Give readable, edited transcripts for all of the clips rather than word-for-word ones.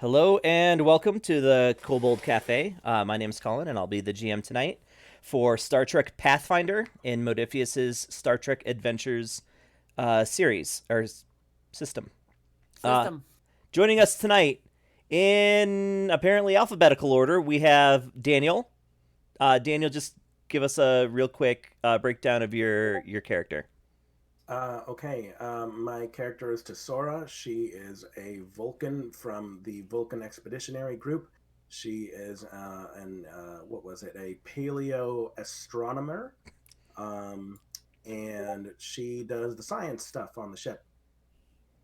Hello and welcome to the Kobold Cafe. My name is Colin, and I'll be the GM tonight for Star Trek Pathfinder in Modiphius's Star Trek Adventures series or system. Uh, System. Joining us tonight in apparently alphabetical order, we have Daniel. Daniel, just give us a real quick breakdown of your character. Okay, my character is Tesora. She is a Vulcan from the Vulcan Expeditionary Group. She is what was it? A paleo astronomer, um, and she does the science stuff on the ship.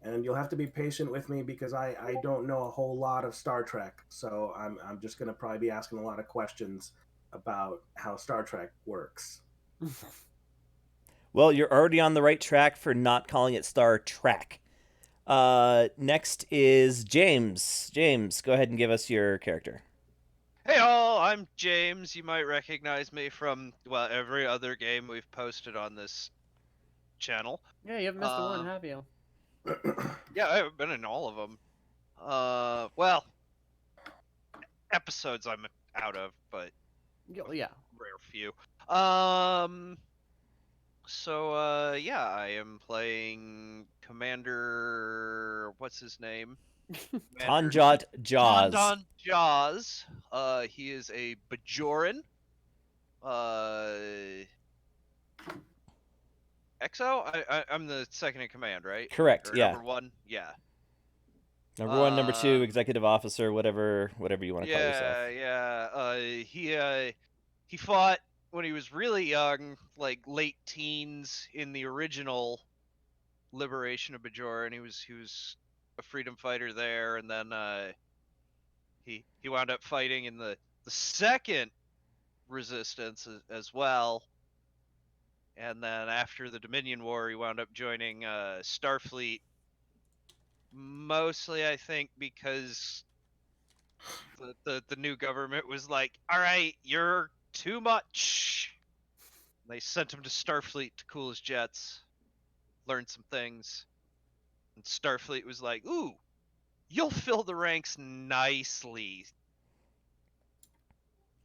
And you'll have to be patient with me because I don't know a whole lot of Star Trek, so I'm just gonna probably be asking a lot of questions about how Star Trek works. Well, you're already on the right track for not calling it Star Trek. Next is James. James, go ahead and give us your character. Hey all, I'm James. You might recognize me from, well, every other game we've posted on this channel. Yeah, you haven't missed a one, have you? Yeah, I've been in all of them. Well, episodes I'm out of, but Yeah. rare few. Yeah, I am playing Commander, what's his name? Commander Tonjot Jaws. Tondon Jaws. He is a Bajoran. EXO? I'm the second in command, right? Correct, Or yeah. number one? Yeah. Number one, number two, Um, executive officer, whatever you want to call yourself. He fought when he was really young, like late teens in the original liberation of Bajor, and he was a freedom fighter there, and then he wound up fighting in the second resistance as well. And then after the Dominion War, he wound up joining Starfleet, mostly I think because the new government was like, all right, you're too much. They sent him to Starfleet to cool his jets, learn some things. And Starfleet was like, ooh, you'll fill the ranks nicely.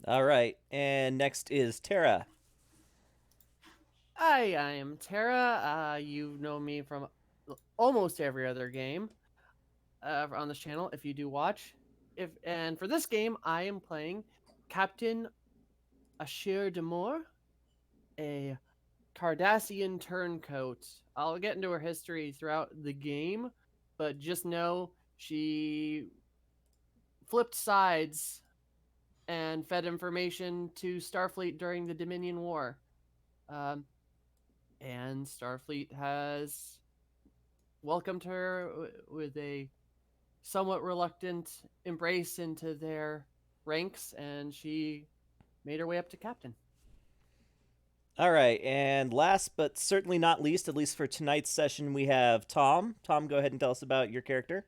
All right, and next is Tara. Hi, I am Tara. You know me from almost every other game on this channel, if you do watch. And for this game, I am playing Captain Ashir Demore, a Cardassian turncoat. I'll get into her history throughout the game, but just know she flipped sides and fed information to Starfleet during the Dominion War. Um, and Starfleet has welcomed her with a somewhat reluctant embrace into their ranks, and she made her way up to captain. All right, and last but certainly not least, at least for tonight's session, we have Tom. Tom, go ahead and tell us about your character.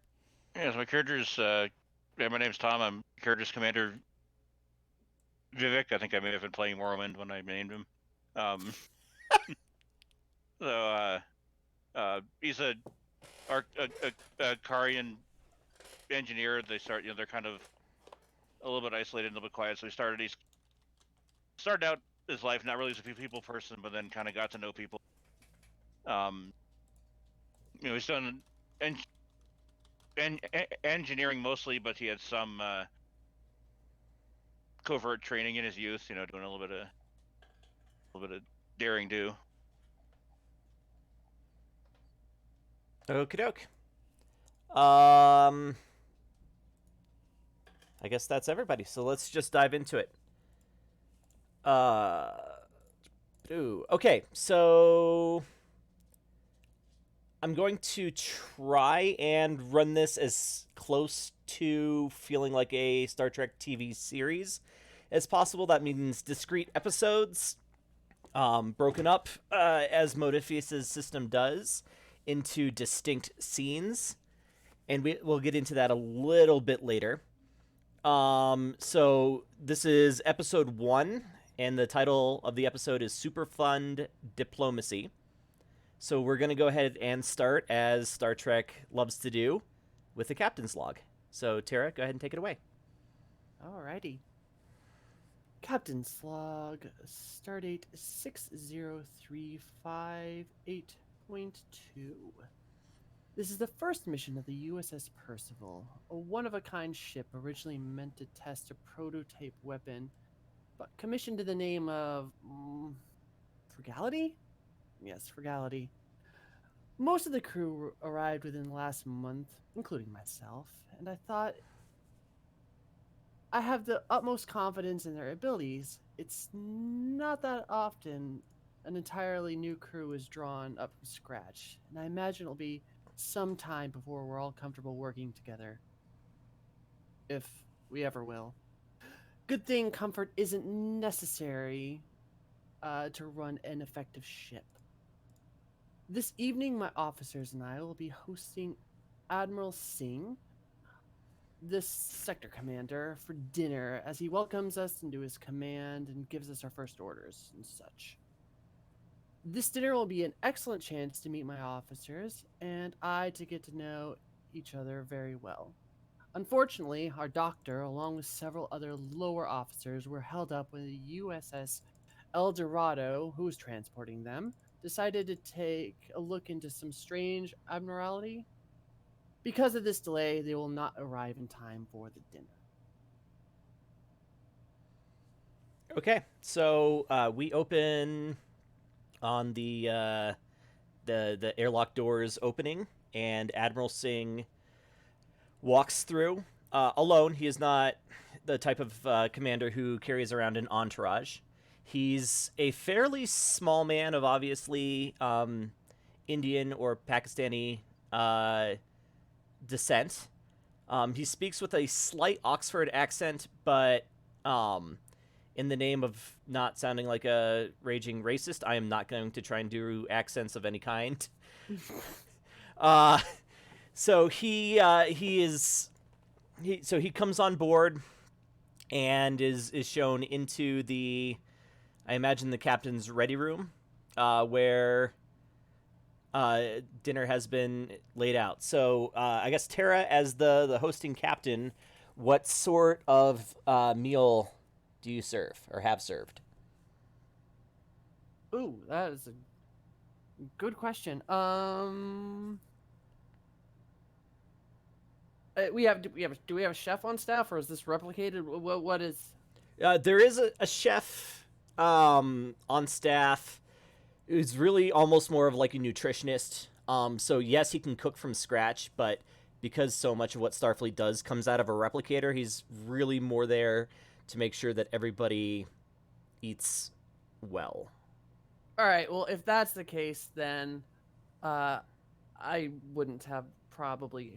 Yeah, so my name's Tom. I'm character's Commander Vivek. I think I may have been playing Morrowind when I named him. Um, he's a Karian engineer. They're kind of a little bit isolated, a little bit quiet. So he started out his life not really as a people person, but then kind of got to know people. He's done engineering mostly, but he had some covert training in his youth. Doing a little bit of daring do. Okie doke. I guess that's everybody. So let's just dive into it. Okay, so I'm going to try and run this as close to feeling like a Star Trek TV series as possible. That means discrete episodes, broken up as Modiphius's system does into distinct scenes, and we'll get into that a little bit later. So this is episode 1, and the title of the episode is Superfund Diplomacy. So we're going to go ahead and start, as Star Trek loves to do, with the captain's log. So, Tara, go ahead and take it away. Alrighty. Captain Slog, stardate 60358.2. This is the first mission of the USS Percival, a one-of-a-kind ship originally meant to test a prototype weapon, but commissioned in the name of Frugality? Yes, Frugality. Most of the crew arrived within the last month, including myself, and I thought I have the utmost confidence in their abilities. It's not that often an entirely new crew is drawn up from scratch, and I imagine it'll be some time before we're all comfortable working together. If we ever will. Good thing comfort isn't necessary to run an effective ship. This evening, my officers and I will be hosting Admiral Singh, this sector commander, for dinner as he welcomes us into his command and gives us our first orders and such. This dinner will be an excellent chance to meet my officers and I to get to know each other very well. Unfortunately, our doctor, along with several other lower officers, were held up when the USS El Dorado, who was transporting them, decided to take a look into some strange abnormality. Because of this delay, they will not arrive in time for the dinner. Okay, so we open on the airlock doors opening, and Admiral Singh walks through alone. He is not the type of commander who carries around an entourage. He's a fairly small man of obviously Indian or Pakistani descent. He speaks with a slight Oxford accent, but in the name of not sounding like a raging racist, I am not going to try and do accents of any kind. So he comes on board and is shown into the, I imagine, the captain's ready room, where dinner has been laid out. So I guess Tara, as the hosting captain, what sort of meal do you serve or have served? Ooh, that is a good question. Do we have a chef on staff, or is this replicated? What is? There is a chef on staff who's really almost more of like a nutritionist. So yes, he can cook from scratch, but because so much of what Starfleet does comes out of a replicator, he's really more there to make sure that everybody eats well. All right. Well, if that's the case, then I wouldn't have probably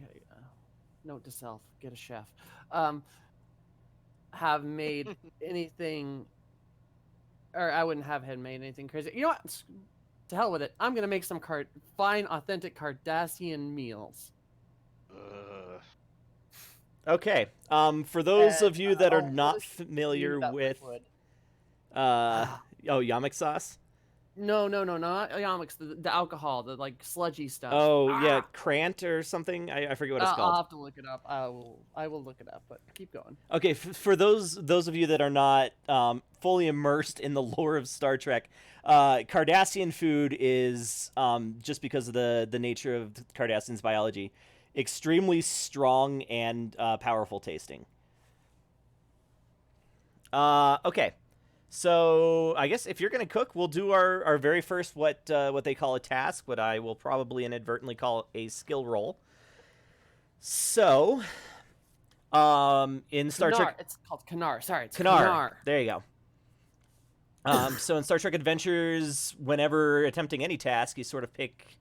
note to self: get a chef. Have made anything, or I wouldn't have him made anything crazy. You know what? To hell with it. I'm gonna make some fine, authentic Cardassian meals. Okay. For those of you that are I'll not list familiar that with liquid. yamak sauce. No, not yamaks. The alcohol, the like sludgy stuff. Oh yeah, Krant or something. I forget what it's I'll called. have to look it up. I will look it up. But keep going. Okay, for those of you that are not fully immersed in the lore of Star Trek, Cardassian food is just because of the nature of Cardassian's biology, extremely strong and powerful tasting. Okay. So I guess if you're gonna cook, we'll do our very first what they call a task, what I will probably inadvertently call a skill roll. So, in Star Trek, It's called Kanar. Sorry, it's Kanar. Kanar. There you go. So in Star Trek Adventures, whenever attempting any task, you sort of pick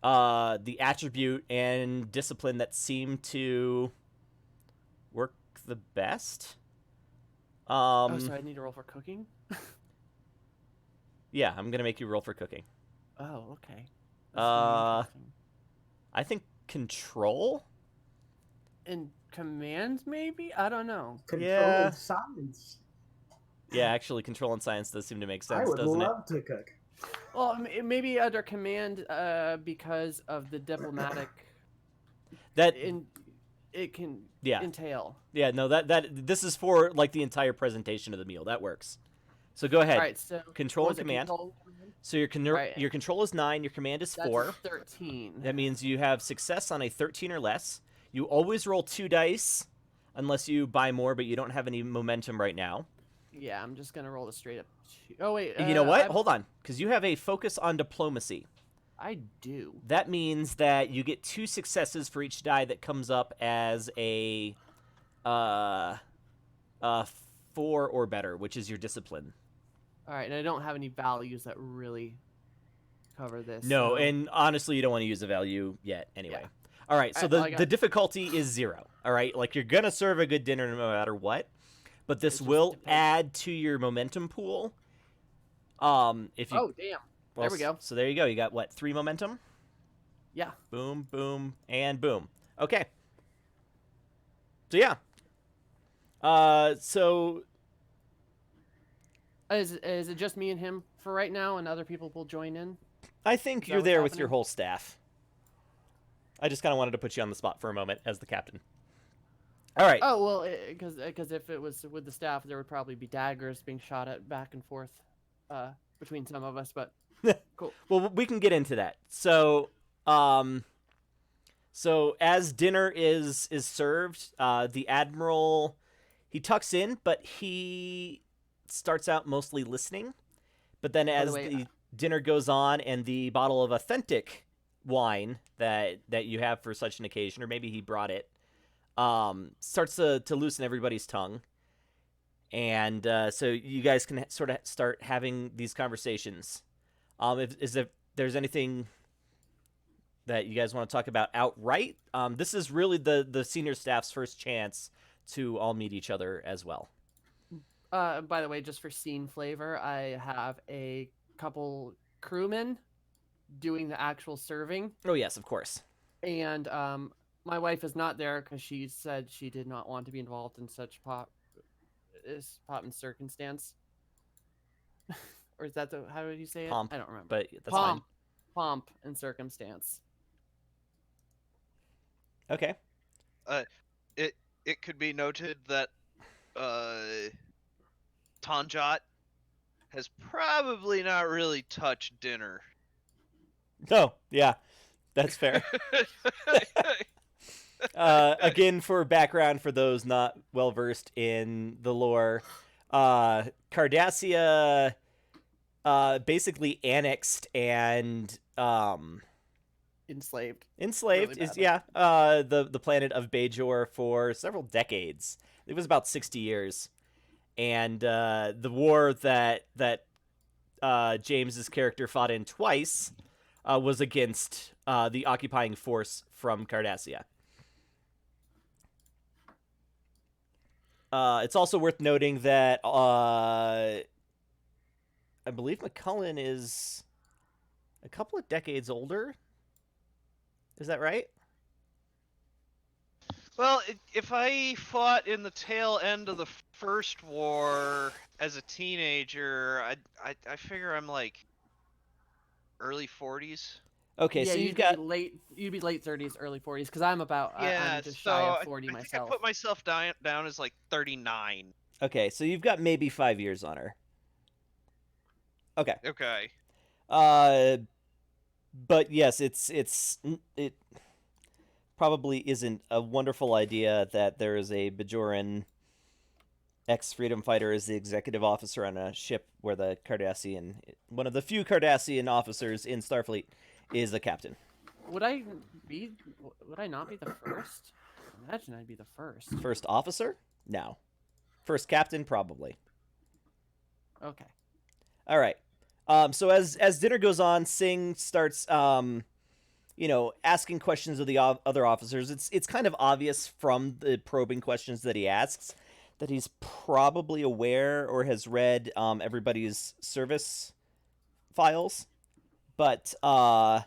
the attribute and discipline that seem to work the best. So I need to roll for cooking? Yeah, I'm gonna make you roll for cooking. Oh, okay. I think control. And command, maybe? I don't know. Control Yeah. and science. Yeah, actually, control and science does seem to make I sense, would doesn't it? love to cook. Well, maybe under command, because of the diplomatic. That it can Yeah. entail. Yeah, no, this is for like the entire presentation of the meal. That works. So go ahead. All right, so Control what and was it? command. Control, command? So your Right. your control is 9, your command is That's 4. 13. That means you have success on a 13 or less. You always roll 2 dice unless you buy more, but you don't have any momentum right now. Yeah, I'm just gonna roll the straight up. Oh wait, You know what? Hold on, because you have a focus on diplomacy. I do. That means that you get 2 successes for each die that comes up as a 4 or better, which is your discipline. All right, and I don't have any values that really cover this. No, so... and honestly, you don't want to use a value yet anyway. Yeah. All right, so I got... the difficulty is 0. All right, like you're gonna serve a good dinner no matter what, but this will add to your momentum pool. If you oh damn, there we go. So there you go. You got what, 3 momentum? Yeah. Boom, boom, and boom. Okay. So yeah. So Is it just me and him for right now, and other people will join in? I think you're there with your whole staff. I just kind of wanted to put you on the spot for a moment as the captain. All right. Oh well, because if it was with the staff, there would probably be daggers being shot at back and forth between some of us. But cool. Well, we can get into that. So, so as dinner is served, the admiral, he tucks in, but he starts out mostly listening. But then as the dinner goes on and the bottle of authentic wine that you have for such an occasion, or maybe he brought it, starts to loosen everybody's tongue. And so you guys can sort of start having these conversations. If there's anything that you guys want to talk about outright, this is really the senior staff's first chance to all meet each other as well. By the way, just for scene flavor, I have a couple crewmen doing the actual serving. Oh yes, of course. And my wife is not there because she said she did not want to be involved in such pomp and circumstance. Or is that how would you say it? Pomp, I don't remember. But that's fine. Pomp and circumstance. Okay. It could be noted that Tanjat has probably not really touched dinner. Oh, yeah. That's fair. Again, for background, for those not well versed in the lore, Cardassia basically annexed and enslaved really is the planet of Bajor for several decades. It was about 60 years, and the war that James's character fought in twice was against the occupying force from Cardassia. It's also worth noting that I believe McCullen is a couple of decades older. Is that right? Well, if I fought in the tail end of the first war as a teenager, I figure I'm like early 40s. Okay, yeah, so you'd be late 30s, early 40s, because I'm just shy of 40 myself. I think I put myself down as like 39. Okay, so you've got maybe 5 years on her. Okay. Okay. But yes, it probably isn't a wonderful idea that there is a Bajoran ex-freedom fighter as the executive officer on a ship where one of the few Cardassian officers in Starfleet is a captain. Would I not be the first? I imagine I'd be the first. First officer? No. First captain, probably. Okay. All right. So as dinner goes on, Singh starts, asking questions of the other officers. It's kind of obvious from the probing questions that he asks that he's probably aware or has read everybody's service files. But Can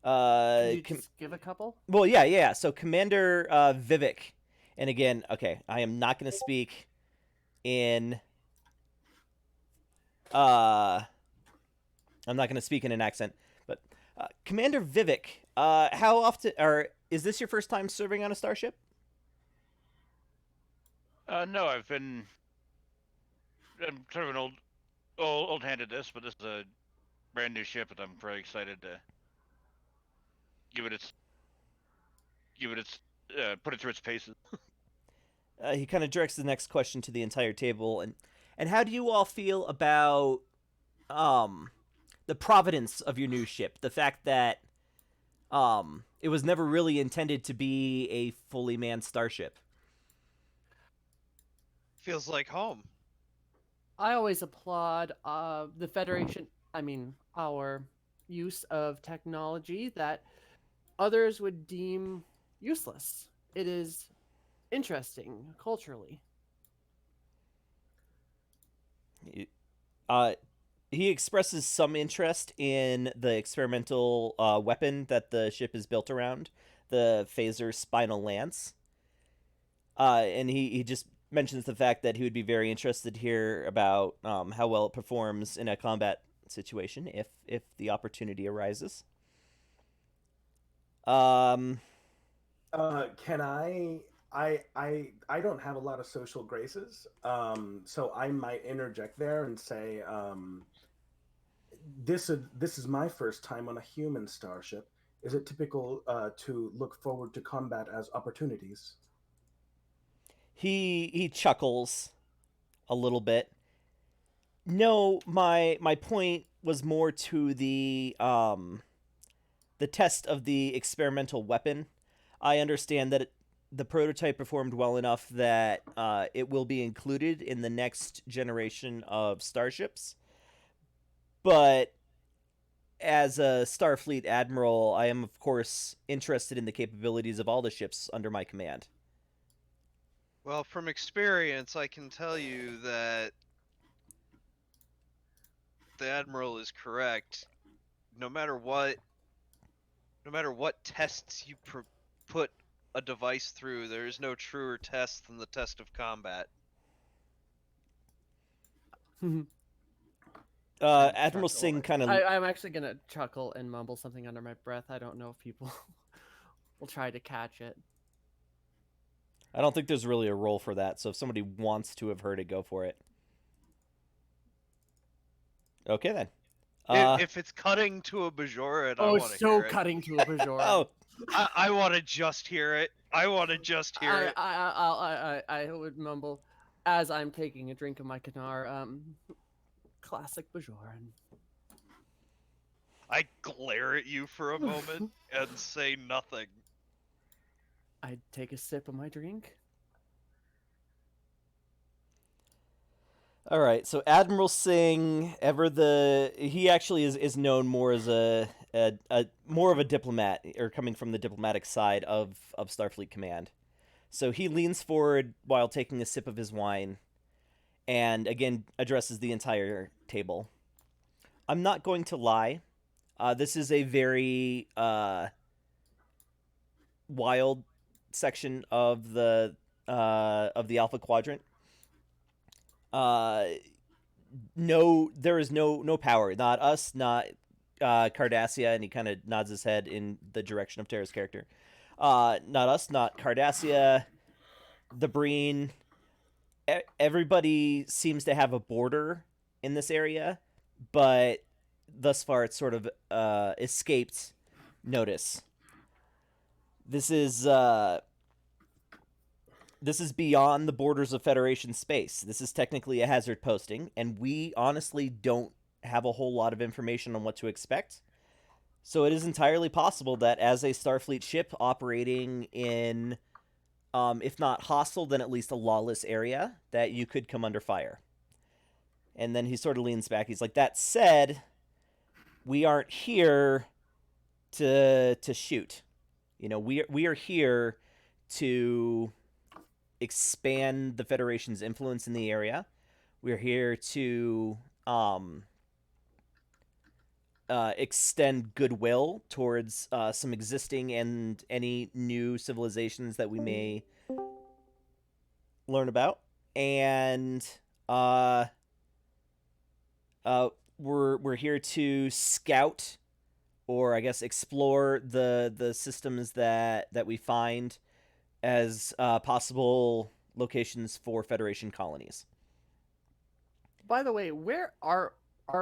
you just give a couple? Well, yeah. So Commander Vivek, and again, okay, I am not going to speak in I'm not going to speak in an accent, but Commander Vivek, how often, or is this your first time serving on a starship? No, I'm sort of an old hand at this, but this is a brand new ship, and I'm very excited to give it its put it through its paces. He kind of directs the next question to the entire table, and how do you all feel about um the providence of your new ship? The fact that it was never really intended to be a fully manned starship. Feels like home. I always applaud the Federation, I mean, our use of technology that others would deem useless. It is interesting culturally. Uh, he expresses some interest in the experimental weapon that the ship is built around, the phaser spinal lance. And he just mentions the fact that he would be very interested to hear about how well it performs in a combat situation if the opportunity arises. Um, Can I don't have a lot of social graces, so I might interject there and say, this is my first time on a human starship. Is it typical to look forward to combat as opportunities? he chuckles a little bit. No, my point was more to the test of the experimental weapon. I understand that the prototype performed well enough that it will be included in the next generation of starships. But as a Starfleet admiral, I am of course interested in the capabilities of all the ships under my command. Well, from experience, I can tell you that the Admiral is correct. No matter what, no matter what tests you put a device through, there is no truer test than the test of combat. Admiral Singh kind of I'm actually gonna chuckle and mumble something under my breath. I don't know if people will try to catch it. I don't think there's really a role for that, so if somebody wants to have heard it, go for it. Okay then. If it's cutting to a Bajoran, I Oh, want to so hear it. cutting to a Bajoran. Oh, I want to just hear it. I want to just hear it. I would mumble as I'm taking a drink of my Kanar. Classic Bajoran. I glare at you for a moment and say nothing. I take a sip of my drink. all right. So Admiral Singh, he actually is known more as a more of a diplomat, or coming from the diplomatic side of Starfleet Command. So he leans forward while taking a sip of his wine, and again addresses the entire table. I'm not going to lie. This is a very wild section of the Alpha Quadrant. No, there is no power. Not us, not Cardassia, and he kind of nods his head in the direction of Terra's character. Not us, not Cardassia, the Breen. Everybody seems to have a border in this area, but thus far it's sort of escaped notice. This is beyond the borders of Federation space. This is technically a hazard posting, and we honestly don't have a whole lot of information on what to expect. So it is entirely possible that as a Starfleet ship operating in, if not hostile, then at least a lawless area, that you could come under fire. And then he sort of leans back. He's like, that said, we aren't here to shoot. You know, we are here to expand the Federation's influence in the area. We're here to extend goodwill towards some existing and any new civilizations that we may learn about, and we're here to scout, or I guess explore the systems that we find as possible locations for Federation colonies. By the way, where are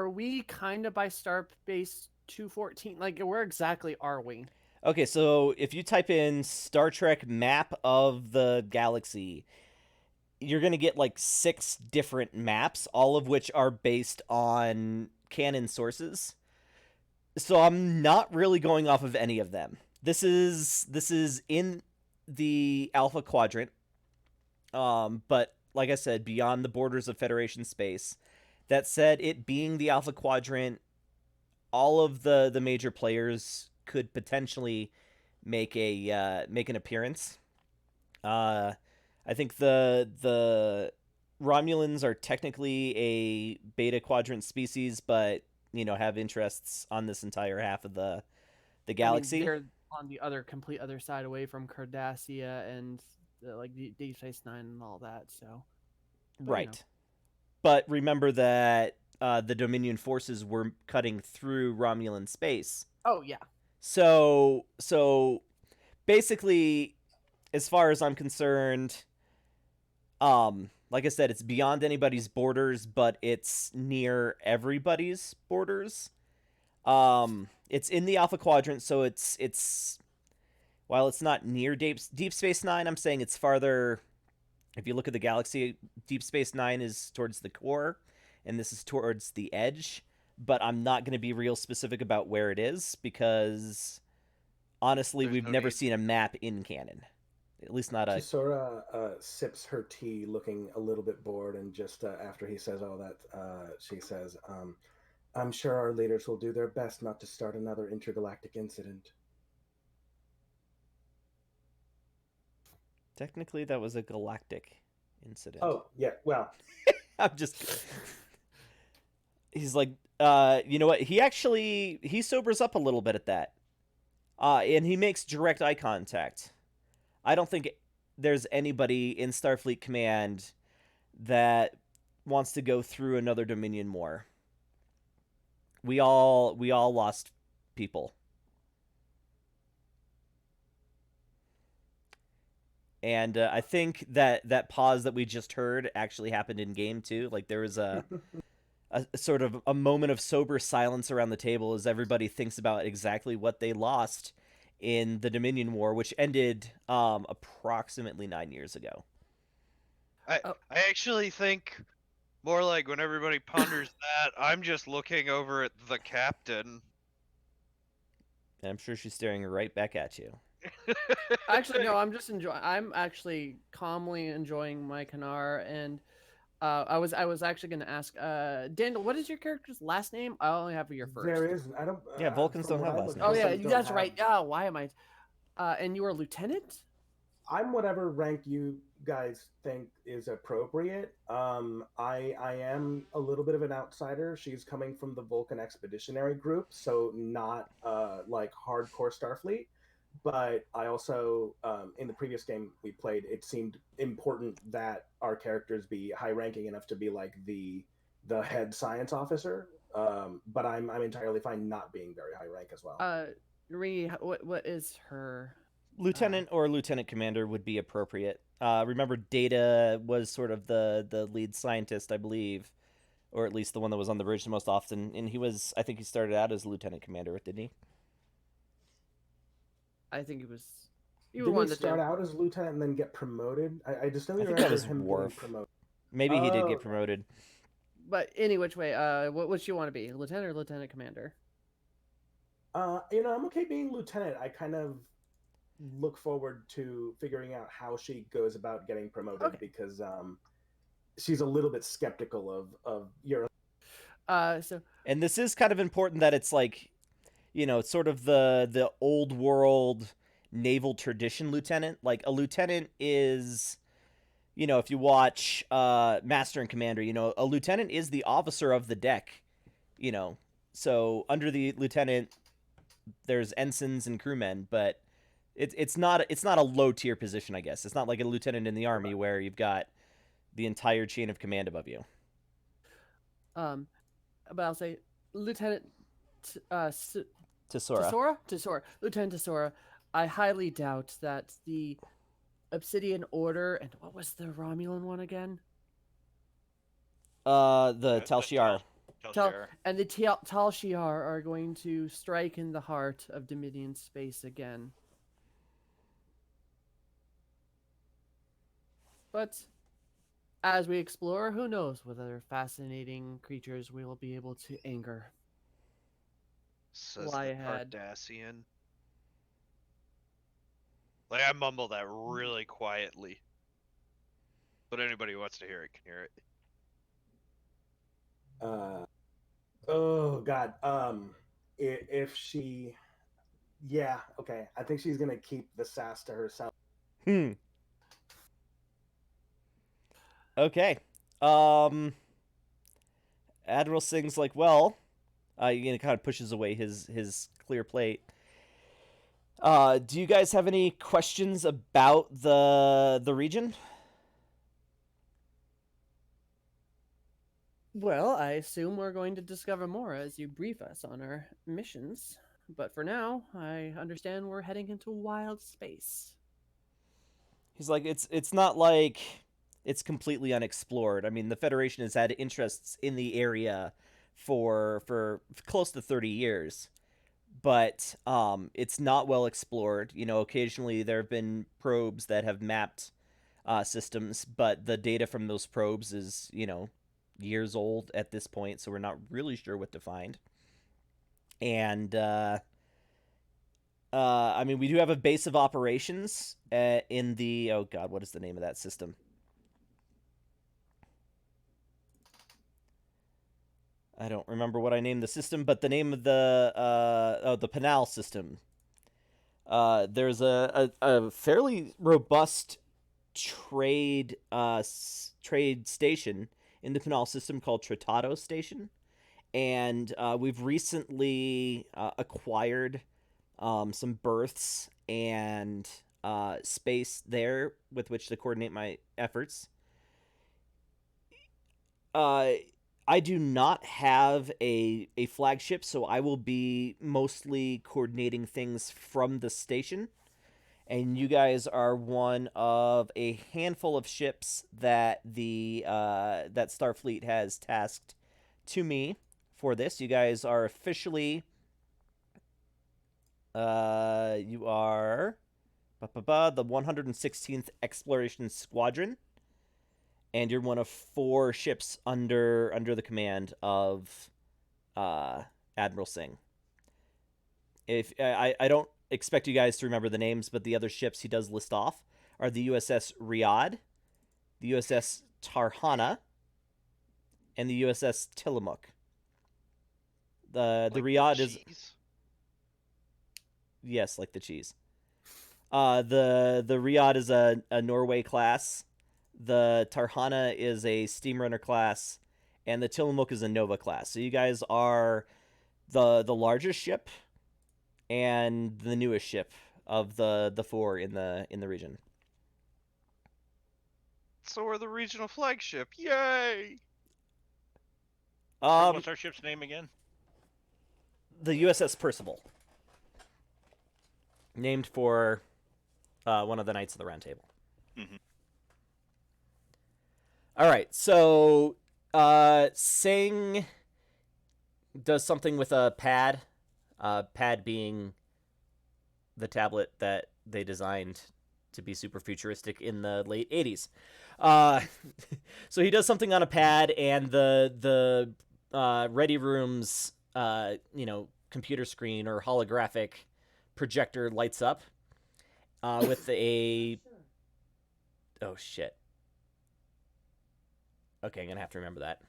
we kind of by Starbase 214? Like, where exactly are we? Okay, so if you type in Star Trek map of the galaxy, you're going to get like 6 different maps, all of which are based on canon sources. So I'm not really going off of any of them. This is in the Alpha Quadrant, but like I said, beyond the borders of Federation space. That said, it being the Alpha Quadrant, all of the major players could potentially make an appearance. I think the Romulans are technically a Beta Quadrant species, but have interests on this entire half of the galaxy. I mean, they're on the complete other side, away from Cardassia and like Deep Space Nine and all that. So, right. But remember that the Dominion forces were cutting through Romulan space. Oh yeah. So basically, as far as I'm concerned, like I said, it's beyond anybody's borders, but it's near everybody's borders. It's in the Alpha Quadrant, so it's while it's not near Deep Space Nine, I'm saying it's farther. If you look at the galaxy, Deep Space Nine is towards the core, and this is towards the edge. But I'm not going to be real specific about where it is because, honestly, we've never seen a map in canon. At least not a... Sora sips her tea, looking a little bit bored, and just after he says all that, she says, I'm sure our leaders will do their best not to start another intergalactic incident. Technically, that was a galactic incident. Oh, yeah, well. I'm just... He's like, you know what? He sobers up a little bit at that. And he makes direct eye contact. I don't think there's anybody in Starfleet Command that wants to go through another Dominion war. We all lost people. And I think that pause that we just heard actually happened in game too. Like there was a sort of a moment of sober silence around the table as everybody thinks about exactly what they lost in the Dominion War, which ended approximately 9 years ago. I actually think more like when everybody ponders that, I'm just looking over at the captain. And I'm sure she's staring right back at you. Actually, no, I'm actually calmly enjoying my Kanar, and I was actually going to ask Daniel, what is your character's last name? I only have your first. There is. I don't. Yeah, Vulcans don't have last names. Oh yeah, that's right. Oh, why am I? And you are lieutenant? I'm whatever rank you guys think is appropriate. I am a little bit of an outsider. She's coming from the Vulcan Expeditionary Group, so not like hardcore Starfleet. But I also, in the previous game we played, it seemed important that our characters be high-ranking enough to be like the head science officer. But I'm entirely fine not being very high rank as well. Rini, what is her? Lieutenant or lieutenant commander would be appropriate. Remember, Data was sort of the lead scientist, I believe, or at least the one that was on the bridge the most often. And I think he started out as lieutenant commander, didn't he? I think it was. Didn't he start out as lieutenant and then get promoted? I just don't think remember that was him Worf. getting promoted. Maybe he did get promoted. But any which way, what would you want to be, lieutenant or lieutenant commander? I'm okay being lieutenant. I kind of look forward to figuring out how she goes about getting promoted because she's a little bit skeptical of your. And this is kind of important that it's like, it's sort of the old world naval tradition lieutenant. Like a lieutenant is, if you watch Master and Commander, a lieutenant is the officer of the deck, So under the lieutenant, there's ensigns and crewmen, but it's not a low tier position, I guess. It's not like a lieutenant in the Army where you've got the entire chain of command above you. But I'll say Lieutenant Tesora. Lieutenant Tesora. I highly doubt that the Obsidian Order, and what was the Romulan one again? The Tal Shiar. And the Tal Shiar are going to strike in the heart of Dominion space again. But as we explore, who knows what other fascinating creatures we will be able to anger. Says Lie the ahead. Cardassian. Like, I mumble that really quietly. But anybody who wants to hear it can hear it. Oh God. If she, yeah, okay. I think she's gonna keep the sass to herself. Okay. Admiral Singh's like, well, kind of pushes away his clear plate. Do you guys have any questions about the region? Well, I assume we're going to discover more as you brief us on our missions. But for now, I understand we're heading into wild space. He's like, it's not like it's completely unexplored. I mean, the Federation has had interests in the area for close to 30 years. But it's not well explored. You know, occasionally there have been probes that have mapped systems, but the data from those probes is, years old at this point, so we're not really sure what to find. And I mean, we do have a base of operations in the, oh god, what is the name of that system? I don't remember what I named the system, but the name of the Panal system. There's a fairly robust trade station in the Panal system called Tratado Station, and we've recently acquired some berths and space there with which to coordinate my efforts. I do not have a flagship, so I will be mostly coordinating things from the station. And you guys are one of a handful of ships that that Starfleet has tasked to me for this. You guys are officially you are the 116th Exploration Squadron. And you're one of 4 ships under the command of Admiral Singh. If I don't expect you guys to remember the names, but the other ships he does list off are the USS Riyadh, the USS Tarhana, and the USS Tillamook. The Riyadh is, yes, like the cheese. The Riyadh is a Norway class. The Tarhana is a Steamrunner class, and the Tillamook is a Nova class. So you guys are the largest ship and the newest ship of the 4 in the region. So we're the regional flagship. Yay! What's our ship's name again? The USS Percival, named for one of the Knights of the Round Table. Mm-hmm. All right, so Singh does something with a pad. Pad being the tablet that they designed to be super futuristic in the late 80s. So he does something on a pad, and the ready room's computer screen or holographic projector lights up with a... Oh, shit. Okay, I'm gonna have to remember that.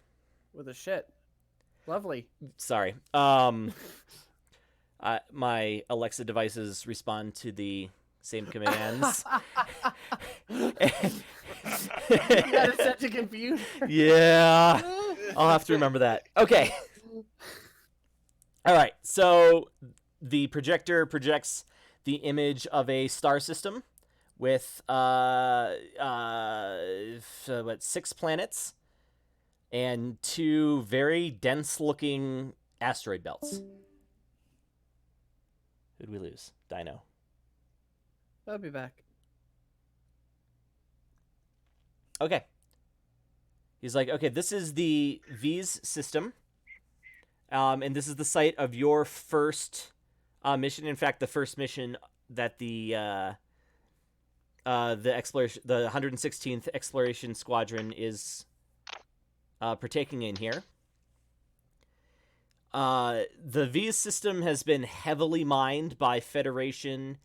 With a shit. Lovely. Sorry. My Alexa devices respond to the same commands. That is such a confusion. Yeah. I'll have to remember that. Okay. All right. So the projector projects the image of a star system with 6 planets and 2 very dense-looking asteroid belts. Who'd we lose? Dino. I'll be back. Okay. He's like, okay, this is the V's system, and this is the site of your first mission. In fact, the first mission that the exploration, the 116th Exploration Squadron is partaking in here. The V's system has been heavily mined by Federation,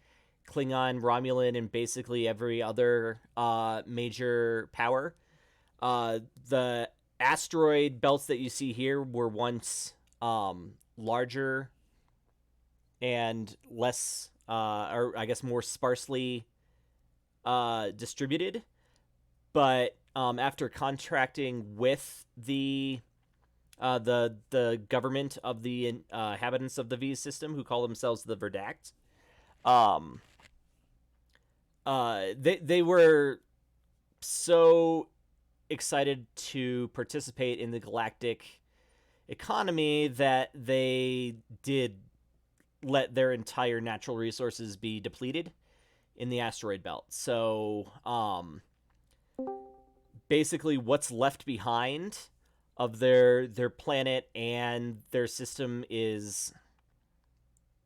Klingon, Romulan, and basically every other major power. The asteroid belts that you see here were once larger and less, or I guess more sparsely distributed. But after contracting with the government of the inhabitants of the V system, who call themselves the Verdact, they were so excited to participate in the galactic economy that they did let their entire natural resources be depleted in the asteroid belt. So basically what's left behind of their planet and their system is,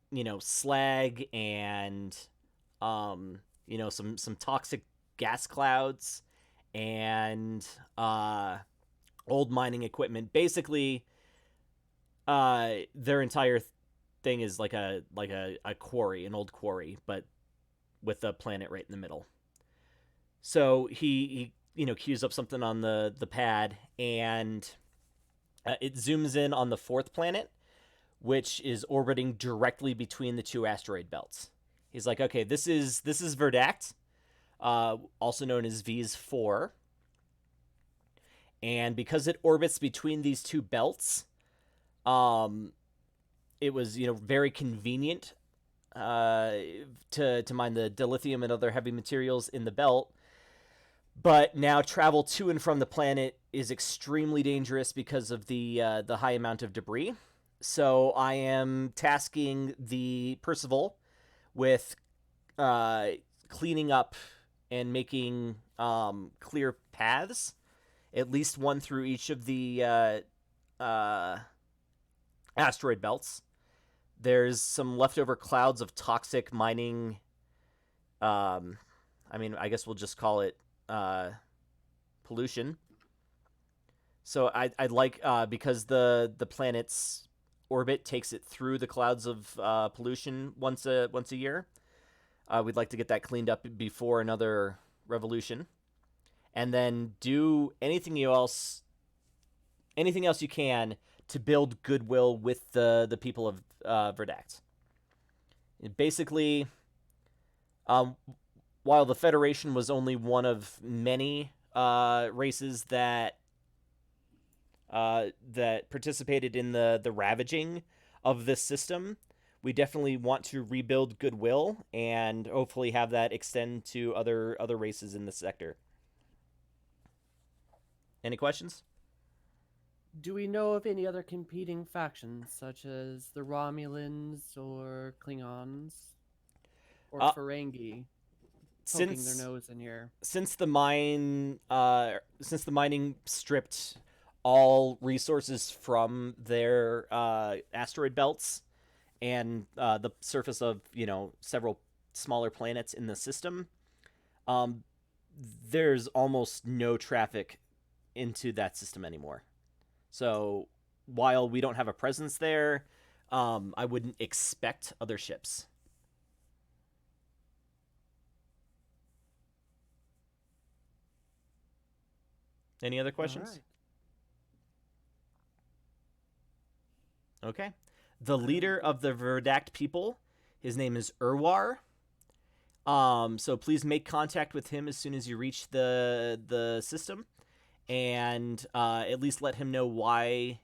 you know, slag and you know, some toxic gas clouds and old mining equipment. Basically, their entire thing is like a quarry, an old quarry, but with a planet right in the middle. So he you know, queues up something on the pad, and it zooms in on the fourth planet, which is orbiting directly between the two asteroid belts. He's like, okay, this is Verdact, also known as V's 4. And because it orbits between these two belts, it was, you know, very convenient to mine the dilithium and other heavy materials in the belt. But now travel to and from the planet is extremely dangerous because of the high amount of debris. So I am tasking the Percival with cleaning up and making clear paths, at least one through each of the asteroid belts. There's some leftover clouds of toxic mining. I mean, I guess we'll just call it pollution. So I'd like, because the planet's orbit takes it through the clouds of pollution once a year. We'd like to get that cleaned up before another revolution, and then do anything else you can to build goodwill with the people of Verdact. Basically, while the Federation was only one of many races that participated in the ravaging of this system, we definitely want to rebuild goodwill and hopefully have that extend to other races in the sector. Any questions? Do we know of any other competing factions, such as the Romulans or Klingons or Ferengi, poking their nose in here? Since the mining stripped all resources from their asteroid belts and the surface of, you know, several smaller planets in the system, there's almost no traffic into that system anymore. So while we don't have a presence there, I wouldn't expect other ships. Any other questions? All right. Okay. The leader of the Verdact people, his name is Urwar. So please make contact with him as soon as you reach the system, and at least let him know why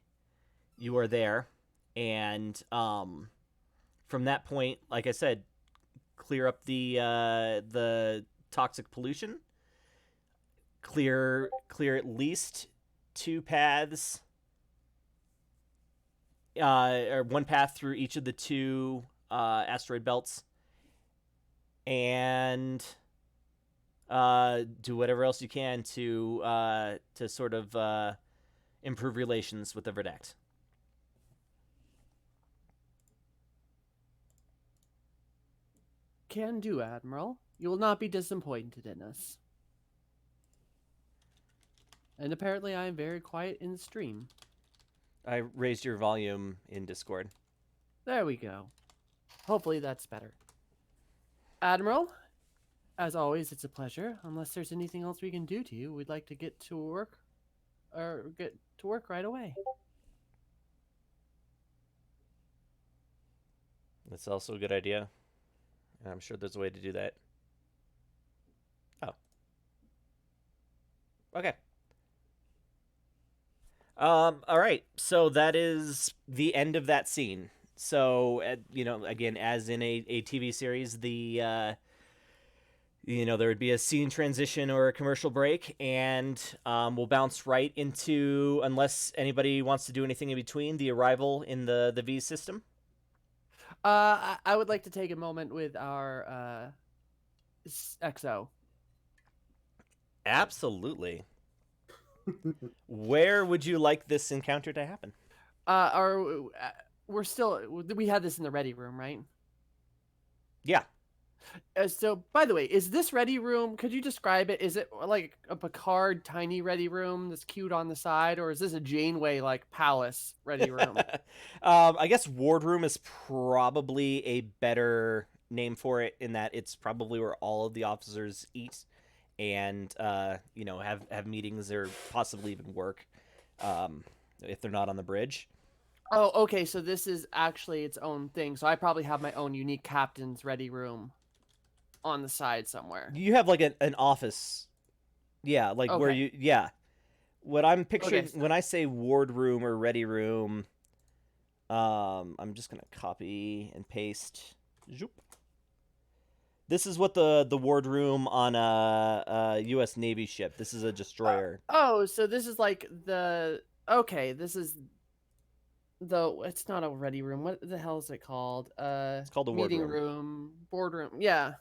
you are there. And from that point, like I said, clear up the toxic pollution. Clear at least 2 paths, or 1 path through each of the 2 asteroid belts, and do whatever else you can to sort of improve relations with the Verdact. Can do, Admiral. You will not be disappointed in us. And apparently I am very quiet in the stream. I raised your volume in Discord. There we go. Hopefully that's better. Admiral, as always, it's a pleasure. Unless there's anything else we can do to you, we'd like to get to work right away. That's also a good idea. I'm sure there's a way to do that. Oh. Okay. All right. So that is the end of that scene. So, again, as in a TV series, there would be a scene transition or a commercial break, and we'll bounce right into, unless anybody wants to do anything in between, the arrival in the V system. I would like to take a moment with our XO. Absolutely. Where would you like this encounter to happen? We had this in the ready room, right? Yeah. So, by the way, is this ready room, could you describe it? Is it like a Picard tiny ready room that's cute on the side, or is this a Janeway like palace ready room? I guess wardroom is probably a better name for it, in that it's probably where all of the officers eat and have meetings or possibly even work if they're not on the bridge. Oh, okay, so this is actually its own thing. So I probably have my own unique captain's ready room on the side somewhere. You have like an office. Yeah, like where Okay. what I'm picturing Okay, so- when I say wardroom or ready room, I'm just gonna copy and paste. Zoop. This is what the wardroom on a U.S. Navy ship. This is a destroyer. Oh, so this is like this is it's not a ready room. What the hell is it called? It's called a Meeting wardroom. room, boardroom. Yeah.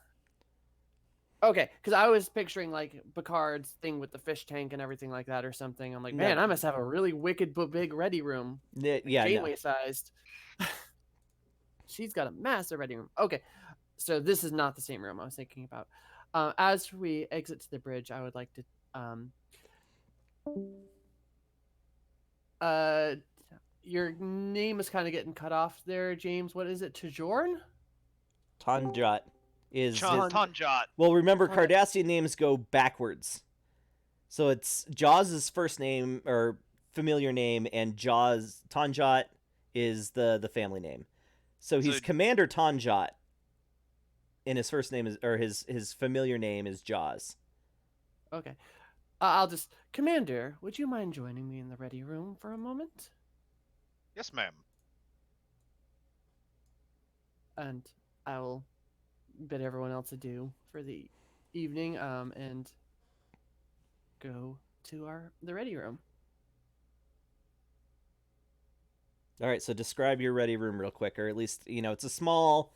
Okay, because I was picturing like Picard's thing with the fish tank and everything like that or something. I'm like, No. man, I must have a really wicked but big ready room. Yeah, Janeway sized. She's got a massive ready room. Okay, so this is not the same room I was thinking about. As we exit to the bridge, I would like to your name is kind of getting cut off there, James. What is it? Tajorn? Tanjot is Tanjot. well. Remember, Tanjot. Cardassian names go backwards, so it's Jaws' first name or familiar name, and Tanjot is the family name. So he's So- Commander Tanjot, and his first name is, or his familiar name is Jaws. Okay. I'll just Commander, would you mind joining me in the ready room for a moment? Yes, ma'am. And I will bid everyone else adieu for the evening, and go to the ready room. All right, so describe your ready room real quick, or at least it's a small.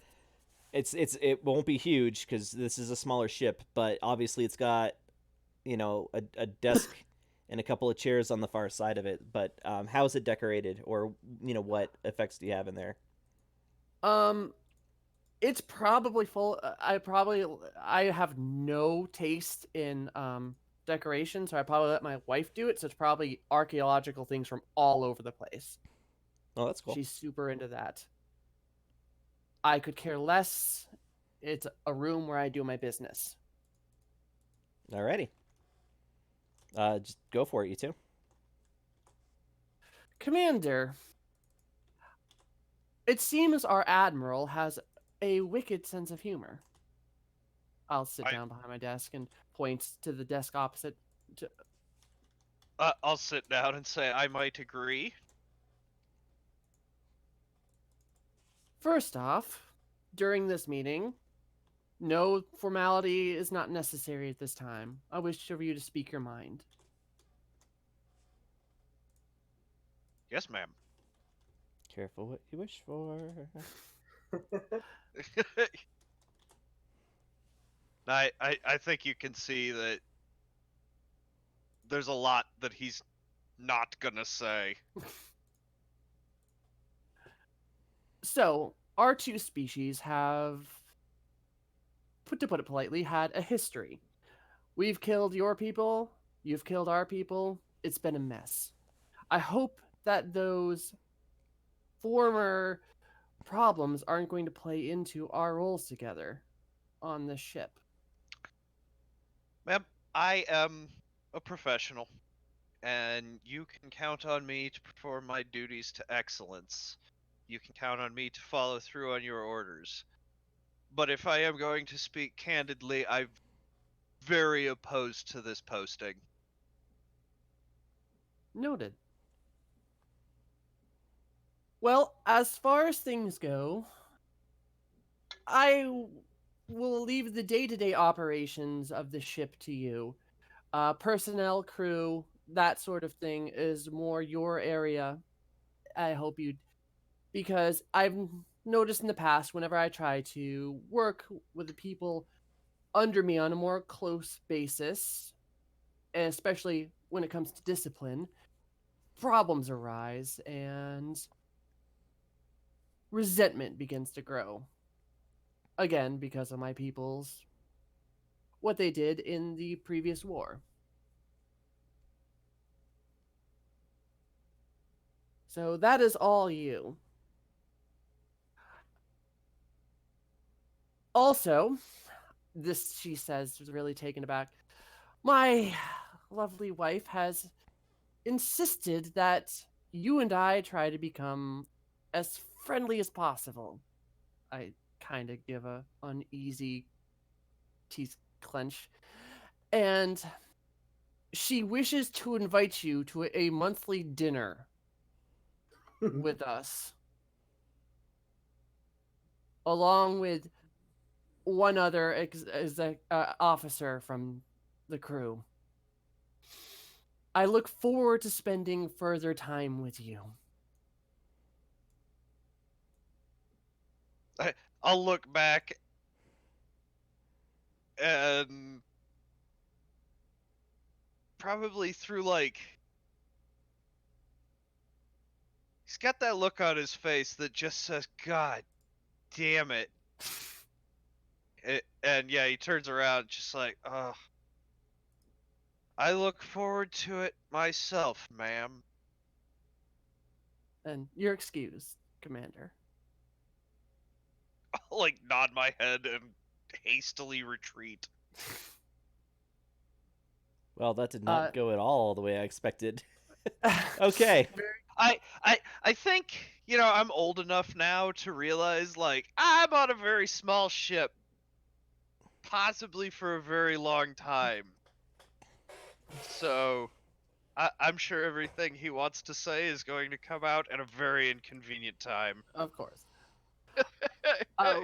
It won't be huge because this is a smaller ship, but obviously it's got a desk and a couple of chairs on the far side of it. But how is it decorated, or what effects do you have in there? It's probably full. I have no taste in decoration, so I probably let my wife do it. So it's probably archaeological things from all over the place. Oh, that's cool. She's super into that. I could care less. It's a room where I do my business. Alrighty. Just go for it, you two. Commander, it seems our admiral has a wicked sense of humor. I'll sit down behind my desk and point to the desk opposite. I'll sit down and say I might agree. First off, during this meeting, no formality is not necessary at this time. I wish for you to speak your mind. Yes, ma'am. Careful what you wish for. I think you can see that there's a lot that he's not gonna say. So, our two species have, to put it politely, had a history. We've killed your people, you've killed our people, it's been a mess. I hope that those former problems aren't going to play into our roles together on this ship. Ma'am, I am a professional, and you can count on me to perform my duties to excellence. You can count on me to follow through on your orders. But if I am going to speak candidly, I'm very opposed to this posting. Noted. Well, as far as things go, I will leave the day-to-day operations of the ship to you. Personnel, crew, that sort of thing is more your area. I hope you, because I've noticed in the past, whenever I try to work with the people under me on a more close basis, and especially when it comes to discipline, problems arise and resentment begins to grow. Again, because of my people's what they did in the previous war. So that is all you. Also, this she says was really taken aback. My lovely wife has insisted that you and I try to become as friendly as possible. I kind of give a uneasy teeth clench. And she wishes to invite you to a monthly dinner with us, along with one other officer from the crew. I look forward to spending further time with you. I'll look back and probably through like he's got that look on his face that just says, God damn it. And yeah, he turns around just like, oh, I look forward to it myself, ma'am. And you're excused, Commander. I'll like nod my head and hastily retreat. Well, that did not Uh, go at all the way I expected. Okay. I think, you know, I'm old enough now to realize like I'm on a very small ship, possibly for a very long time. So I'm sure everything he wants to say is going to come out at a very inconvenient time. Of course.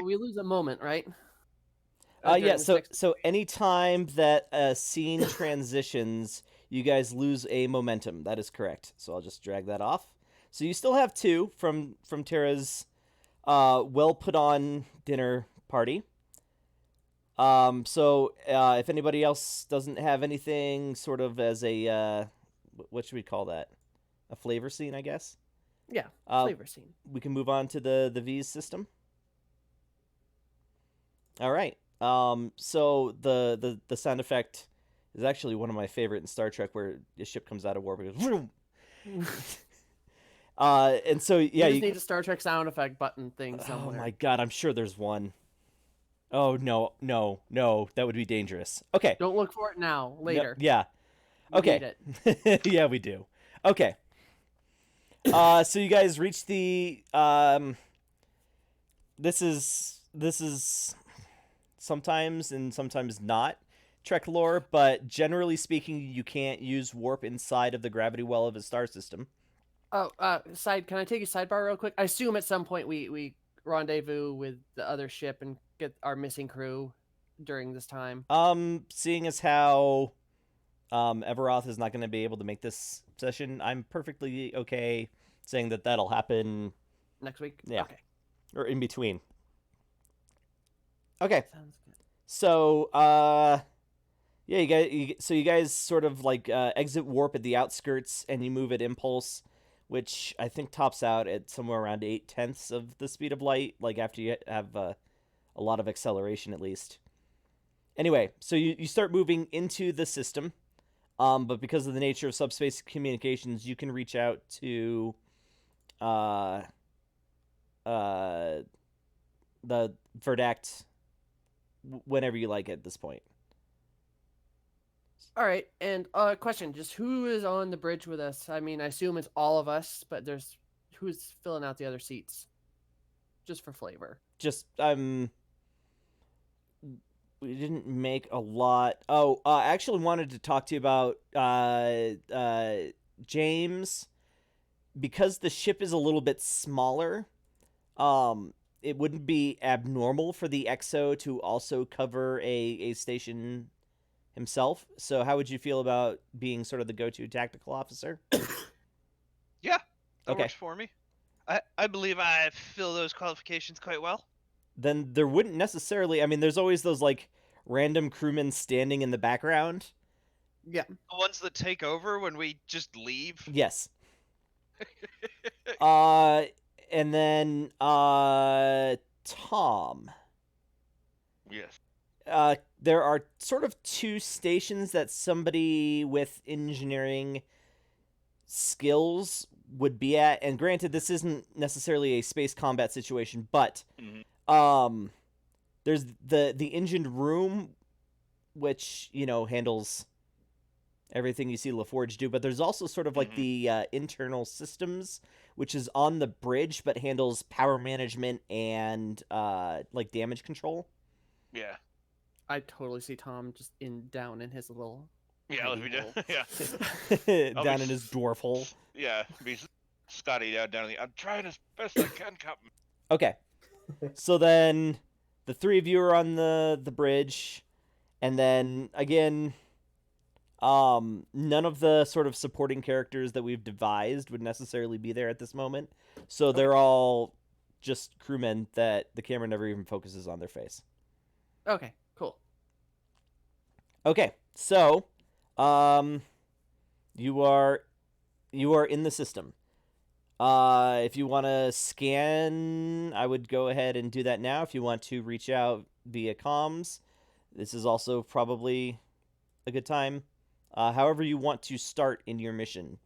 We lose a moment, right? Yeah, During this so next- so anytime that a scene transitions, you guys lose a momentum. That is correct. So I'll just drag that off. So you still have two from Tara's well put on dinner party. So if anybody else doesn't have anything sort of as a what should we call that? A flavor scene, I guess. Yeah, Uh, flavor scene. we can move on to the V's system. All right. So the sound effect is actually one of my favorite in Star Trek, where a ship comes out of warp and goes. Vroom! And so yeah, you just need a Star Trek sound effect button thing oh somewhere. my god, I'm sure there's one. Oh no, that would be dangerous. Okay. Don't look for it now. No, Later. yeah. We Okay. need it. Yeah, we do. Okay. So you guys reach the This is sometimes and sometimes not Trek lore, but generally speaking, you can't use warp inside of the gravity well of a star system. Oh, can I take a sidebar real quick? I assume at some point we rendezvous with the other ship and get our missing crew during this time. Seeing as how Everoth is not going to be able to make this session, I'm perfectly okay saying that that'll happen Next week? Yeah. Okay. or in between. Okay. Sounds good. So, yeah, you guys sort of like exit warp at the outskirts, and you move at impulse, which I think tops out at somewhere around 8/10 of the speed of light. Like after you have a lot of acceleration, at least. Anyway, so you start moving into the system, but because of the nature of subspace communications, you can reach out to uh, uh, the Verdact whenever you like at this point. All right, and question: just who is on the bridge with us? I mean, I assume it's all of us, but who's filling out the other seats, just for flavor. Just we didn't make a lot. Oh, I actually wanted to talk to you about James, because the ship is a little bit smaller. It wouldn't be abnormal for the XO to also cover a station himself. So how would you feel about being sort of the go-to tactical officer? Yeah, that Okay. works for me. I believe I fill those qualifications quite well. Then there wouldn't necessarily, I mean, there's always those like random crewmen standing in the background. Yeah. The ones that take over when we just leave. Yes. And then Tom. Yes. There are sort of two stations that somebody with engineering skills would be at, and granted, this isn't necessarily a space combat situation, but there's the engined room, which handles everything you see LaForge do, but there's also sort of like the internal systems, which is on the bridge but handles power management and like damage control. Yeah. I totally see Tom just down in his little. Yeah, let me do. hole. Yeah. Down in his dwarf hole. Yeah, be Scotty down in the. I'm trying as best I can, Captain. Okay. So then the three of you are on the bridge, and then again, none of the sort of supporting characters that we've devised would necessarily be there at this moment. So they're all just crewmen that the camera never even focuses on their face. Okay, cool. Okay, so you are in the system. If you want to scan, I would go ahead and do that now. If you want to reach out via comms, this is also probably a good time. However you want to start in your mission.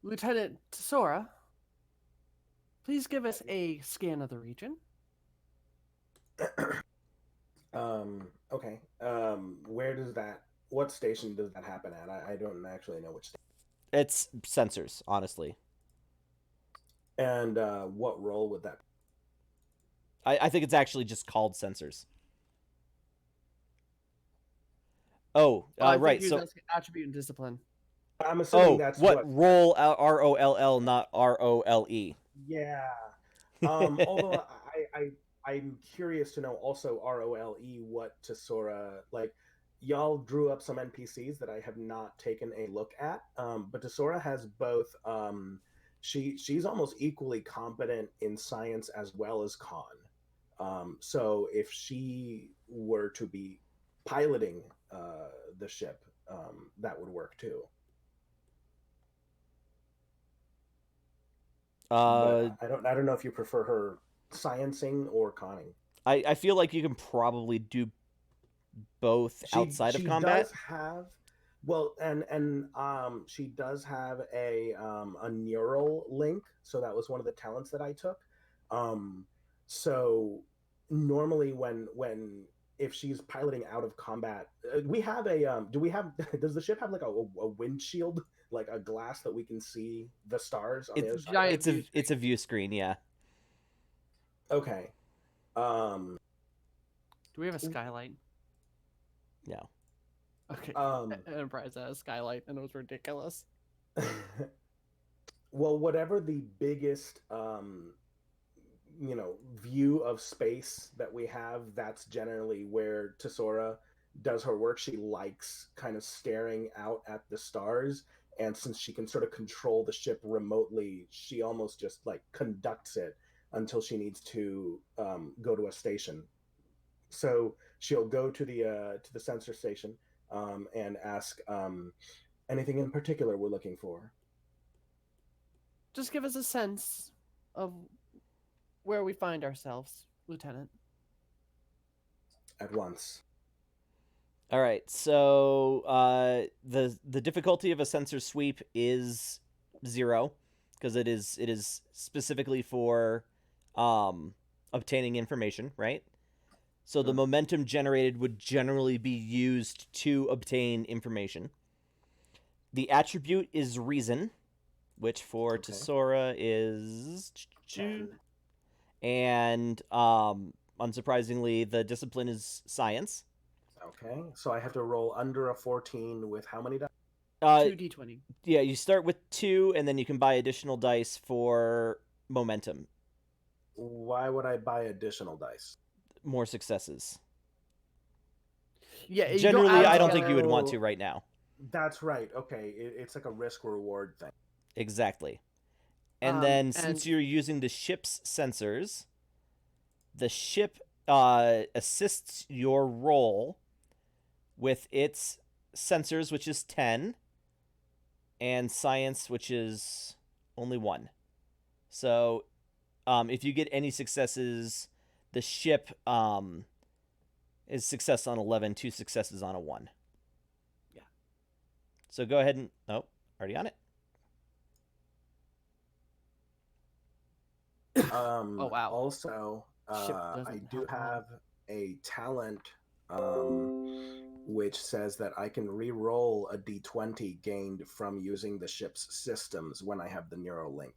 Lieutenant Sora, please give us a scan of the region. Okay. What station does that happen at? I don't actually know which station. It's sensors, honestly. And what role would that? I think it's actually just called sensors. Oh, I think right. he was So asking attribute and discipline. I'm assuming that's what role? ROLL, not ROLE. Yeah. Although I'm curious to know also ROLE what Tesora like. Y'all drew up some NPCs that I have not taken a look at. But Tesora has both. She's almost equally competent in science as well as con. So if she were to be piloting the ship, that would work too. But I don't know if you prefer her sciencing or conning. I feel like you can probably do both outside of combat. Does have she does have a neural link, so that was one of the talents that I took. So normally when if she's piloting out of combat, we have a does the ship have like a windshield, like a glass that we can see the stars on the other side? Giant It's a view screen, yeah. Okay. Do we have a skylight? No. Okay. Enterprise has a skylight, and it was ridiculous. Well, whatever the biggest view of space that we have, that's generally where Tesora does her work. She likes kind of staring out at the stars, and since she can sort of control the ship remotely, she almost just like conducts it until she needs to go to a station. So she'll go to the sensor station and ask anything in particular we're looking for. Just give us a sense of where we find ourselves, Lieutenant. At once. All right, so the difficulty of a sensor sweep is 0 because it is specifically for obtaining information, right? So the momentum generated would generally be used to obtain information. The attribute is reason, which for Okay. Tesora is 10. and unsurprisingly, the discipline is science. Okay, so I have to roll under a 14 with how many dice? 2d20. Yeah, you start with 2, and then you can buy additional dice for momentum. Why would I buy additional dice? More successes. Yeah, Generally, I don't together. think you would want to right now. That's right. Okay, it's like a risk reward thing. Exactly. And then, since you're using the ship's sensors, the ship assists your roll with its sensors, which is 10, and science, which is only 1. So, if you get any successes, the ship is success on 11, 2 successes on a 1. Yeah. So go ahead and... Oh, already on it. Oh, wow. Also, Ship I doesn't do have a talent which says that I can re-roll a d20 gained from using the ship's systems when I have the neural link.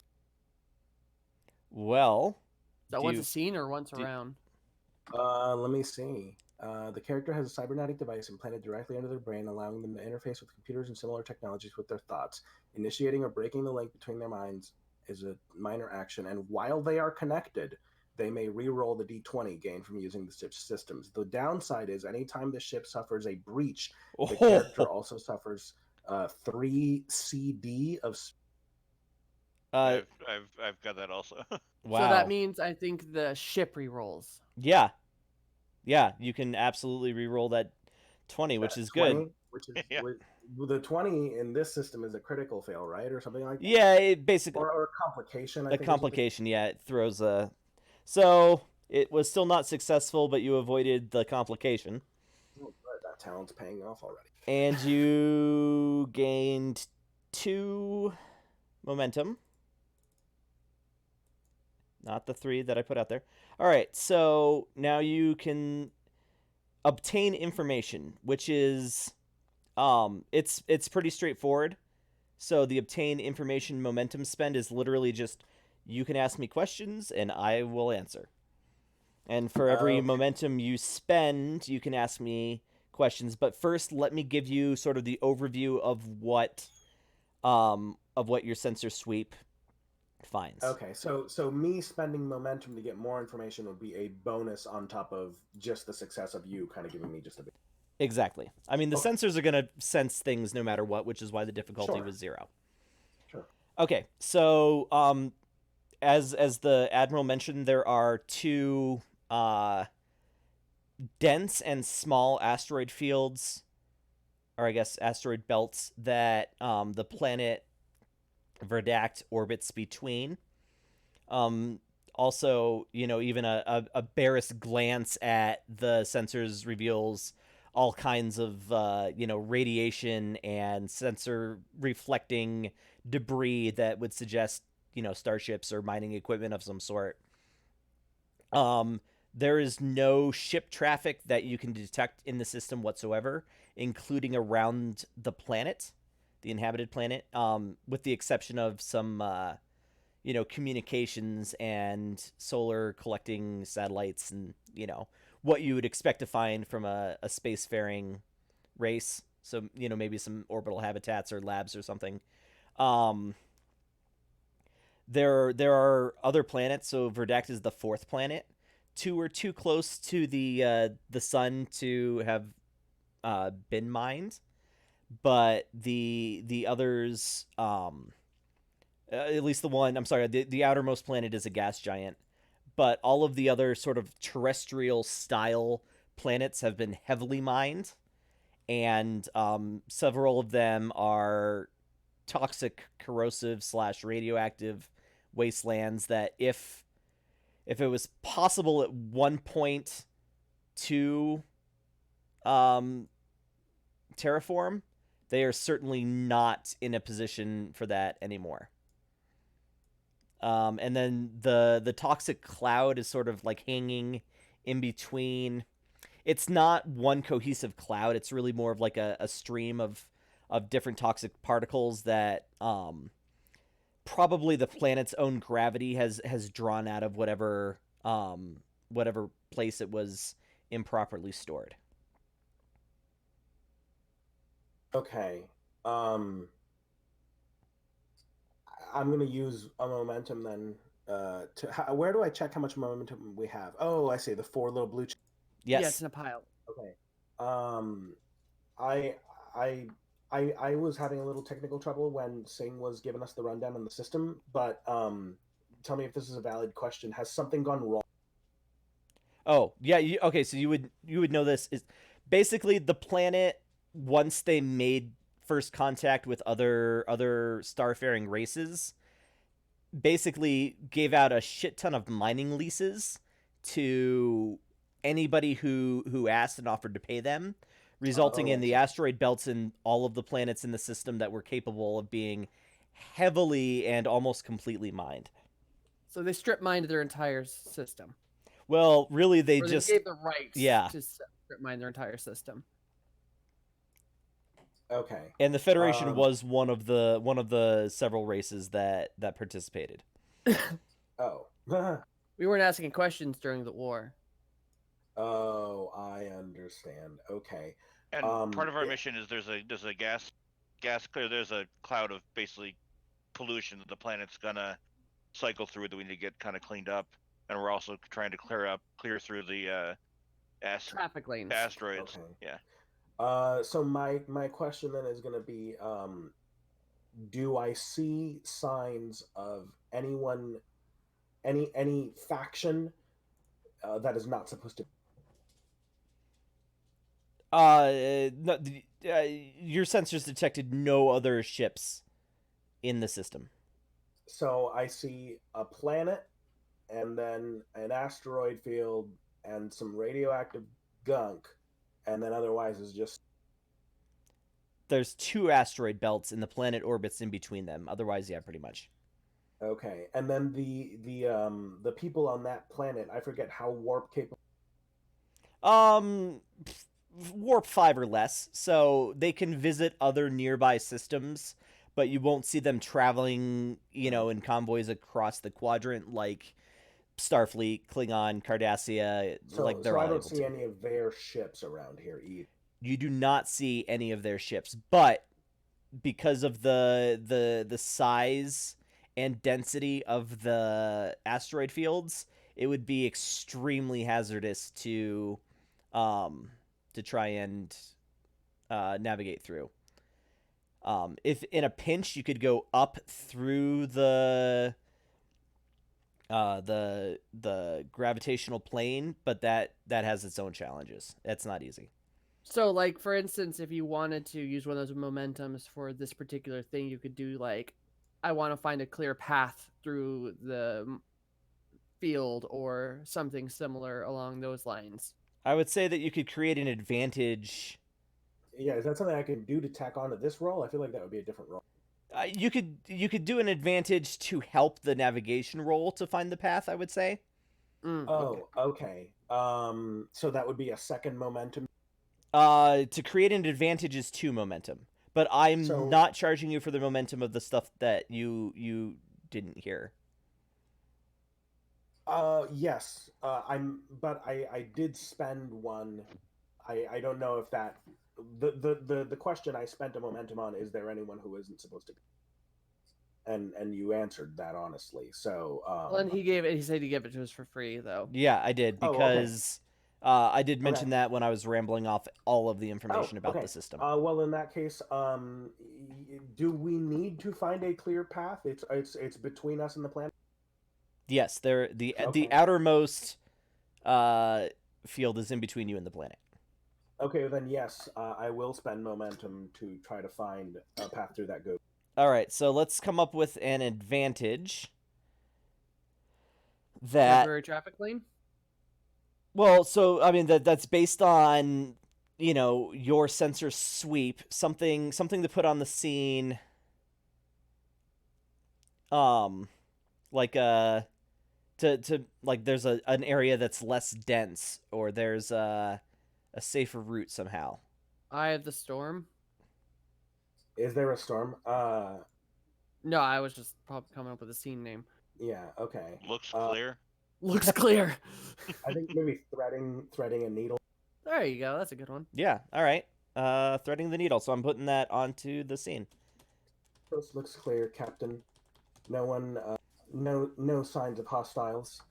Well... Is that once a scene or once around? Let me see. The character has a cybernetic device implanted directly into their brain, allowing them to interface with computers and similar technologies with their thoughts. Initiating or breaking the link between their minds is a minor action, and while they are connected, they may re-roll the d20 gained from using the ship's systems. The downside is anytime the ship suffers a breach, the character also suffers 3 CD of... I've got that also. Wow. So that means I think the ship re-rolls. Yeah. Yeah, you can absolutely re-roll that 20, which is 20, good. Which is Yeah. the 20 in this system is a critical fail, right, or something like that. Yeah, it basically Or a complication. I a think is what complication. Yeah, it throws a. So it was still not successful, but you avoided the complication, Oh, good. That talent's paying off already. and you gained 2 momentum. Not the 3 that I put out there. All right, so now you can obtain information, which is it's pretty straightforward. So the obtain information momentum spend is literally just you can ask me questions and I will answer. And for every momentum you spend, you can ask me questions. But first, let me give you sort of the overview of what your sensor sweep finds. Okay, so me spending momentum to get more information would be a bonus on top of just the success of you kind of giving me just a bit. Exactly. I mean, the sensors are going to sense things no matter what, which is why the difficulty Sure. was 0. Sure. Okay, so as the Admiral mentioned, there are 2 dense and small asteroid fields, or I guess asteroid belts, that the planet Verdact orbits between. Also, even a barest glance at the sensors reveals all kinds of, radiation and sensor reflecting debris that would suggest, starships or mining equipment of some sort. There is no ship traffic that you can detect in the system whatsoever, including around the planet, the inhabited planet, with the exception of some, communications and solar collecting satellites and, what you would expect to find from a spacefaring race. So, maybe some orbital habitats or labs or something. There are other planets. So Verdact is the 4th planet. 2 are too close to the sun to have been mined, but the others, at least the one, I'm sorry, the outermost planet is a gas giant. but all of the other sort of terrestrial style planets have been heavily mined, and several of them are toxic, corrosive / radioactive wastelands that if it was possible at one point to terraform, they are certainly not in a position for that anymore. And then the toxic cloud is sort of like hanging in between. It's not one cohesive cloud. It's really more of like a stream of different toxic particles that probably the planet's own gravity has drawn out of whatever whatever place it was improperly stored. Okay. I'm gonna use a momentum then. Where do I check how much momentum we have? Oh, I see the 4 little blue. Yeah, Yes. it's in a pile. Okay. I I was having a little technical trouble when Singh was giving us the rundown on the system, but tell me if this is a valid question. Has something gone wrong? Oh, yeah, okay, so you would know this is basically the planet, once they made first contact with other starfaring races, basically gave out a shit ton of mining leases to anybody who asked and offered to pay them, resulting in I the see. asteroid belts in all of the planets in the system that were capable of being heavily and almost completely mined. So they strip mined their entire system. Well, really, they Or just they gave the rights yeah. to strip mine their entire system. Okay. And the Federation was one of the several races that participated. Oh. We weren't asking questions during the war. Oh, I understand. Okay. And part of our mission is there's a gas clear. There's a cloud of basically pollution that the planet's gonna cycle through that we need to get kind of cleaned up, and we're also trying to clear through the Traffic lanes. asteroids. Okay. Yeah. So my question then is going to be, do I see signs of anyone, any faction that is not supposed to? No, your sensors detected no other ships in the system. So I see a planet, and then an asteroid field, and some radioactive gunk, and then otherwise is just. There's 2 asteroid belts, and the planet orbits in between them. Otherwise, yeah, pretty much. Okay, and then the people on that planet, I forget how warp capable. Warp 5 or less, so they can visit other nearby systems, but you won't see them traveling, in convoys across the quadrant like Starfleet, Klingon, Cardassia, like they're So I all don't able see to. any of their ships around here either. You do not see any of their ships, but because of the size and density of the asteroid fields, it would be extremely hazardous to try and navigate through. If in a pinch you could go up through the gravitational plane, but that has its own challenges. That's not easy. So, like, for instance, if you wanted to use one of those momentums for this particular thing, you could do, like, I want to find a clear path through the field or something similar along those lines. I would say that you could create an advantage. Yeah, is that something I can do to tack onto this role? I feel like that would be a different role. You could do an advantage to help the navigation roll to find the path, I would say. Oh, okay. So that would be a second momentum. To create an advantage is 2 momentum, but I'm not charging you for the momentum of the stuff that you didn't hear. Yes. But I did spend one. I don't know if that. The question I spent a momentum on, is there anyone who isn't supposed to be? And you answered that honestly. So Well, and he said he gave it to us for free, though. Yeah, I did, because I did mention that when I was rambling off all of the information about the system. Well, in that case, do we need to find a clear path? It's between us and the planet. Yes, they're the Okay. outermost field is in between you and the planet. Okay, then yes, I will spend momentum to try to find a path through that goop. All right, so let's come up with an advantage that Temporary traffic lane. well, so I mean that's based on your sensor sweep, something to put on the scene, um, like to like there's an area that's less dense or there's a safer route somehow. Eye of the Storm. Is there a storm? No, I was just probably coming up with a scene name. Yeah. Okay. Looks clear. Looks clear. I think maybe threading a needle. There you go. That's a good one. Yeah. All right. Threading the needle. So I'm putting that onto the scene. Coast looks clear, Captain. No one, no signs of hostiles.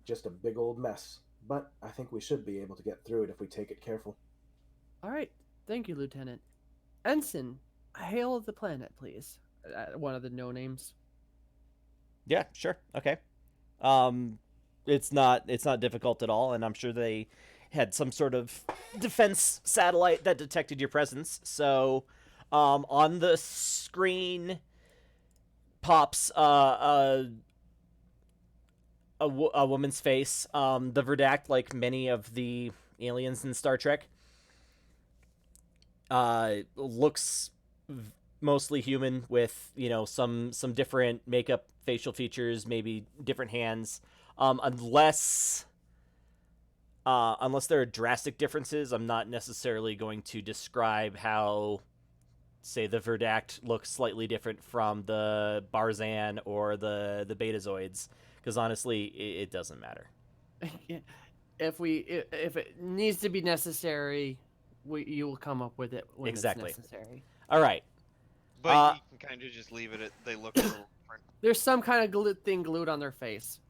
Just a big old mess. But I think we should be able to get through it if we take it careful. All right. Thank you, Lieutenant. Ensign, hail the planet, please. One of the no names. Yeah. Sure. Okay. It's not difficult at all, and I'm sure they had some sort of defense satellite that detected your presence. So, on the screen pops a woman's face. The Verdact, like many of the aliens in Star Trek, looks mostly human with some different makeup, facial features, maybe different hands. Unless there are drastic differences, I'm not necessarily going to describe how, say, the Verdact looks slightly different from the Barzan or the Betazoids, because honestly, it doesn't matter. If it needs to be necessary, you will come up with it when Exactly. it's necessary. All right. But you can kind of just leave it at they look a little different. There's some kind of thing glued on their face.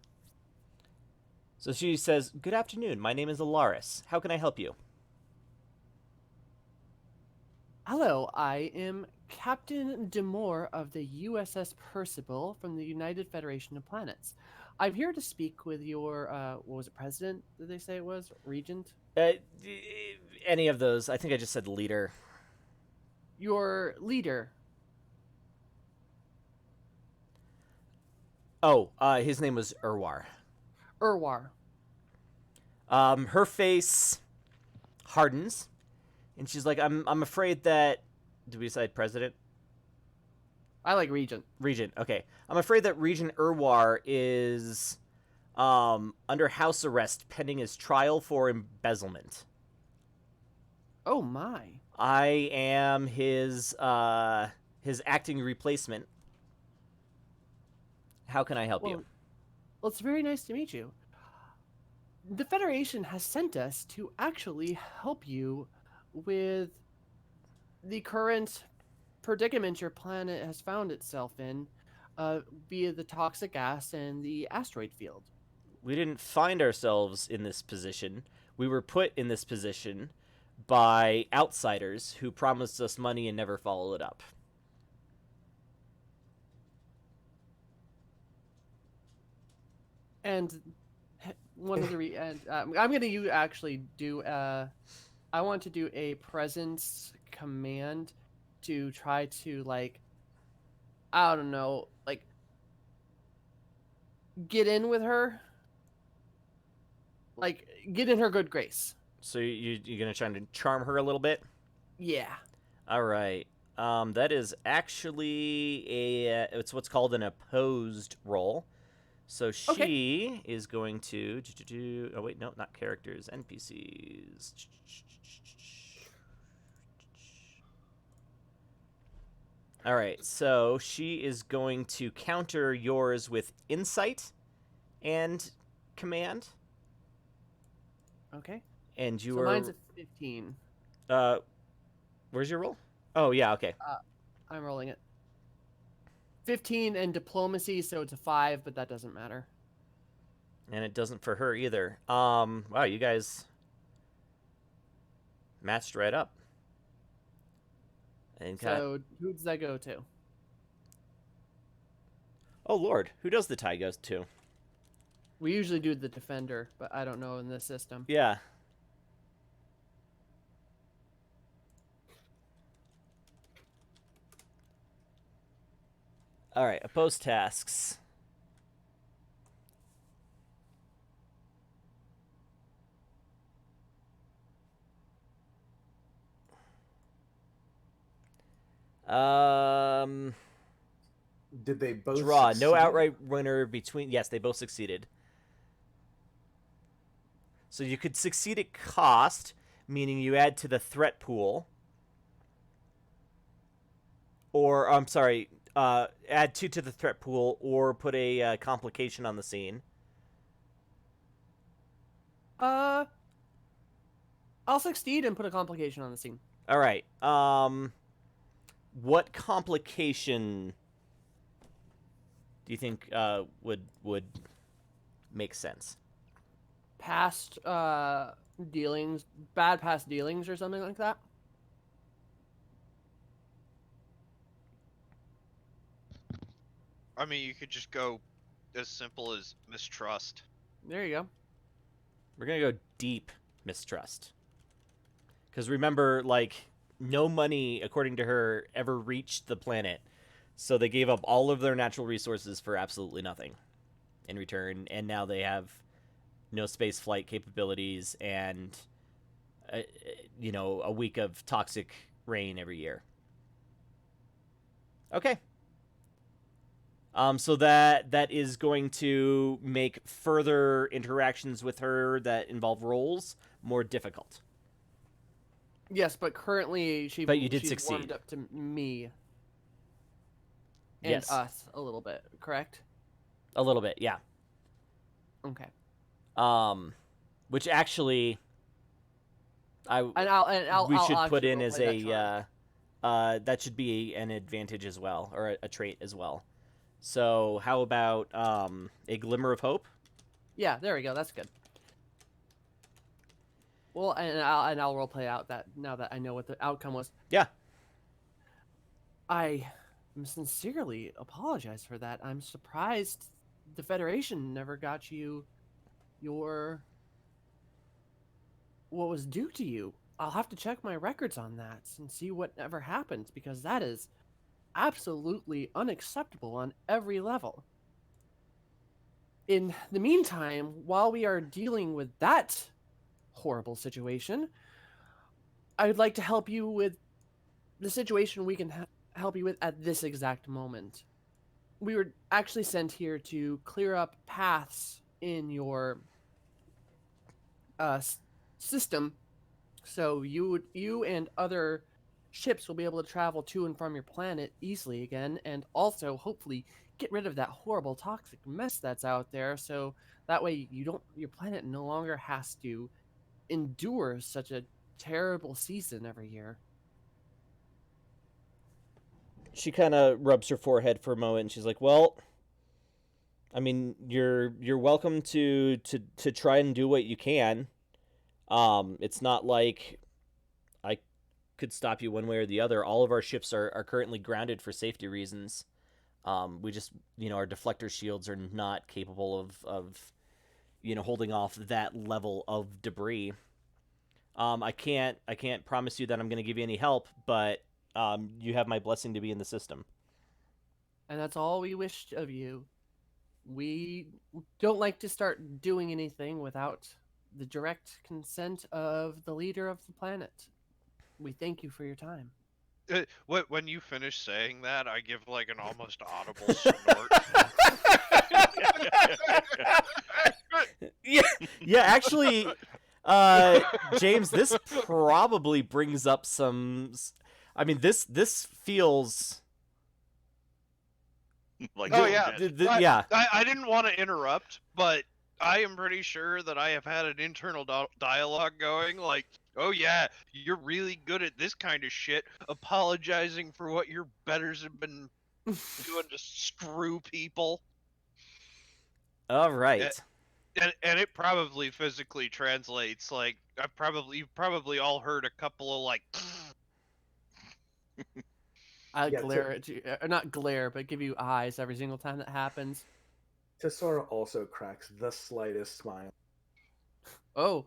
So she says, "Good afternoon. My name is Alaris. How can I help you?" Hello, I am Captain Demore of the USS Percival from the United Federation of Planets. I'm here to speak with your, what was it, president, did they say it was? Regent? Any of those. I think I just said leader. Your leader. Oh, his name was Urwar. Urwar. Her face hardens, and she's like, I'm afraid that... Did we decide president? I like Regent. Regent, okay. I'm afraid that Regent Urwar is under house arrest pending his trial for embezzlement. Oh my. I am his acting replacement. How can I help you? Well, it's very nice to meet you. The Federation has sent us to actually help you with the current predicament your planet has found itself in via the toxic gas and the asteroid field. We didn't find ourselves in this position. We were put in this position by outsiders who promised us money and never followed it up. And one of the I'm going to actually do I want to do a presence command to try to, like, I don't know, like, get in with her, like, get in her good grace. So you're gonna try to charm her a little bit? Yeah. All right. That is actually it's what's called an opposed roll. So she is going to oh wait, no, not characters, NPCs. All right, so she is going to counter yours with insight and command. Okay. And you So are mine's a 15. where's your roll? Oh yeah, okay. I'm rolling it. 15 and diplomacy, so it's a 5, but that doesn't matter. And it doesn't for her either. Wow, you guys matched right up. And So who does that go to? oh Lord, who does the tie go to? We usually do the defender, but I don't know in this system. Yeah. All right, oppose tasks. Um, Did they both draw. No succeed? outright winner between. Yes, they both succeeded. So you could succeed at cost, meaning you add to the threat pool. Or, I'm sorry, add 2 to the threat pool, or put a complication on the scene. I'll succeed and put a complication on the scene. All right. What complication do you think would make sense? Past dealings, bad past dealings, or something like that. I mean, you could just go as simple as mistrust. There you go. We're gonna go deep mistrust. Because remember, like, no money, according to her, ever reached the planet. So they gave up all of their natural resources for absolutely nothing in return, and now they have no space flight capabilities and, a week of toxic rain every year. Okay. So that is going to make further interactions with her that involve roles more difficult. Yes, but currently But you did she's succeed. warmed up to me and Yes. us a little bit, correct? A little bit, yeah. Okay. Which actually, I'll we should I'll put actually in as roleplay that charge. that should be an advantage as well, or a trait as well. So how about a glimmer of hope? Yeah, there we go. That's good. Well, and I'll roleplay out that now that I know what the outcome was. Yeah. I sincerely apologize for that. I'm surprised the Federation never got you your what was due to you. I'll have to check my records on that and see what ever happened, because that is absolutely unacceptable on every level. In the meantime, while we are dealing with that horrible situation, I would like to help you with the situation we can help you with at this exact moment. We were actually sent here to clear up paths in your system, so you and other ships will be able to travel to and from your planet easily again, and also hopefully get rid of that horrible toxic mess that's out there, so that way your planet no longer has to endure such a terrible season every year. She kind of rubs her forehead for a moment, and she's like, "Well, I mean, you're welcome to try and do what you can. It's not like I could stop you one way or the other. All of our ships are currently grounded for safety reasons. We just, our deflector shields are not capable of holding off that level of debris. I can't promise you that I'm going to give you any help, but you have my blessing to be in the system." And that's all we wish of you. We don't like to start doing anything without the direct consent of the leader of the planet. We thank you for your time. When you finish saying that, I give like an almost audible snort. Yeah. Actually, James, this probably brings up some. I mean, this feels. Like, Oh yeah, yeah. I didn't want to interrupt, but I am pretty sure that I have had an internal dialogue going like, "Oh yeah, you're really good at this kind of shit, apologizing for what your betters have been doing to screw people." All right. And it probably physically translates. Like you've probably all heard a couple of like. I Yeah, glare at you, not glare, but give you eyes every single time that happens. Tesora also cracks the slightest smile. Oh,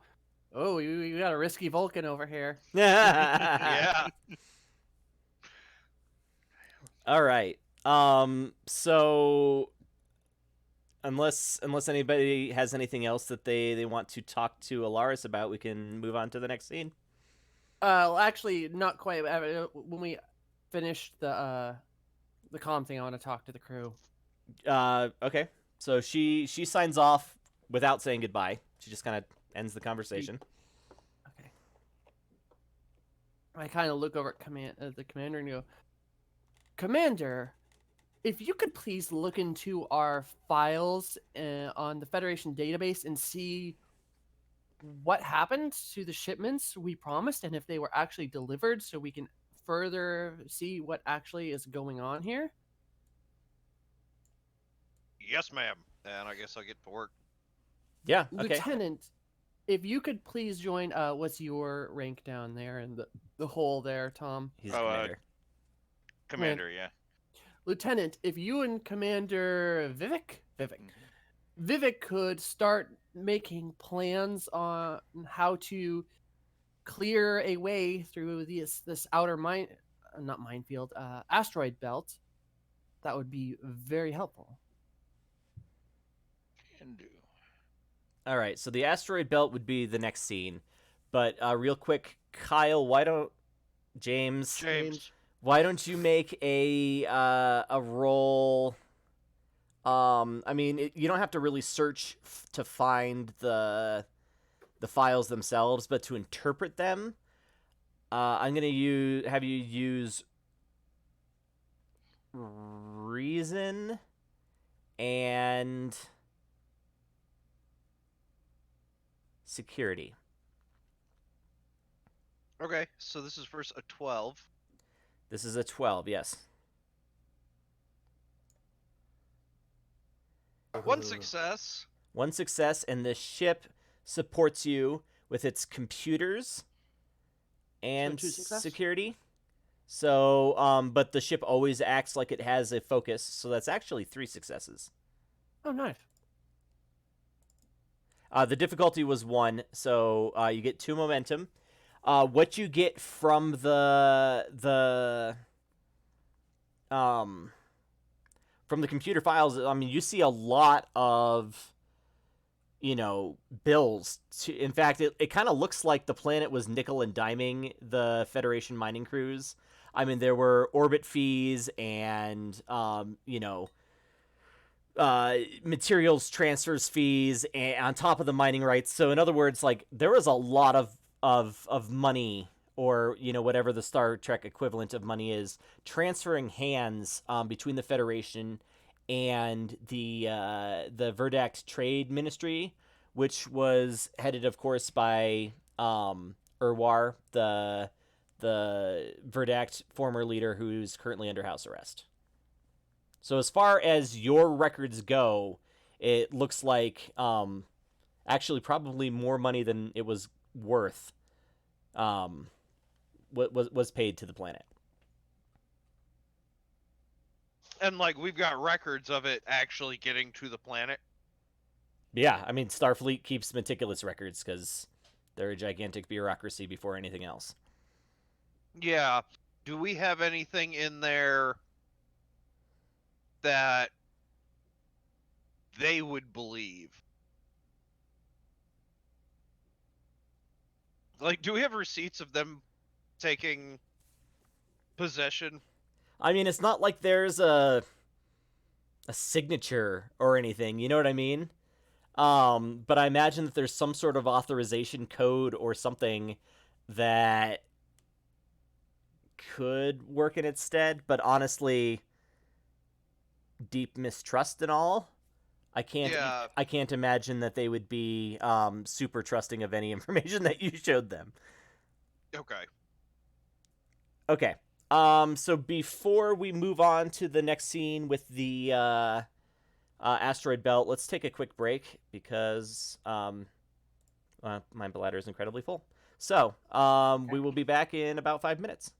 we got a risky Vulcan over here. Yeah. All right. So unless anybody has anything else that they want to talk to Alaris about, we can move on to the next scene. Well, actually, not quite. When we finish the comm thing, I want to talk to the crew. Okay. So she signs off without saying goodbye. She just kind of ends the conversation. Okay. I kind of look over at the commander and go, Commander, if you could please look into our files on the Federation database and see what happened to the shipments we promised and if they were actually delivered so we can further see what actually is going on here. Yes, ma'am. And I guess I'll get to work. Yeah. Okay. Lieutenant, if you could please join, what's your rank down there in the hole there, Tom? He's the commander. Commander, yeah. Lieutenant, if you and Commander Vivek could start making plans on how to clear a way through this outer asteroid belt, that would be very helpful. Can do. All right. So the asteroid belt would be the next scene, but real quick, Kyle, James, why don't you make a roll? I mean, you don't have to really search to find the files themselves, but to interpret them, I'm gonna have you use reason and security. Okay, so this is first a 12. This is a 12, yes. One success. One success, and the ship supports you with its computers and two success? security. So, but the ship always acts like it has a focus, so that's actually 3 successes. Oh, nice. The difficulty was 1, so you get 2 momentum. What you get from the computer files, I mean, you see a lot of, bills. In fact, it kind of looks like the planet was nickel and diming the Federation mining crews. I mean, there were orbit fees and, materials transfers fees and on top of the mining rights. So in other words, like, there was a lot of money, or whatever the Star Trek equivalent of money is, transferring hands between the Federation and the Verdact Trade Ministry, which was headed, of course, by Urwar, the Verdact former leader who's currently under house arrest. So as far as your records go, it looks like actually probably more money than it was worth was paid to the planet. And, like, we've got records of it actually getting to the planet. Yeah, I mean, Starfleet keeps meticulous records because they're a gigantic bureaucracy before anything else. Yeah. Do we have anything in there that they would believe? Like, do we have receipts of them taking possession? I mean, it's not like there's a signature or anything, you know what I mean? But I imagine that there's some sort of authorization code or something that could work in its stead, but honestly, deep mistrust and all, I can't imagine that they would be super trusting of any information that you showed them. Okay. So before we move on to the next scene with the asteroid belt, let's take a quick break because my bladder is incredibly full. So we will be back in about 5 minutes.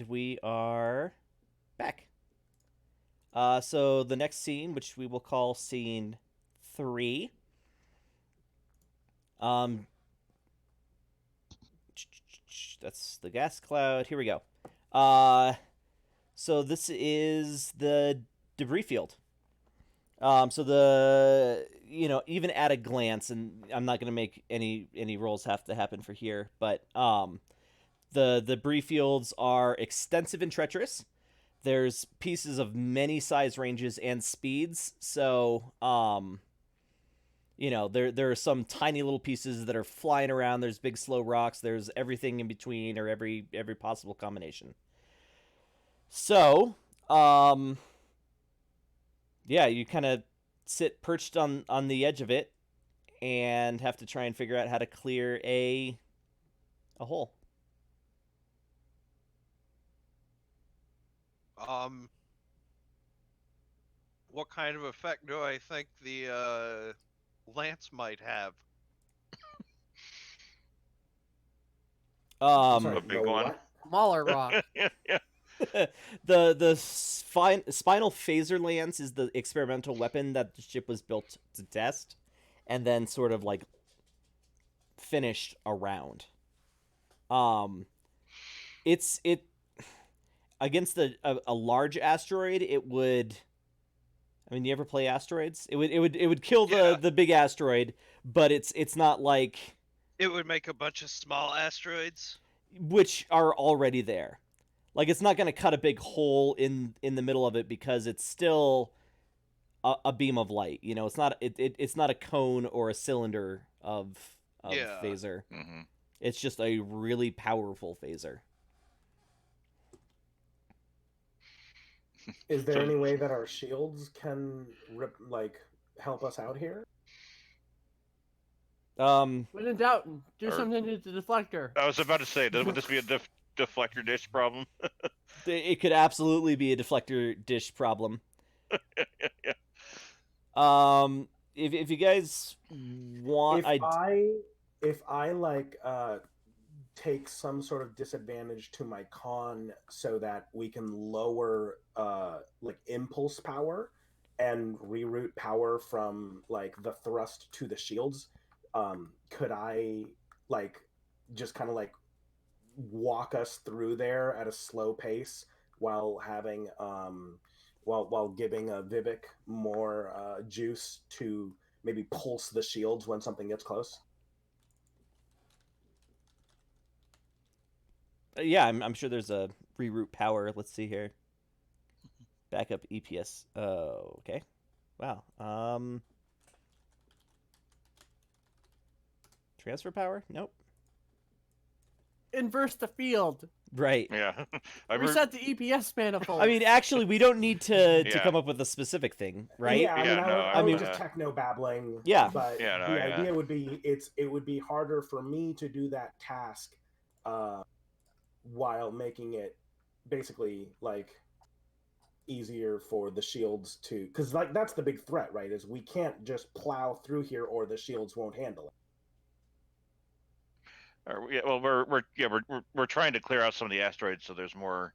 And we are back. So the next scene, which we will call scene 3. That's the gas cloud. Here we go. So this is the debris field. So even at a glance, and I'm not going to make any rolls have to happen for here, but the debris fields are extensive and treacherous. There's pieces of many size ranges and speeds, so there are some tiny little pieces that are flying around. There's big slow rocks. There's everything in between, or every possible combination. So, you kind of sit perched on the edge of it and have to try and figure out how to clear a hole. What kind of effect do I think the lance might have? Sorry, A big the one. what? Smaller rock. yeah. The spinal phaser lance is the experimental weapon that the ship was built to test, and then sort of like finished around. It against a large asteroid, it would. I mean, you ever play asteroids? It would kill the big asteroid, but it's not like It would make a bunch of small asteroids. which are already there. Like, it's not going to cut a big hole in the middle of it because it's still a beam of light. It's not it's not a cone or a cylinder of phaser. Mm-hmm. It's just a really powerful phaser. Is there any way that our shields can help us out here? When in doubt, do Or- something to the deflector. I was about to say, would this be a deflector dish problem? It could absolutely be a deflector dish problem. yeah. If you guys want, if I take some sort of disadvantage to my con so that we can lower impulse power and reroute power from the thrust to the shields, could I just kind of walk us through there at a slow pace while having while giving Vivek more juice to maybe pulse the shields when something gets close? Yeah, I'm sure there's a reroute power. Let's see here. Backup EPS. Oh, okay. Wow. Transfer power? Nope. Inverse the field. Right. Yeah. Reset the EPS manifold. I mean, actually, we don't need to Yeah. come up with a specific thing, right? Yeah, I mean, Yeah, no, I was I just techno babbling. Yeah. But Yeah, no, the yeah. idea would be it would be harder for me to do that task while making it basically easier for the shields to, because that's the big threat, right? Is we can't just plow through here or the shields won't handle it. Well, we're trying to clear out some of the asteroids, so there's more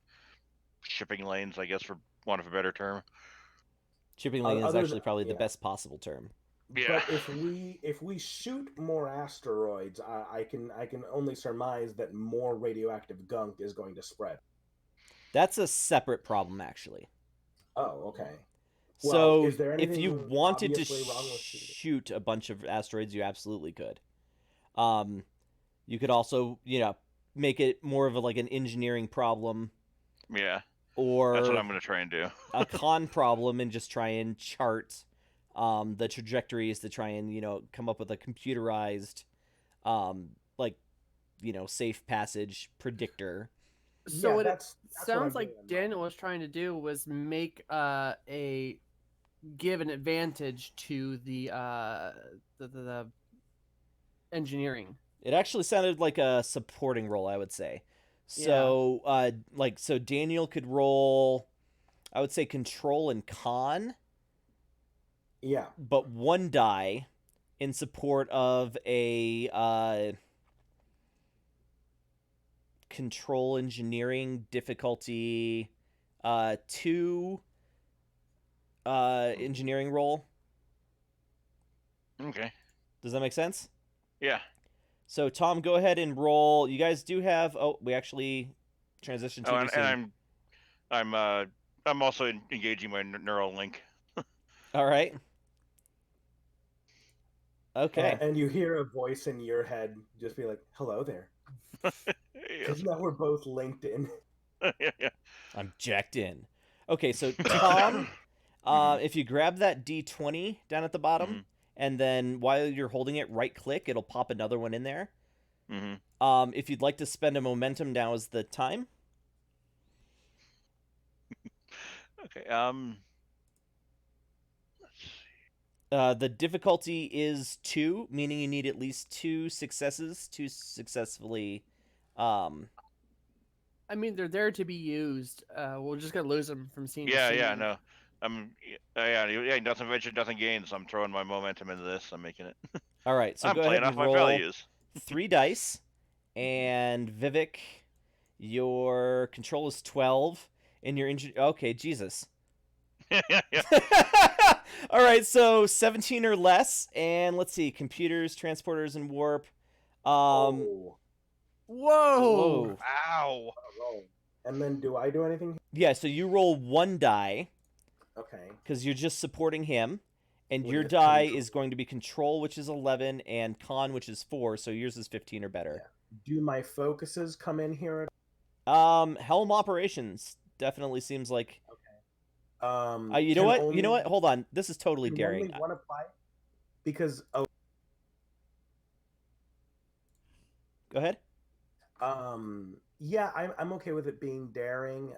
shipping lanes, I guess, for want of a better term. Shipping lane is Other actually than- probably the yeah. best possible term. Yeah. But if we shoot more asteroids, I can only surmise that more radioactive gunk is going to spread. That's a separate problem, actually. Oh, okay. So, Well, is there if you anything wanted to obviously wrong with shooting? shoot a bunch of asteroids, you absolutely could. You could also, make it more of an engineering problem, Yeah. or That's what I'm going to try and do. a con problem, and just try and chart the trajectories to try and come up with a computerized safe passage predictor. So Yeah, what it that's what sounds I'm like doing. Daniel was trying to do was make give an advantage to the engineering. It actually sounded like a supporting role, I would say. So so Daniel could roll, I would say, control and con, Yeah. but one die in support of a control engineering difficulty 2 engineering roll. Okay. Does that make sense? Yeah. So Tom, go ahead and roll. You guys do have. Oh, we actually transitioned too And soon. I'm also engaging my neural link. All right. Okay. And you hear a voice in your head just be like, "Hello there," because now we're both linked in. Yeah. I'm jacked in. Okay, so Tom, if you grab that D20 down at the bottom, and then while you're holding it, right click, it'll pop another one in there. If you'd like to spend a momentum, now is the time. Okay. Let's see. The difficulty is 2, meaning you need at least 2 successes to successfully. I mean, they're there to be used. We're just gonna lose them from scene to Yeah. scene. Yeah. No. Yeah. Nothing ventured, nothing gained. So I'm throwing my momentum into this. I'm making it. All right, so I'm go playing ahead off and my roll values. 3 dice, and Vivek, your control is 12, and your engine. Okay, Jesus. Yeah. All right, so 17 or less, and let's see, computers, transporters, and warp. Oh, Whoa! Ow. roll. And then, do I do anything? Yeah, so you roll 1 die Okay. because you're just supporting him, and your With die control. is going to be control, which is 11, and con, which is 4. So yours is 15 or better. Do my focuses come in here? Helm operations definitely seems like. You know what? You know what? Hold on. This is totally Can daring. only one apply? Because Go ahead. yeah, I'm okay with it being daring.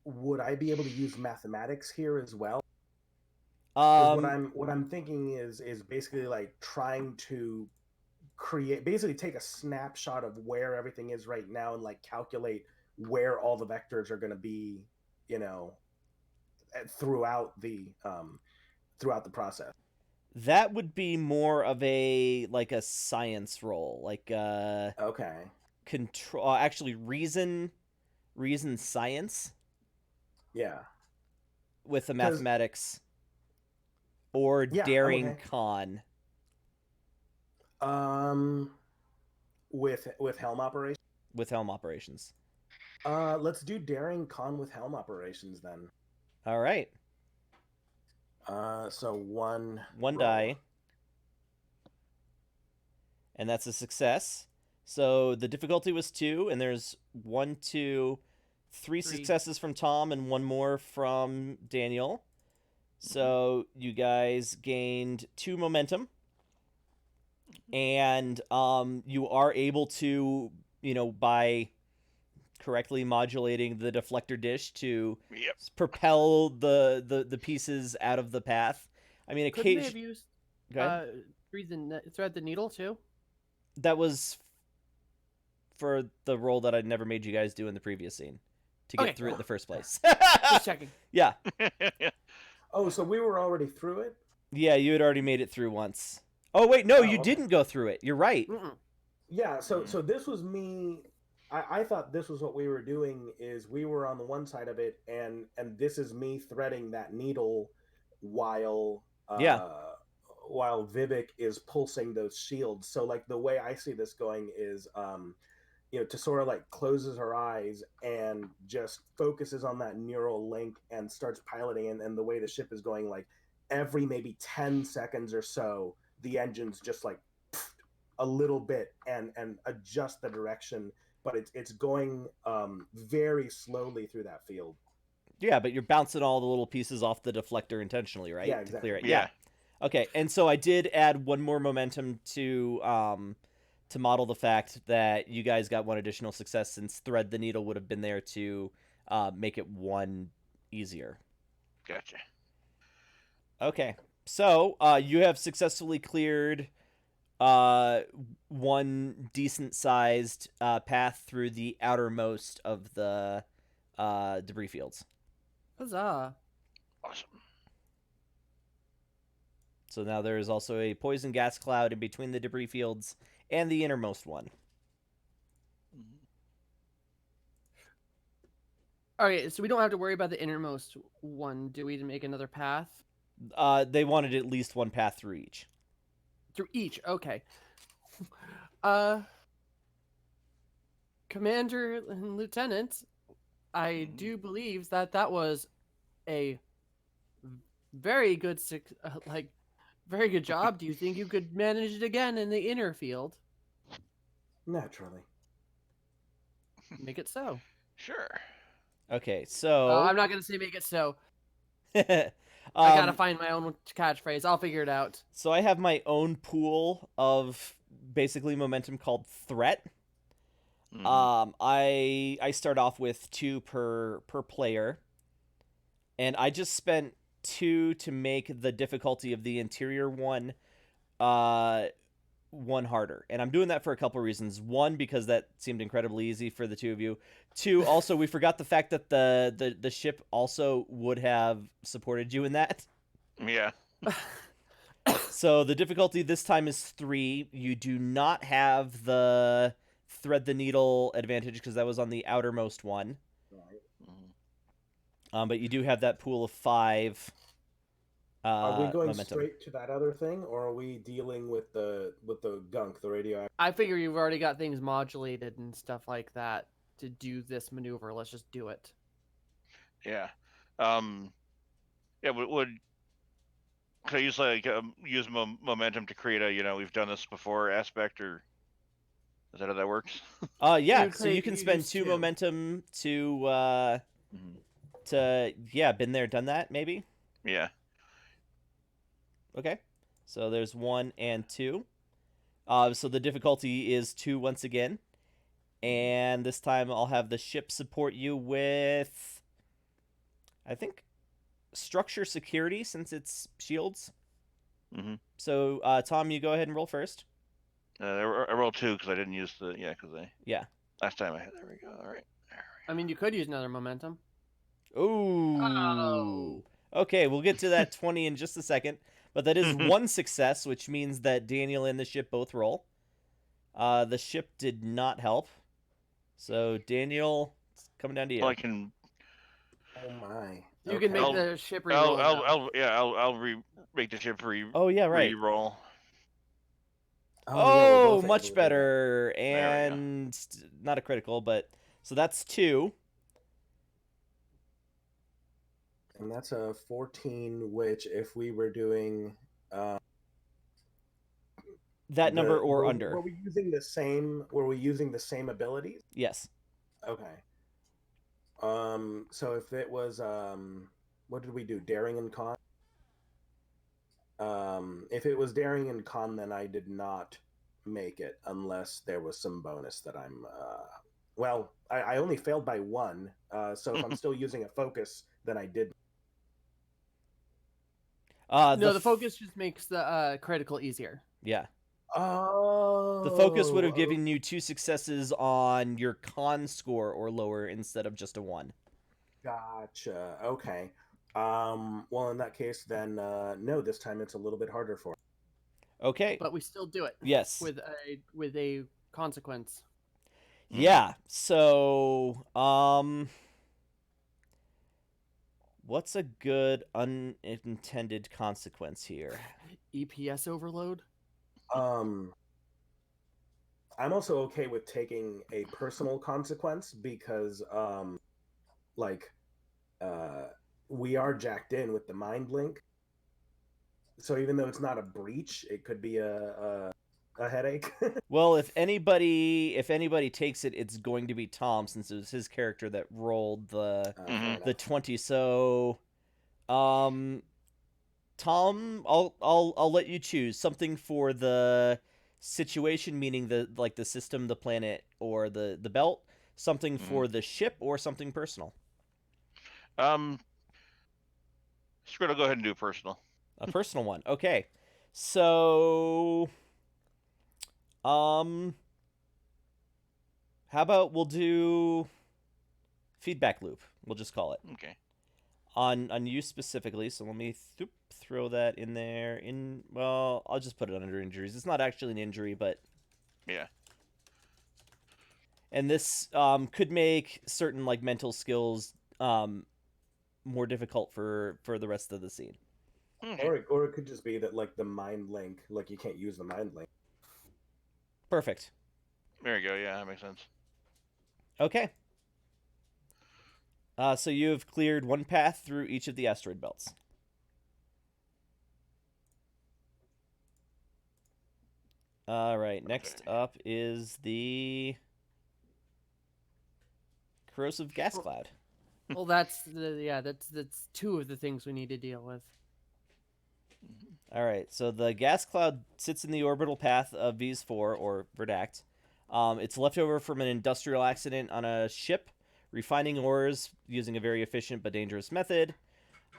Would I be able to use mathematics here as well? 'Cause what I'm thinking is basically like trying to basically take a snapshot of where everything is right now and like calculate where all the vectors are going to be, you know, throughout the process. That would be more of a science role, like Okay. control. Actually, reason science. Yeah. With the mathematics. Or daring okay. con. With helm operations. With helm operations. Let's do daring con with helm operations then. All right. So one roll. Die. And that's a success. So the difficulty was 2, and there's 1, 2, 3 successes from Tom and 1 more from Daniel. So you guys gained 2 momentum. And you are able to, by correctly modulating the deflector dish to propel the pieces out of the path. I mean, Couldn't they have used thread the needle too? That was for the role that I never made you guys do in the previous scene to get through it in the first place. Just checking. Yeah. Oh, so we were already through it? Yeah, you had already made it through once. Oh wait, no, you didn't go through it. You're right. Yeah, so this was me. I thought this was what we were doing. Is we were on the one side of it, and this is me threading that needle while while Vivek is pulsing those shields. So like the way I see this going is Tesora like closes her eyes and just focuses on that neural link and starts piloting, and the way the ship is going, like every maybe 10 seconds or so, the engine's just like a little bit and adjust the direction, but it's going very slowly through that field. Yeah, but you're bouncing all the little pieces off the deflector intentionally, right? Yeah, exactly. To clear it. Yeah. Okay, and so I did add 1 more momentum to model the fact that you guys got 1 additional success, since thread the needle would have been there to make it 1 easier. Gotcha. Okay, so you have successfully cleared 1 decent-sized path through the outermost of the debris fields. Huzzah! Awesome. So now there is also a poison gas cloud in between the debris fields and the innermost one. Okay, so we don't have to worry about the innermost one, do we, to make another path? They wanted at least one path through each. Through each, okay. Uh, Commander and Lieutenant, I do believe that was a very good, very good job. Do you think you could manage it again in the inner field? Naturally. Make it so. Sure. Okay, so I'm not gonna say make it so. I um, gotta find my own catchphrase. I'll figure it out. so I have my own pool of basically momentum called threat. Mhm. I start off with 2 per player, and I just spent 2 to make the difficulty of the interior one one harder. And I'm doing that for a couple reasons. One, because that seemed incredibly easy for the 2 of you. 2, also we forgot the fact that the ship also would have supported you in that. Yeah. So the difficulty this time is 3. You do not have the thread the needle advantage because that was on the outermost one. Right. But you do have that pool of 5. Are we going momentum. straight to that other thing, or are we dealing with the gunk, the radioactive? I figure you've already got things modulated and stuff like that to do this maneuver. Let's just do it. Yeah. Yeah. Could I use use momentum to create a we've done this before aspect, or is that how that works? Yeah. You So you could can spend use 2 2. momentum to been there, done that, maybe. Yeah. Okay. So there's 1 and 2. So the difficulty is 2 once again. And this time I'll have the ship support you with, I think, structure security since it's shields. Mm-hmm. So, Tom, you go ahead and roll first. I rolled 2 because I didn't use the Yeah. last time I had. There we go. All right. I mean, you could use another momentum. Ooh. Oh. Okay, we'll get to that 20 in just a second. But that is 1 success, which means that Daniel and the ship both roll. The ship did not help. So, Daniel, it's coming down to you. Well, I can. Oh my! You can make I'll- the ship reroll. I'll make the ship Oh, yeah, right. re-roll. Oh, yeah, we're Oh, both able much to do that. better. we go. And not a critical, but so that's 2. And that's a 14, which if we were doing That number or were, under. Were we using the same? Were we using the same abilities? Yes. Okay. So if it was what did we do? Daring and con. If it was daring and con, then I did not make it unless there was some bonus that I'm. Well, I only failed by 1. So if I'm still using a focus, then I did. No, the focus just makes the critical easier. Yeah. Oh. The focus would have given you 2 successes on your con score or lower instead of just a 1. Gotcha. Okay. Well, in that case, then no. This time it's a little bit harder for. Okay. But we still do it. Yes. With a consequence. Yeah. So, what's a good unintended consequence here? EPS overload. I'm also okay with taking a personal consequence because, we are jacked in with the mind link. So even though it's not a breach, it could be a headache. Well, if anybody takes it, it's going to be Tom since it was his character that rolled the 20. So, Tom, I'll let you choose something for the situation, meaning the system, the planet, or the belt. Something for the ship, or something personal. Screw it, I'll go ahead and do personal. A personal one. Okay. So, how about we'll do feedback loop. We'll just call it. Okay. On you specifically, so let me throw that in there. Well, I'll just put it under injuries. It's not actually an injury, but yeah. And this could make certain mental skills more difficult for the rest of the scene. Okay. Or it could just be that like the mind link, like you can't use the mind link. Perfect. There you go. Yeah, that makes sense. Okay. So you have cleared one path through each of the asteroid belts. All right. Next Okay. up is the corrosive gas cloud. Well, that's two of the things we need to deal with. All right. So the gas cloud sits in the orbital path of V's 4 or Verdact. It's left over from an industrial accident on a ship refining ores using a very efficient but dangerous method.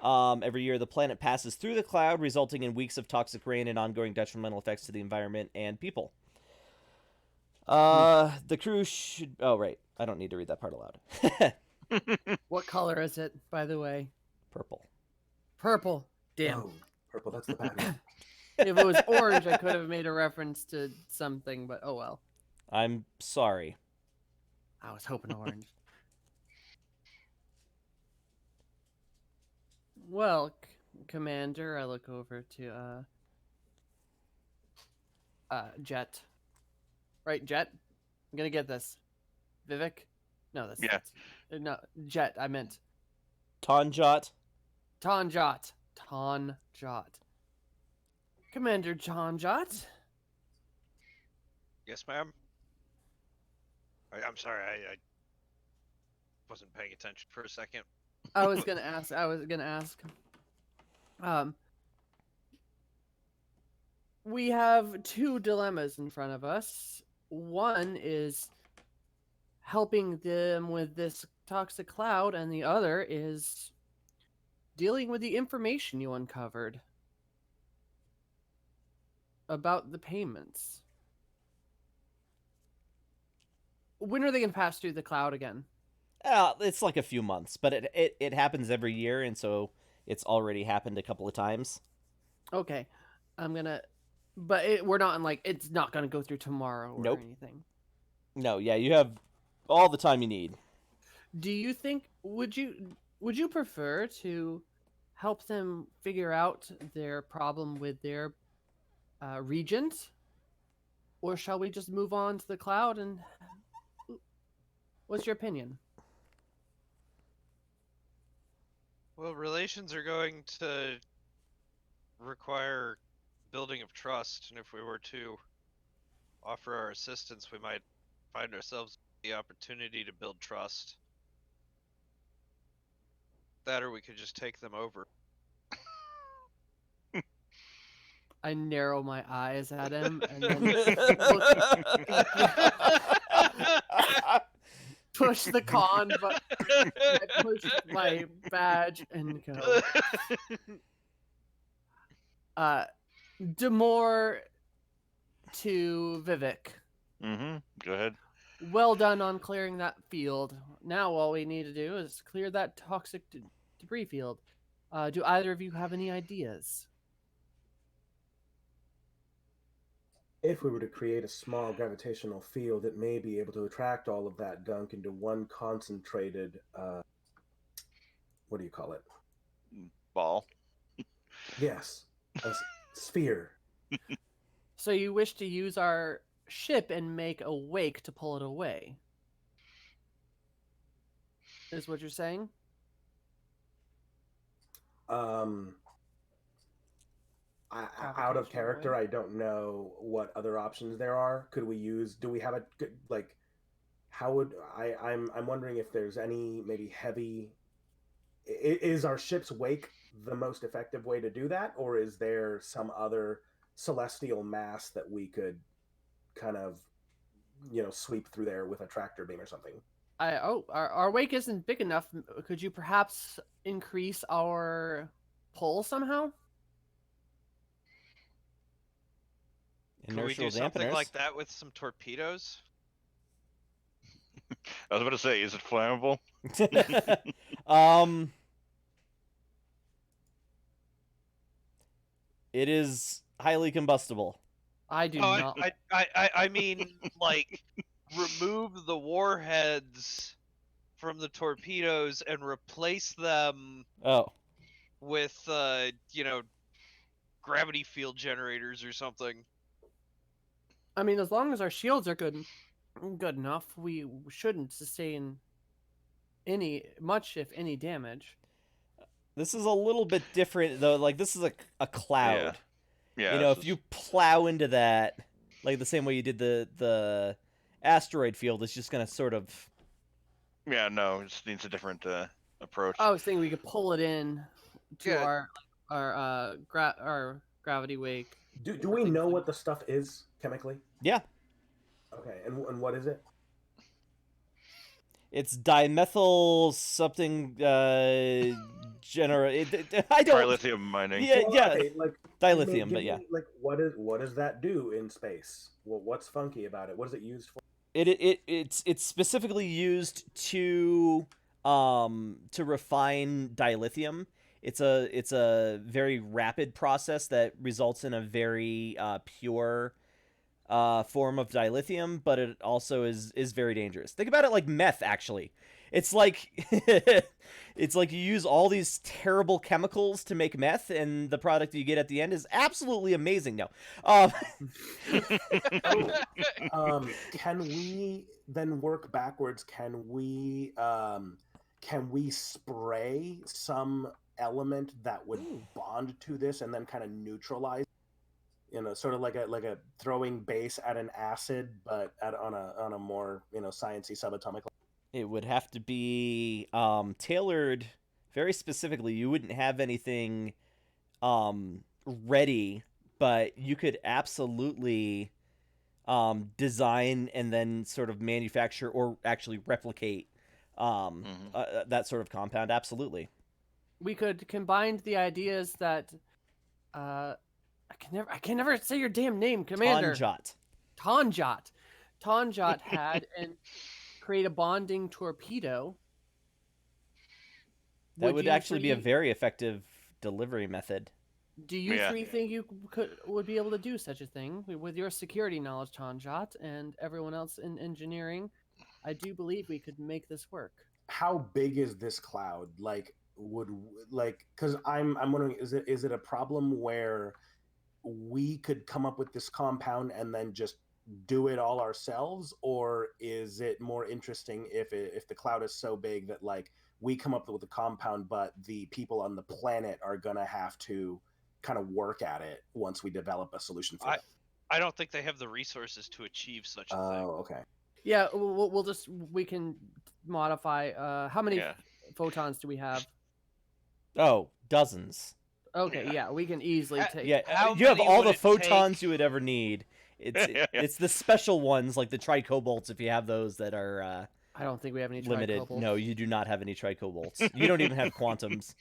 Every year, the planet passes through the cloud, resulting in weeks of toxic rain and ongoing detrimental effects to the environment and people. The crew should. Oh, right. I don't need to read that part aloud. What color is it, by the way? Purple. Purple. Damn. Oh, purple, that's the bad one. If it was orange, I could have made a reference to something, but oh well. I'm sorry. I was hoping orange. Well, Commander, I look over to Jet. Right, Jet? I'm gonna get this. Vivek? No, Yeah. No, Jet, I meant. Tonjot. Tonjot. Commander Tonjot? Yes, ma'am. I'm sorry, I wasn't paying attention for a second. I was gonna ask. We have two dilemmas in front of us. One is helping them with this toxic cloud, and the other is dealing with the information you uncovered about the payments. When are they going to pass through the cloud again? It's like a few months, but it happens every year, and so it's already happened a couple of times. Okay, but we're not in like it's not going to go through tomorrow or Nope. anything. No, yeah, you have all the time you need. Do you think would you prefer to help them figure out their problem with their regent, or shall we just move on to the cloud? And what's your opinion? Well, relations are going to require building of trust, and if we were to offer our assistance, we might find ourselves the opportunity to build trust. That, or we could just take them over. I narrow my eyes at him and then push the con, but I push my badge and go. Demore to Vivek. Go ahead. Well done on clearing that field. Now all we need to do is clear that toxic debris field. Do either of you have any ideas? If we were to create a small gravitational field, it may be able to attract all of that gunk into one concentrated, what do you call it? Ball. Yes, a sphere. So you wish to use our ship and make a wake to pull it away? Is what you're saying? Out of character, I don't know what other options there are. Could we use? Do we have a like? How would I'm wondering if there's any maybe heavy. Is our ship's wake the most effective way to do that, or is there some other celestial mass that we could kind of, sweep through there with a tractor beam or something? Our wake isn't big enough. Could you perhaps increase our pull somehow? Could we do something like that with some torpedoes? I was about to say, is it flammable? It is highly combustible. I do not. I mean, like, remove the warheads from the torpedoes and replace them Oh, with, gravity field generators or something. I mean, as long as our shields are good enough, we shouldn't sustain much, if any, damage. this is a little bit different though. Like this is a cloud. Yeah. If you plow into that, like the same way you did the asteroid field, it's just gonna sort of. Yeah, no, it just needs a different approach. I was thinking we could pull it in to Yeah. our gravity wake. Do we know what the stuff is chemically? Yeah, Okay, and what is it? it's dimethyl something. I don't. Trilithium mining. Yeah, yeah. Okay, like Dilithium, give but yeah. me, like what does that do in space? Well, what's funky about it? What is it used for? It's specifically used to refine dilithium. It's a very rapid process that results in a very pure form of dilithium, but it also is very dangerous. Think about it like meth, actually. It's like it's like you use all these terrible chemicals to make meth, and the product you get at the end is absolutely amazing. No, Can we then work backwards? Can we spray some element that would bond to this and then kind of neutralize? Sort of like a throwing base at an acid, but on a more sciencey subatomic. it would have to be tailored very specifically. You wouldn't have anything ready, but you could absolutely design and then sort of manufacture or actually replicate that sort of compound. Absolutely. We could combine the ideas that I can never say your damn name, Commander. Tonjot had and create a bonding torpedo. That would actually be a very effective delivery method. Do you three think you would be able to do such a thing with your security knowledge, Tonjot, and everyone else in engineering? I do believe we could make this work. How big is this cloud? Because I'm wondering, is it a problem where we could come up with this compound and then just do it all ourselves, or is it more interesting if the cloud is so big that like we come up with a compound, but the people on the planet are gonna have to kind of work at it once we develop a solution for it? I don't think they have the resources to achieve such a thing. Oh, okay. Yeah, we can modify. How many photons do we have? Oh, dozens. Okay, yeah, we can easily take. Yeah, you have all the photons you would ever need. It's the special ones like the tricobalts, if you have those, that are I don't think we have any limited. tricobalts. No, you do not have any tricobalts. You don't even have quantums.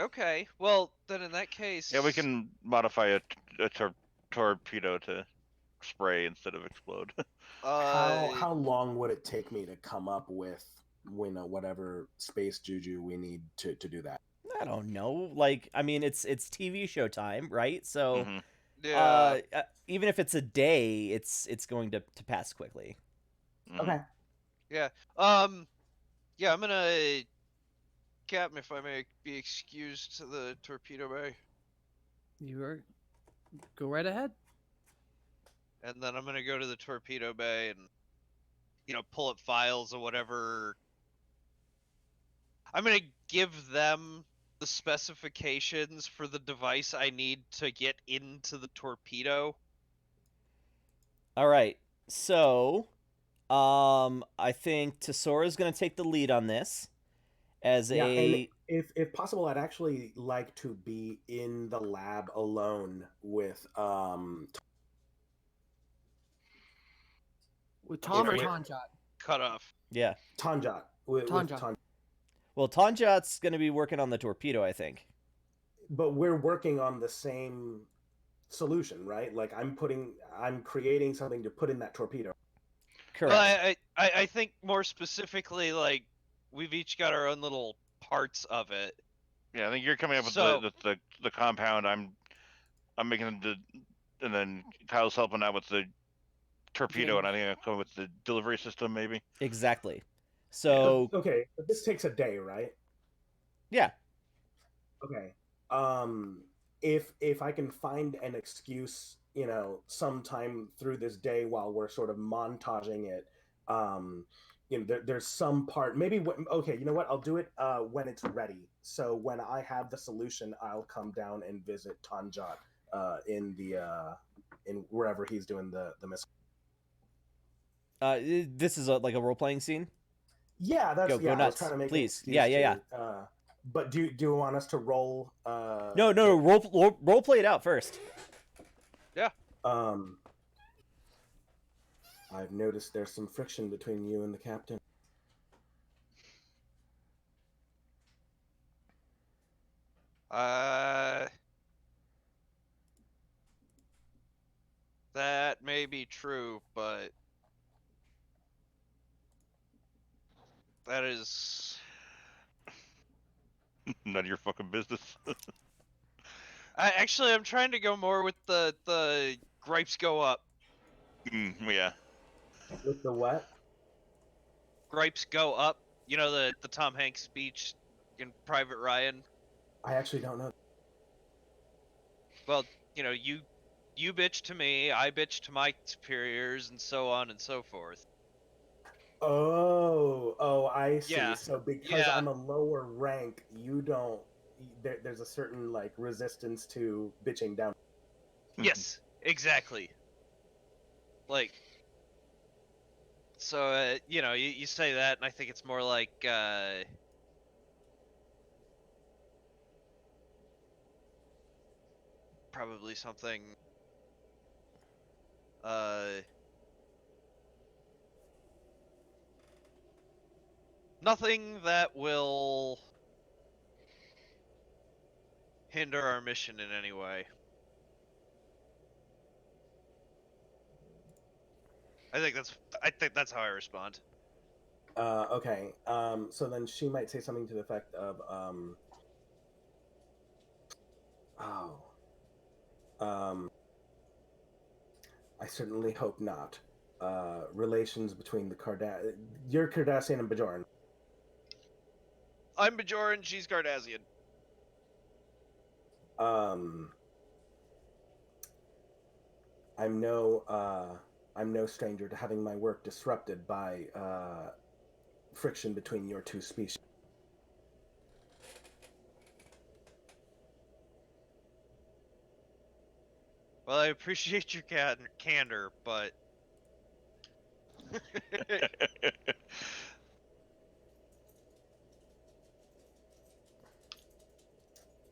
Okay, well then in that case, Yeah, we can modify a torpedo to spray instead of explode. How long would it take me to come up with whatever space juju we need to do that? I don't know. Like, I mean, it's TV show time, right? So, yeah. Even if it's a day, it's going to pass quickly. Okay. Yeah. Yeah, I'm gonna, Captain, if I may be excused to the torpedo bay. Go right ahead. And then I'm gonna go to the torpedo bay and, pull up files or whatever. I'm gonna give them the specifications for the device I need to get into the torpedo. All right. So, I think Tesora's going to take the lead on this as and if possible, I'd actually like to be in the lab alone with Tom or Tonjot? Cut off. Yeah. Tonjot. Tonjot. Well, Tonjot's going to be working on the torpedo, I think. But we're working on the same solution, right? Like I'm creating something to put in that torpedo. Correct. Well, I think more specifically, like, we've each got our own little parts of it. Yeah, I think you're coming up with the compound. I'm making and then Kyle's helping out with the torpedo, and I think I'm coming with the delivery system, maybe. Exactly. So Okay, but this takes a day, right? yeah, Okay. If I can find an excuse, sometime through this day while we're sort of montaging it, there's some part. Maybe okay. You know what? I'll do it when it's ready. So when I have the solution, I'll come down and visit Tanjat in wherever he's doing the miss. this is like a role playing scene. Yeah, Go I was trying nuts, to make an please. Yeah, excuse yeah, yeah. to. But do you want us to roll? No, role play it out first. Yeah. Um, I've noticed there's some friction between you and the captain. That may be true, but that is None of your fucking business. I'm trying to go more with the gripes go up. Yeah. With the what? Gripes go up. You know the Tom Hanks speech in Private Ryan. I actually don't know. Well, you bitch to me, I bitch to my superiors, and so on and so forth. Oh, I see. Yeah. So because Yeah. I'm a lower rank, you don't. There's a certain like resistance to bitching down. Yes, exactly. Like, so you say that, and I think it's more like probably something nothing that will hinder our mission in any way. I think that's how I respond. Okay. So then she might say something to the effect of, oh, um, I certainly hope not. Relations between you're Cardassian and Bajoran. I'm Bajoran, she's Cardassian. Um, I'm no stranger to having my work disrupted by friction between your two species. Well, I appreciate your candor, but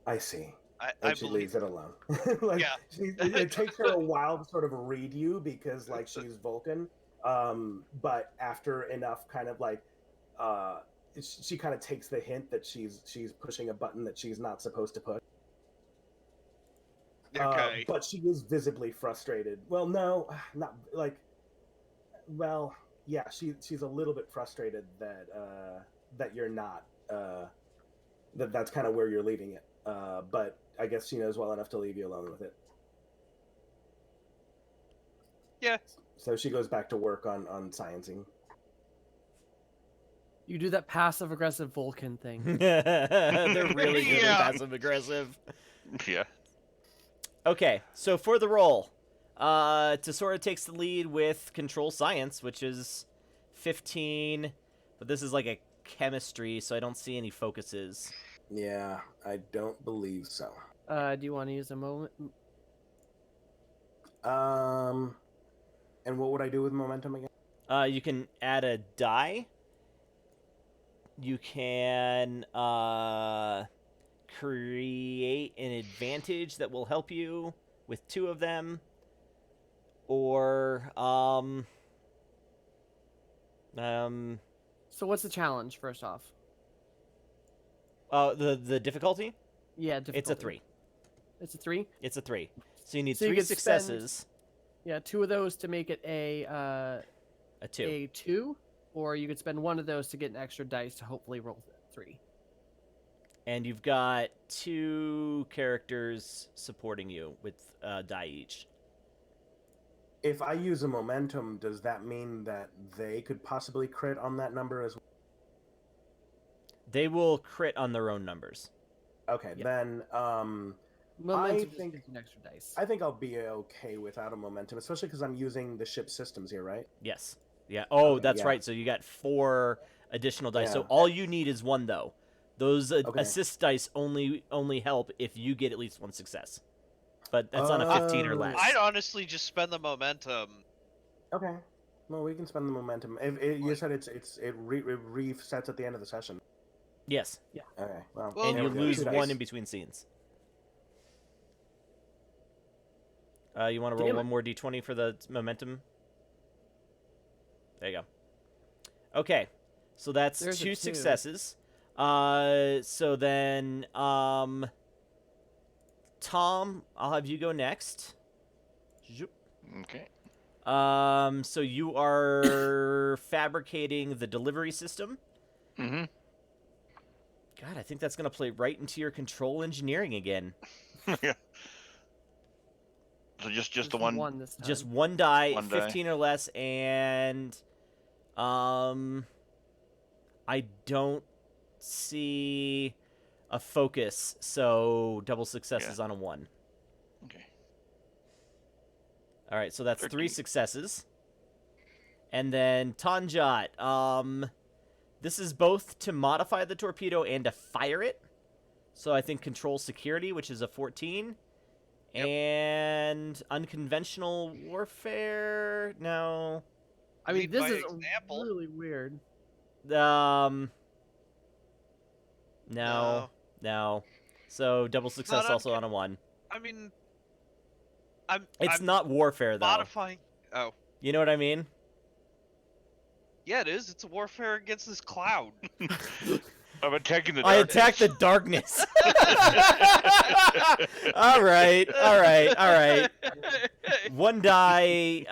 I see. I And she believe. leaves it alone. Like Yeah. it takes her a while to sort of read you because like she's Vulcan. But after enough kind of like uh she kind of takes the hint that she's pushing a button that she's not supposed to push. Okay. But she is visibly frustrated. Well, no, not like well, yeah, she's a little bit frustrated that you're not that's kind of where you're leaving it. But I guess she knows well enough to leave you alone with it. Yeah. So she goes back to work on sciencing. You do that passive aggressive Vulcan thing. They're really good Yeah. at passive aggressive. Yeah. Okay, so for the roll, Tesora takes the lead with control science, which is 15, but this is like a chemistry, so I don't see any focuses. Yeah, I don't believe so. Do you want to use a moment? And what would I do with momentum again? You can add a die. You can create an advantage that will help you with 2 of them, or So what's the challenge first off? the difficulty. Yeah, difficulty. It's a 3. It's a 3. It's a 3. So you need So you 3 could successes. Yeah, 2 of those to make it a 2. A 2, or you could spend 1 of those to get an extra dice to hopefully roll 3. And you've got 2 characters supporting you with die each. If I use a momentum, does that mean that they could possibly crit on that number as well? They will crit on their own numbers. Okay, Yep. then Momentum just think- gives you an extra dice. I think I'll be okay without a momentum, especially because I'm using the ship systems here, right? Yes. Yeah. Oh, Okay, that's yeah. right. So you got 4 additional dice. So Yeah. all you need is 1, though. Those Okay. assist dice only help if you get at least 1 success. But that's on a 15 or less. I'd honestly just spend the momentum. Okay. Well, we can spend the momentum. You said it resets at the end of the session. Yes. Okay. Well, Well, And there you we go. lose 2 1 dice. in between scenes. You want to roll Damn it. 1 more d20 for the momentum? There you go. Okay. So that's There's a 2 2. successes. So then, Tom, I'll have you go next. Zoop. Okay. So you are fabricating the delivery system. Mm-hmm. God, I think that's going to play right into your control engineering again. Yeah. So just the one. this time. Just 1 die, One die. 15 or less, and I don't see a focus, so double successes on a 1. Okay. All right, so that's 3 13. successes. And then Tanjat, this is both to modify the torpedo and to fire it. So I think control security, which is a 14. Yep. And unconventional warfare, no. I mean, Lead this by is example. really weird. No. No. No. So double success Not also on a 1. I mean, It's I'm not warfare, though. modifying. Oh, You know what I mean? yeah, it is. It's a warfare against this cloud. I'm attacking the I darkness. attack the darkness. all right. 1 die,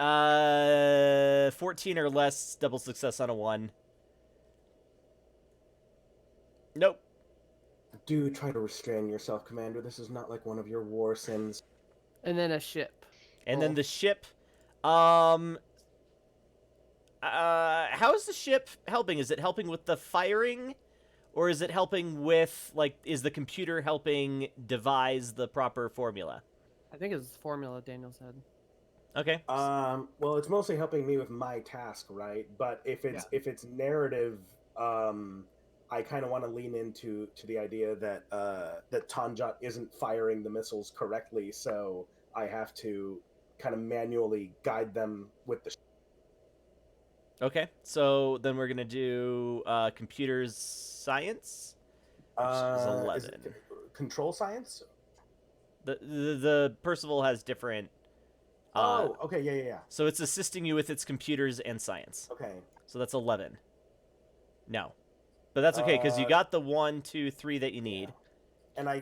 14 or less, double success on a 1. Nope. Do try to restrain yourself, Commander. This is not like one of your war sins. And then a ship. And then Oh. the ship, how is the ship helping? Is it helping with the firing? Or is it helping with, like, is the computer helping devise the proper formula? I think it's formula Daniel said. Okay. Well, it's mostly helping me with my task, right? But if it's narrative, I kind of want to lean into the idea that that Tanjat isn't firing the missiles correctly, so I have to kind of manually guide them with the. Okay. So then we're going to do computers science, which is Is 11. it control science? The Percival has different. Oh, okay, yeah. So it's assisting you with its computers and science. Okay. So that's 11. No, but that's okay because you got the 1, 2, 3 that you need. And I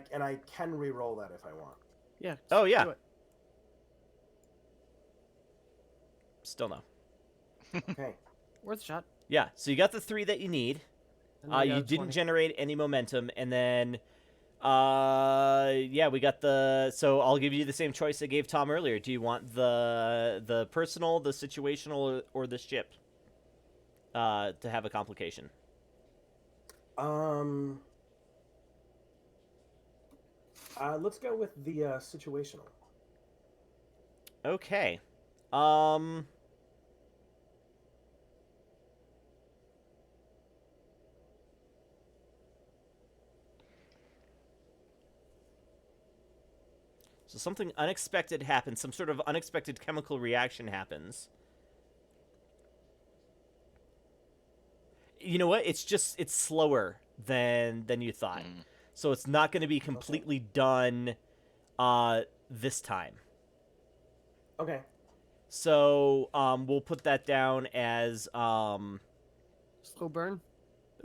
can re-roll that if I want. Yeah. Oh, just yeah. do it. Still no. Okay. Worth a shot. Yeah. So you got the 3 that you need. And then we You got a didn't 20. generate any momentum, and then, yeah, we got the. So I'll give you the same choice I gave Tom earlier. Do you want the personal, the situational, or the ship? To have a complication. Let's go with the situational. Okay. So something unexpected happens. Some sort of unexpected chemical reaction happens. You know what? It's slower than you thought. Mm. So it's not going to be completely done this time. Okay. So we'll put that down as Slow burn.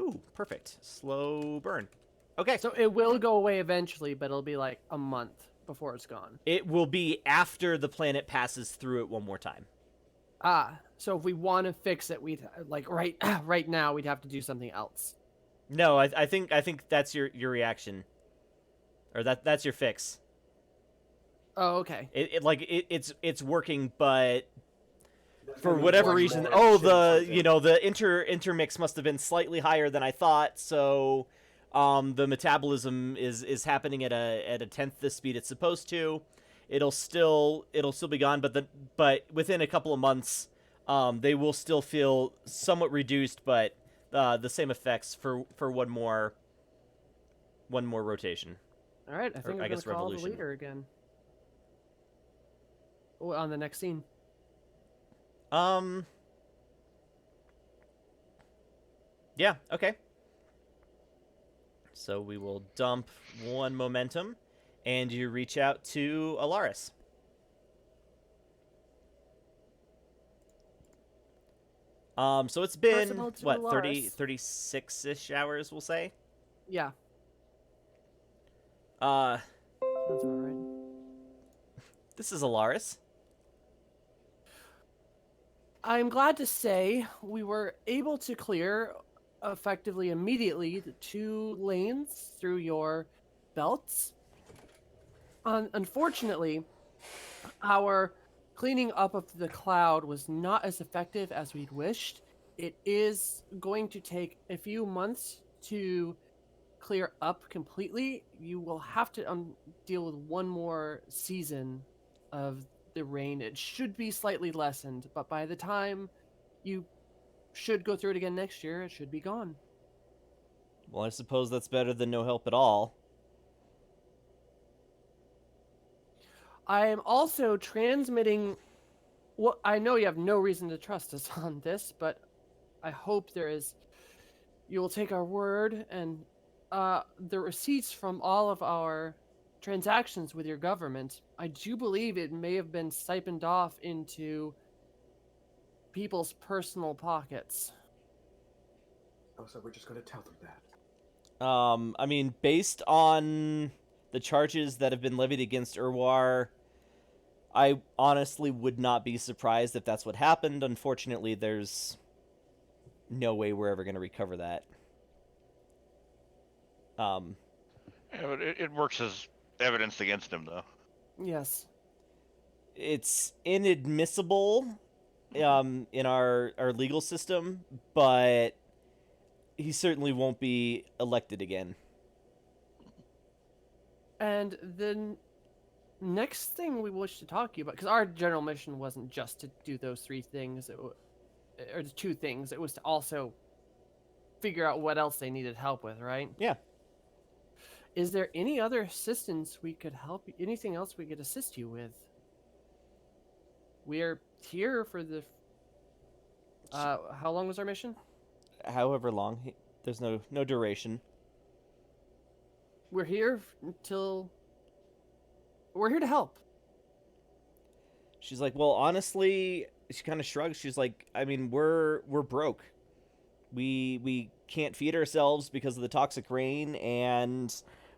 ooh, perfect. Slow burn. Okay. So it will go away eventually, but it'll be like a month before it's gone. It will be after the planet passes through it one more time. So if we want to fix it, we'd like right now we'd have to do something else. No, I think that's your reaction. Or that's your fix. Oh, okay. It's working, but There's for gonna be whatever one reason, more oh, ship the something. the intermix must have been slightly higher than I thought, so The metabolism is happening at a tenth the speed it's supposed to. It'll still be gone, but within a couple of months, they will still feel somewhat reduced, but the same effects for one more rotation. All right, I think Or, we're I going guess, to call the revolution. leader again. Oh, on the next scene. Yeah, okay. So we will dump one momentum, and you reach out to Alaris. So it's been, Personal to what, 30, Alaris. 36-ish hours, we'll say? Yeah, Uh, sounds about right. this is Alaris. I'm glad to say we were able to clear effectively immediately the 2 lanes through your belts. Unfortunately, our cleaning up of the cloud was not as effective as we'd wished. It is going to take a few months to clear up completely. You will have to deal with one more season of the rain. It should be slightly lessened, but by the time you should go through it again next year, it should be gone. Well, I suppose that's better than no help at all. I am also transmitting. Well, I know you have no reason to trust us on this, but I hope there is. You will take our word and the receipts from all of our transactions with your government. I do believe it may have been siphoned off into people's personal pockets. Oh, so we're just going to tell them that. I mean, based on the charges that have been levied against Urwar, I honestly would not be surprised if that's what happened. Unfortunately, there's no way we're ever going to recover that. Yeah, but it works as evidence against him, though. Yes. It's inadmissible in our legal system, but he certainly won't be elected again. And the next thing we wish to talk to you about, because our general mission wasn't just to do those 3 things, or the 2 things, it was to also figure out what else they needed help with, right? Yeah. Is there any other assistance we could help you, anything else we could assist you with? We are here for the how long was our mission? However long, there's no duration. We're here until we're here to help. She's like, well, honestly, she kind of shrugs. She's like, I mean, we're broke. We can't feed ourselves because of the toxic rain, and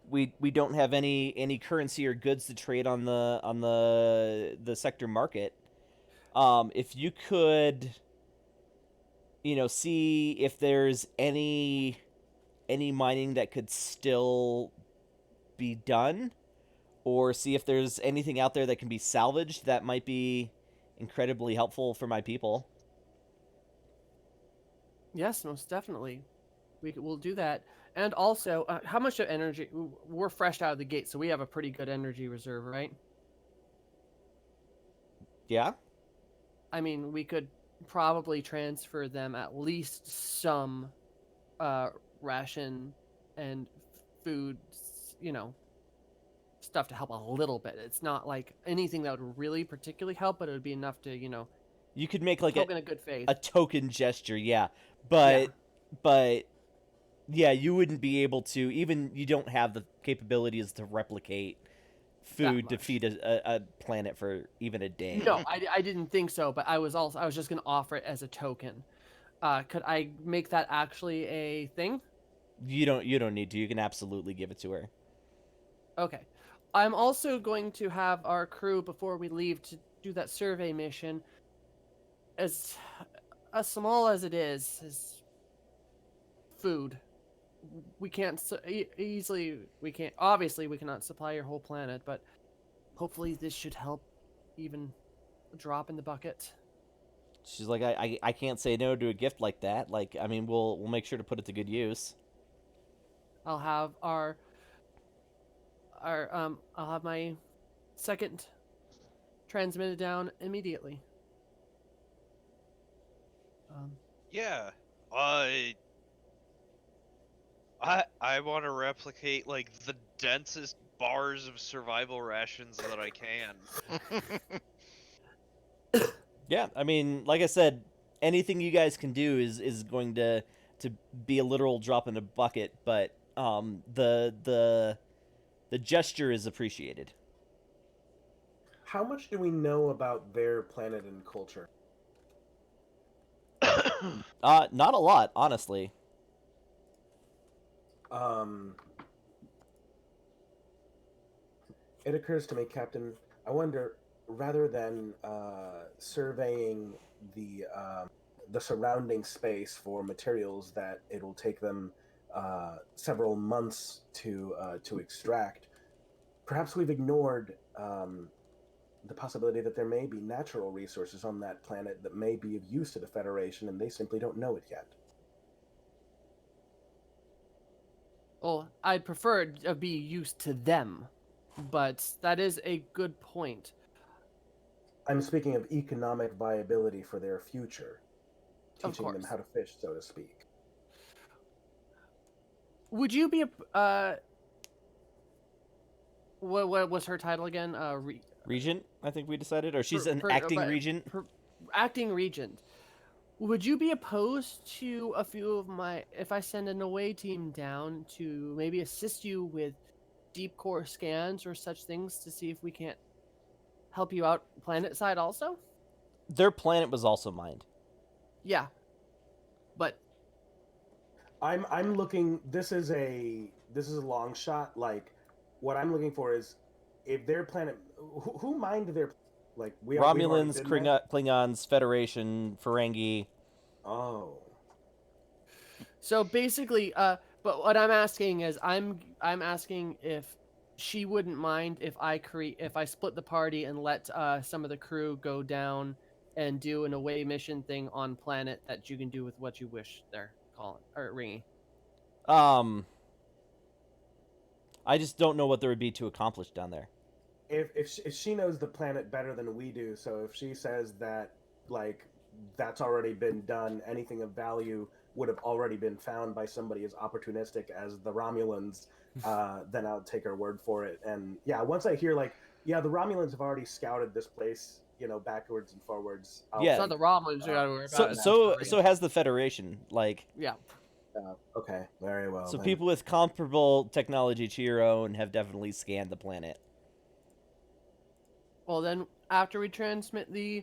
we don't have any currency or goods to trade on the sector market. If you could, see if there's any mining that could still be done, or see if there's anything out there that can be salvaged, that might be incredibly helpful for my people. Yes, most definitely. We'll do that. And also, how much of energy? We're fresh out of the gate, so we have a pretty good energy reserve, right? Yeah? I mean, we could probably transfer them at least some ration and food, stuff to help a little bit. It's not like anything that would really particularly help, but it would be enough to, You could make like token of good faith. a token gesture, yeah. But yeah, you wouldn't be able to, even you don't have the capabilities to replicate food to feed a planet for even a day. No, I didn't think so, but I was just going to offer it as a token. Could I make that actually a thing? You don't need to. You can absolutely give it to her. Okay. I'm also going to have our crew, before we leave to do that survey mission, as small as it is food. We can't obviously we cannot supply your whole planet, but hopefully this should help even a drop in the bucket. She's like, I can't say no to a gift like that. Like, I mean, we'll make sure to put it to good use. I'll have I'll have my second transmitted down immediately. Yeah. I want to replicate like the densest bars of survival rations that I can. Yeah, I mean, like I said, anything you guys can do is going to be a literal drop in a bucket, but the gesture is appreciated. How much do we know about their planet and culture? Not a lot, honestly. Um, it occurs to me, Captain. I wonder, rather than surveying the surrounding space for materials that it'll take them several months to extract, perhaps we've ignored the possibility that there may be natural resources on that planet that may be of use to the Federation, and they simply don't know it yet. Well, I'd prefer it to be used to them, but that is a good point. I'm speaking of economic viability for their future, Of teaching them course. how to fish, so to speak. Would you be what was her title again? Regent, I think we decided, or she's an per- acting but- regent. acting regent. Would you be opposed to a few of my if I send an away team down to maybe assist you with deep core scans or such things to see if we can't help you out planet side also? Their planet was also mined. Yeah. But I'm looking. This is a long shot. Like, what I'm looking for is if their planet. Who mined their like we've already Romulans, been there? Klingons, Federation, Ferengi. Oh, so basically, but what I'm asking is, I'm asking if she wouldn't mind if I split the party and let some of the crew go down and do an away mission thing on planet that you can do with what you wish. There, Colin or Ringy. I just don't know what there would be to accomplish down there. if she knows the planet better than we do, so if she says that like that's already been done, anything of value would have already been found by somebody as opportunistic as the Romulans, then I'll take her word for it. And yeah, once I hear like, yeah, the Romulans have already scouted this place, backwards and forwards. Yeah. It's not the Romulans you gotta worry about. it's So has the Federation. Like, yeah. Okay, very well. so then. people with comparable technology to your own have definitely scanned the planet. Well, then after we transmit the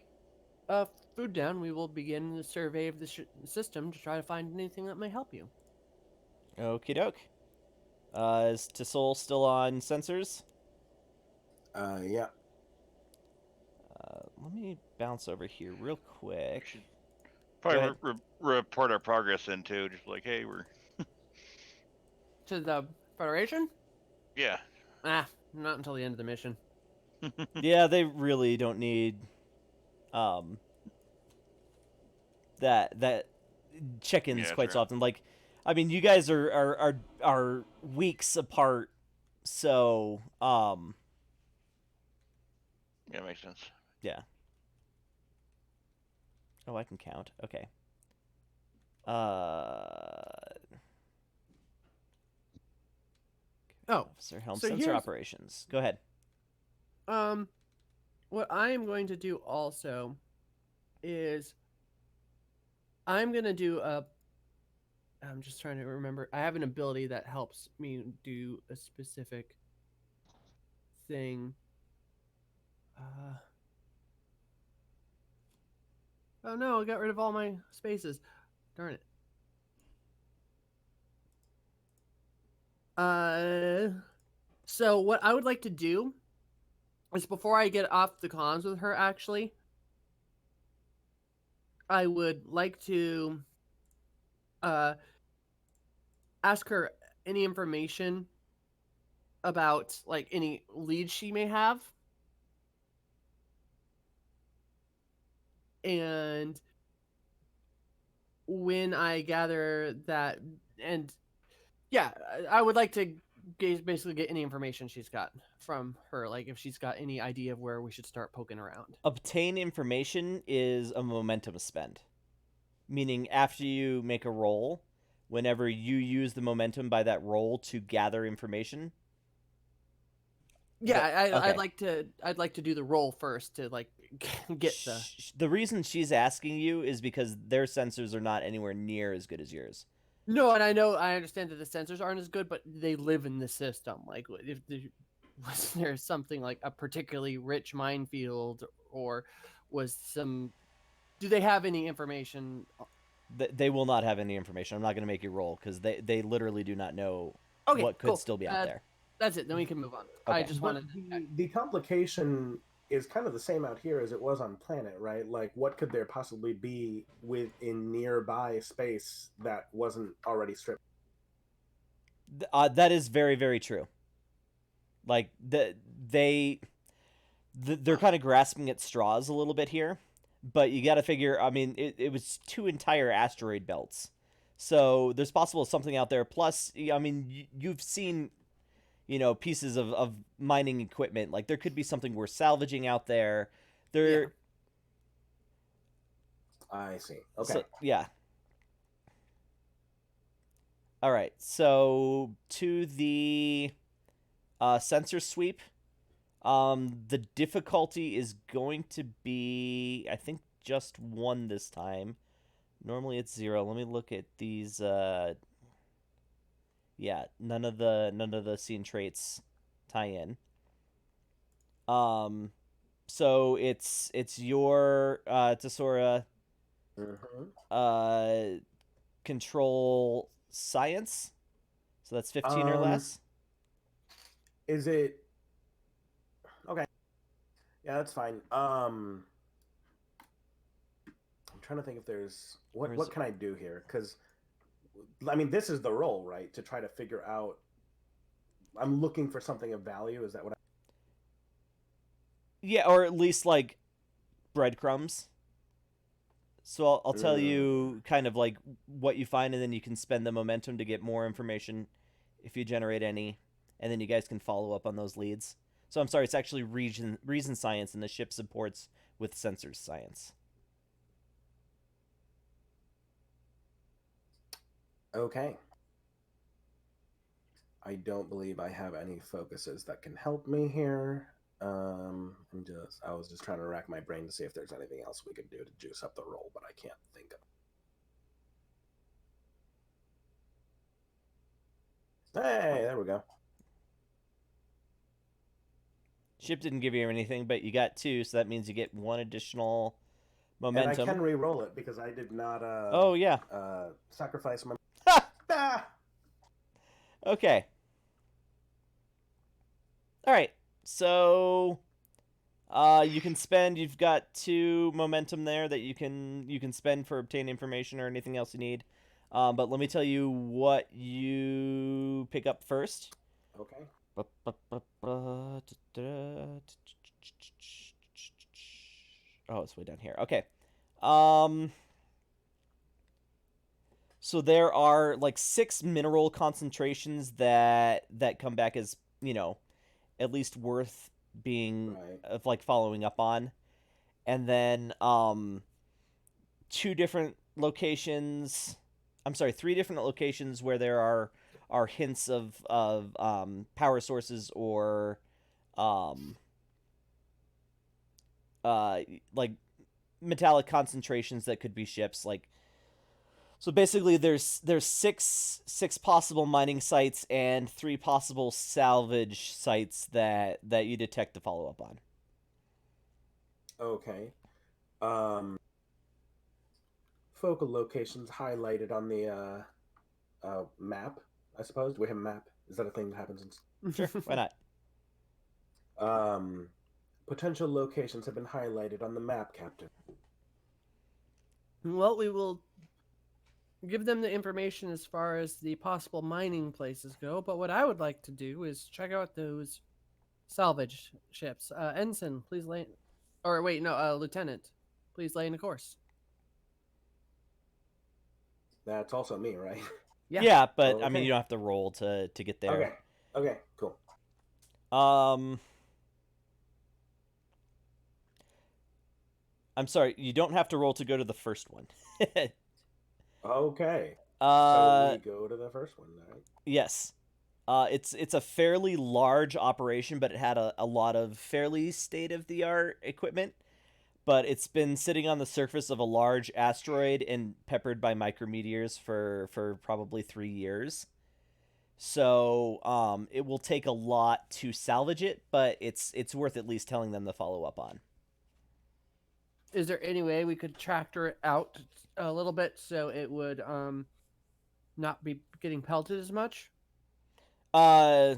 food down, we will begin the survey of the system to try to find anything that may help you. Okie doke. Is Tisol still on sensors? Yeah. Let me bounce over here real quick. should Go probably ahead. report our progress in too. Just like, hey, we're To the Federation? yeah. Not until the end of the mission. Yeah, they really don't need that check-ins Yeah, that's quite so right. often. Like, I mean, you guys are weeks apart, so Yeah, makes sense. yeah. Oh, I can count. Okay. Oh, Officer Helm, so sensor here's- operations. Go ahead. What I am going to do also is I'm gonna do a. I'm just trying to remember. I have an ability that helps me do a specific thing. Oh no! I got rid of all my spaces. Darn it. So what I would like to do is before I get off the comms with her, actually, I would like to ask her any information about like any leads she may have, and when I gather that, and Yeah, I would like to basically get any information she's got from her, like if she's got any idea of where we should start poking around. Obtain information is a momentum spend, meaning after you make a roll, whenever you use the momentum by that roll to gather information. Yeah, Okay. I'd like to do the roll first to like get the. The reason she's asking you is because their sensors are not anywhere near as good as yours. No, and I understand that the sensors aren't as good, but they live in the system. Like, if was there something like a particularly rich minefield, or was some? Do they have any information? They will not have any information. I'm not going to make you roll because they literally do not know Okay, what could cool. still be out there. That's it. Then we can move on. Okay. I just But wanted. the complication is kind of the same out here as it was on planet, right? Like, what could there possibly be within nearby space that wasn't already stripped? That is very, very true. Like they're kind of grasping at straws a little bit here, but you got to figure. I mean, it was 2 entire asteroid belts, so there's possible something out there. Plus, I mean, you've seen, pieces of mining equipment. Like there could be something worth salvaging out there. Yeah. I see. Okay. So, yeah. All right. So to the sensor sweep. The difficulty is going to be, I think, just 1 this time. Normally it's 0. Let me look at these. Yeah, none of the scene traits tie in. So it's your Tesora Mm-hmm. control science. So that's 15 or less. Is it okay? Yeah, that's fine. I'm trying to think if there's what can I do here? Because I mean, this is the role, right? To try to figure out. I'm looking for something of value. Is that what? Yeah, or at least like breadcrumbs. So I'll tell you kind of like what you find, and then you can spend the momentum to get more information if you generate any, and then you guys can follow up on those leads. So I'm sorry, it's actually reason science, and the ship supports with sensors science. Okay. I don't believe I have any focuses that can help me here. I was just trying to rack my brain to see if there's anything else we could do to juice up the roll, but I can't think of. Hey, there we go. Ship didn't give you anything, but you got 2, so that means you get 1 additional momentum. And I can re-roll it because I did not. Oh yeah. Sacrifice my. Okay. All right. So you can spend. You've got 2 momentum there that you can spend for obtain information or anything else you need. But let me tell you what you pick up first. Okay. Oh, it's way down here. Okay. So there are like 6 mineral concentrations that come back as, at least worth being of like following up on. And then 2 different locations. I'm sorry, 3 different locations where there are hints of power sources or like metallic concentrations that could be ships. Like, so basically there's 6 possible mining sites and 3 possible salvage sites that you detect to follow up on. Okay. Focal locations highlighted on the map, I suppose. Do we have a map? Is that a thing that happens in... Sure, why not? Potential locations have been highlighted on the map, Captain. Well, we will give them the information as far as the possible mining places go, but what I would like to do is check out those salvage ships. Ensign, please lay... Or wait, no, Lieutenant, please lay in a course. That's also me, right? Yeah, but I mean, Okay. you don't have to roll to get there. Okay. Okay. Cool. I'm sorry, you don't have to roll to go to the first one. Okay. So uh, we go to the first one, right? yes. It's a fairly large operation, but it had a lot of fairly state of the art equipment. But it's been sitting on the surface of a large asteroid and peppered by micrometeors for probably 3 years. So it will take a lot to salvage it, but it's worth at least telling them to follow up on. Is there any way we could tractor it out a little bit so it would not be getting pelted as much? Uh,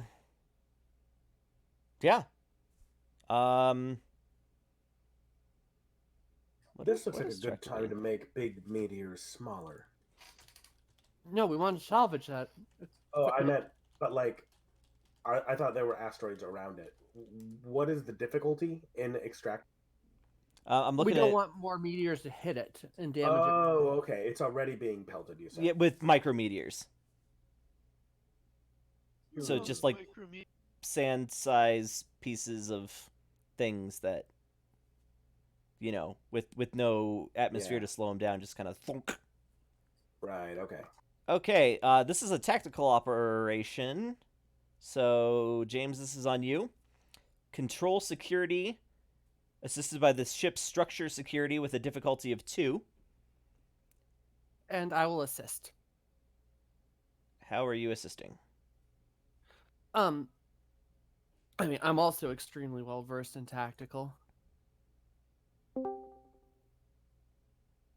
yeah. Um, This looks what like a is good time tractability? to make big meteors smaller. No, we want to salvage that. Oh, I equipment. meant, but like, I thought there were asteroids around it. What is the difficulty in extract? I'm We looking don't at want more meteors to hit it and damage it. Oh, okay. It's already being pelted. You said. yeah, with micrometeors. So Hmm. just like sand size pieces of things that with no atmosphere Yeah. to slow them down, just kind of thunk. Right. Okay. Okay, this is a tactical operation. So James, this is on you. Control security, assisted by the ship's structure security with a difficulty of 2. And I will assist. How are you assisting? I mean, I'm also extremely well versed in tactical.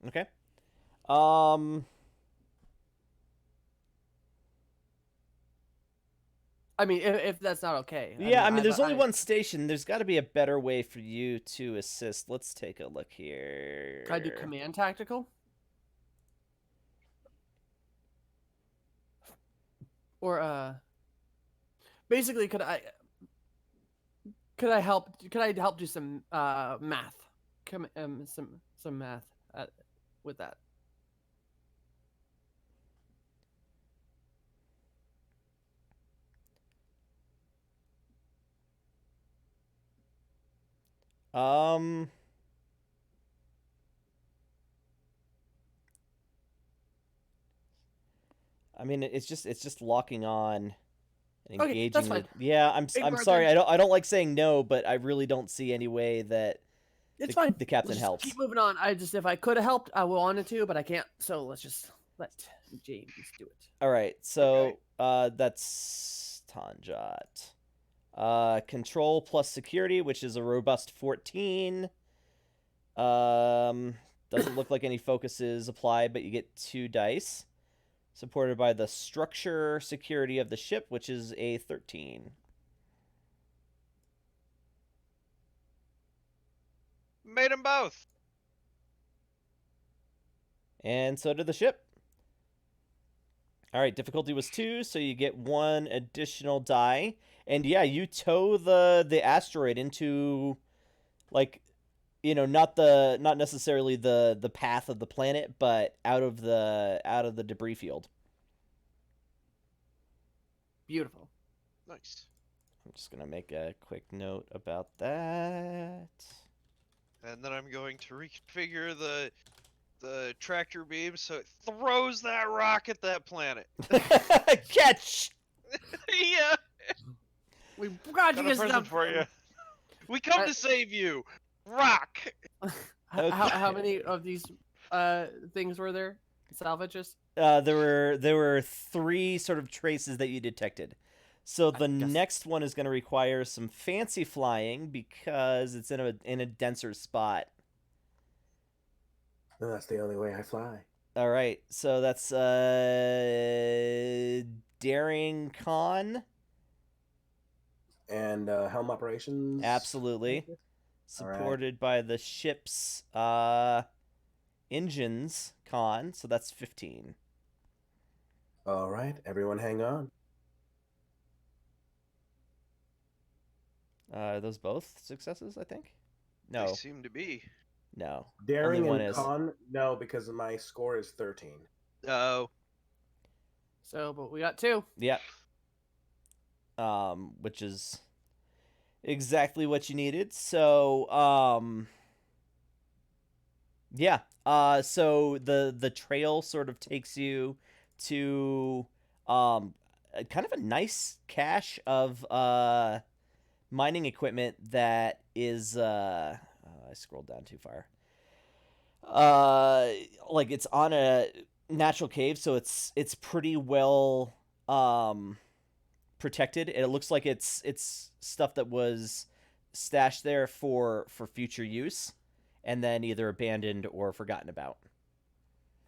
Okay. I mean, if that's not okay. Yeah, I mean, there's only one station. There's got to be a better way for you to assist. Let's take a look here. Can I do command tactical? Or basically, could I help? Could I help do some math? Some math with that. Um, I mean, it's just locking on and Okay, engaging that's fine. Yeah, I'm Ignore sorry. them. I don't like saying no, but I really don't see any way that It's fine. the captain Let's just helps. keep moving on. If I could have helped, I wanted to, but I can't. So let's just let James do it. All right. So, that's Tanjat. Control plus security, which is a robust 14. Doesn't look like any focuses apply, but you get 2 dice. Supported by the structure security of the ship, which is a 13. Made them both. And so did the ship. All right, difficulty was 2, so you get 1 additional die. And yeah, you tow the asteroid into, like, not necessarily the path of the planet, but out of the debris field. Beautiful. Nice. I'm just gonna make a quick note about that. And then I'm going to reconfigure the tractor beam so it throws that rock at that planet. Catch. Yeah. We got Got you a guys present for you. We come to save you. Rock. How many of these things were there? Salvages? There were 3 sort of traces that you detected. So the guess- next one is going to require some fancy flying because it's in a denser spot. No, that's the only way I fly. All right, so that's Daring Con. And helm operations. Absolutely. All Supported by the ship's engines con, so that's 15. All right, everyone, hang on. Are those both successes, I think? No. They seem to be. No. Daring Only one and is. con, no, because my score is 13. Oh. So, but we got 2. Yep. Which is exactly what you needed. So, yeah. So the trail sort of takes you to kind of a nice cache of mining equipment that is I scrolled down too far. Like it's on a natural cave, so it's pretty well protected. It looks like it's stuff that was stashed there for future use, and then either abandoned or forgotten about.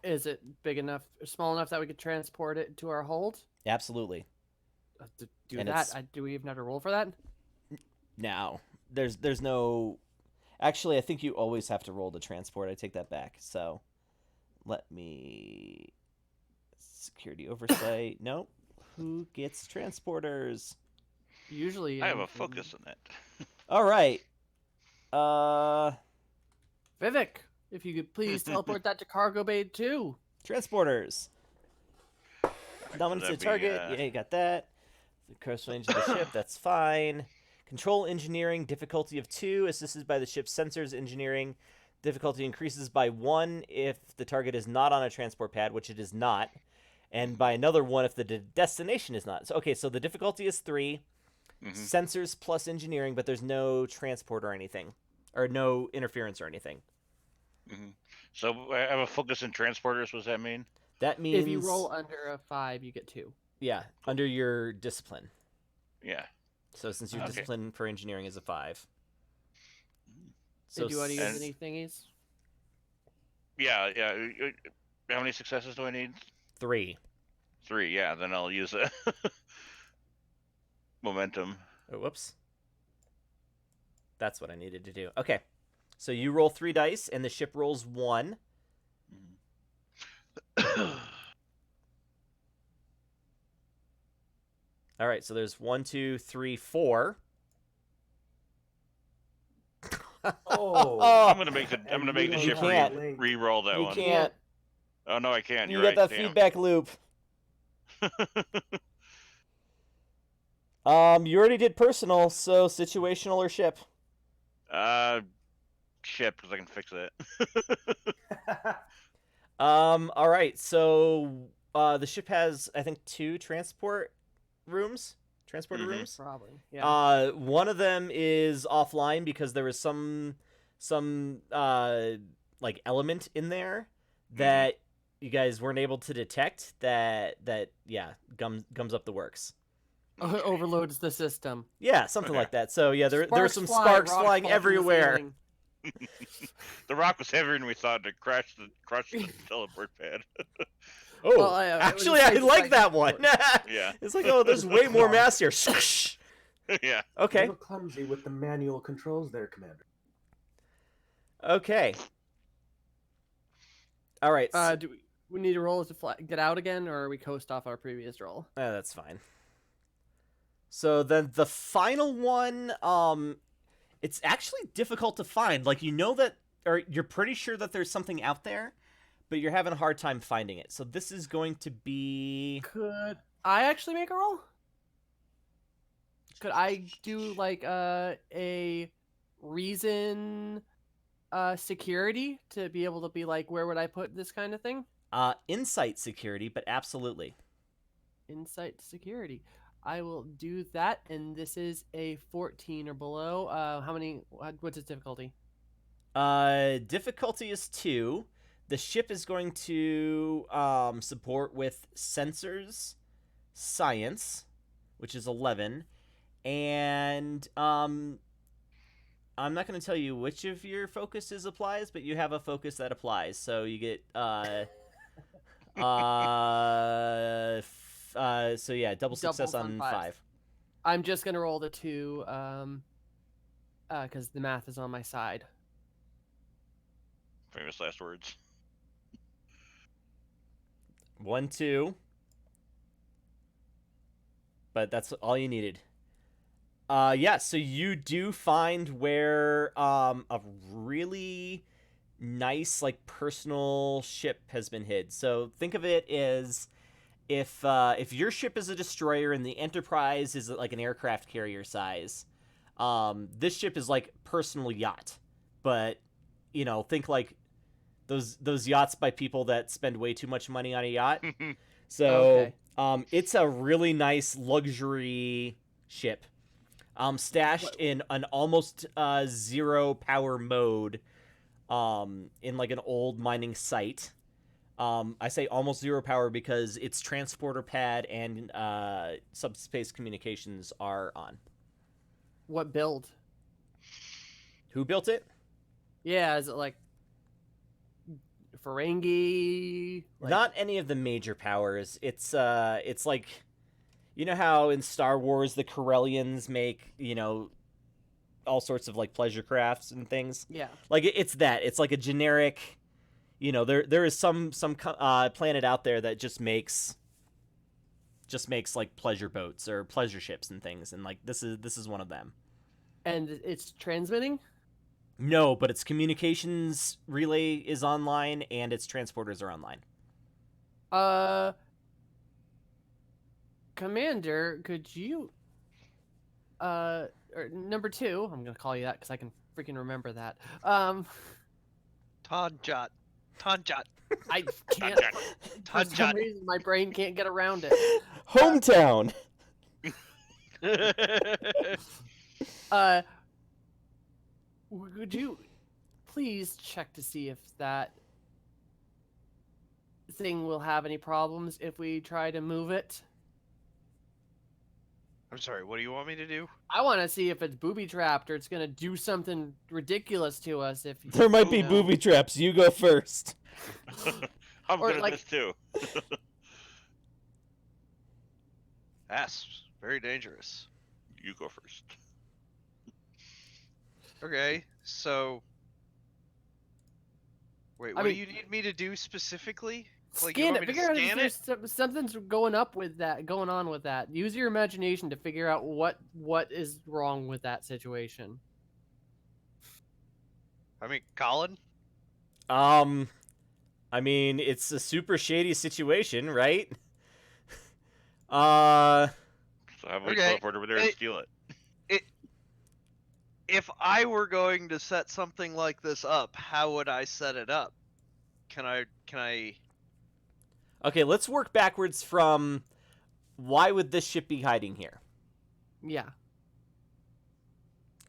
Is it big enough, small enough that we could transport it to our hold? Absolutely. To do And that, it's- do we even have to roll for that? Now, there's no. Actually, I think you always have to roll to transport. I take that back. So, let me security oversight. Nope. Who gets transporters? Usually, I have in- a focus on that. All right. Vivek, if you could please teleport that to cargo bay 2. Transporters. Dominance that'd to target. be, Yeah, you got that. The course range of the ship. That's fine. Control engineering. Difficulty of 2. Assisted by the ship's sensors. Engineering. Difficulty increases by 1 if the target is not on a transport pad, which it is not. And by another 1 if the destination is not. So, okay, so the difficulty is 3. Sensors plus engineering, but there's no transport or anything. Or no interference or anything. So I have a focus in transporters. What does that mean? That means... If you roll under a 5, you get 2. Yeah, under your discipline. Yeah. So since your Okay. discipline for engineering is a 5. So, do you want to use and- any thingies? Yeah. How many successes do I need? 3. 3. Yeah. Then I'll use a momentum. Oh, whoops. That's what I needed to do. Okay. So you roll 3 dice, and the ship rolls 1. All right, so there's 1, 2, 3, 4. Oh, I'm gonna make the You ship can't. re-roll that You one. can't. Oh no, I can't. You You're got right. that Damn. feedback loop. You already did personal, so situational or ship. Ship, because I can fix it. All right, so the ship has, I think, 2 transporter rooms. Probably. Yeah. One of them is offline because there was some like element in there that you guys weren't able to detect that gums up the works. Overloads the system. Yeah, something Okay. like that. So yeah, there were some fly, sparks rocks flying fall from the everywhere. ceiling. The rock was heavier than we thought to crush the teleport pad. Oh, Well, it was actually, a I safe like side that one. Yeah. It's like, oh, there's way more mass here. Yeah. A Okay. little clumsy with the manual controls there, Commander. Okay. All right. Do we need to roll to get out again, or are we coast off our previous roll? That's fine. So then the final one, it's actually difficult to find. Like, you know that, or you're pretty sure that there's something out there, but you're having a hard time finding it. So this is going to be... Could I actually make a roll? Could I do like a reason security to be able to be like, where would I put this kind of thing? insight security, but absolutely. Insight security. I will do that, and this is a 14 or below. What's its difficulty? Difficulty is 2. The ship is going to support with sensors, science, which is 11, and I'm not going to tell you which of your focuses applies, but you have a focus that applies, so you get so yeah, double success Doubles on on 5. fives. I'm just gonna roll the 2, because the math is on my side. Famous last words. 1, 2. But that's all you needed. Yeah, so you do find where a really nice, like, personal ship has been hid. So think of it as if your ship is a destroyer and the Enterprise is like an aircraft carrier size, this ship is like personal yacht. But think like those yachts by people that spend way too much money on a yacht. So it's a really nice luxury ship, stashed in an almost zero power mode, in like an old mining site. I say almost zero power because its transporter pad and subspace communications are on. What build? Who built it? Yeah, is it like Ferengi? Not any of the major powers. It's like, how in Star Wars the Corellians make, all sorts of like pleasure crafts and things. Yeah. Like it's that. It's like a generic, there is some planet out there that just makes like pleasure boats or pleasure ships and things, and like this is one of them. And it's transmitting? No, but its communications relay is online and its transporters are online. Commander, could you or number 2, I'm gonna call you that because I can freaking remember that. Tanjat. I can't. For some Tanjat. reason, my brain can't get around it. Hometown. Would you please check to see if that thing will have any problems if we try to move it? I'm sorry, what do you want me to do? I want to see if it's booby trapped or it's gonna do something ridiculous to us. If There might be booby traps. You go first. I'm Or good like- at this too. Asps. Very dangerous. You go first. Okay, so... Wait, what do you need me to do specifically? Like, you Scan want it. me to Figure out scan if it? there's something's going on with that. Use your imagination to figure out what is wrong with that situation. I mean, Colin? I mean, it's a super shady situation, right? So have we Okay, teleport over there and steal it? If I were going to set something like this up, how would I set it up? Can I... Okay, let's work backwards from why would this ship be hiding here? Yeah.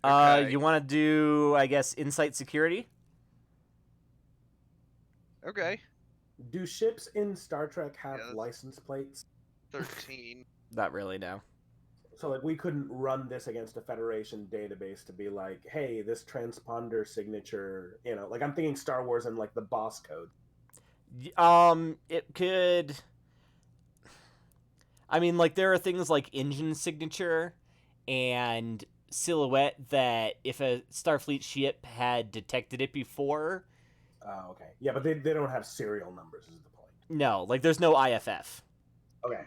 Okay. You want to do, I guess, insight security? Okay, Do ships in Star Trek have Yeah, that's- license plates? 13. Not really, no. So like we couldn't run this against a Federation database to be like, hey, this transponder signature, like I'm thinking Star Wars and like the boss code. It could. I mean, like there are things like engine signature and silhouette that if a Starfleet ship had detected it before. Okay. Yeah, but they don't have serial numbers is the point. No, like there's no IFF. Okay.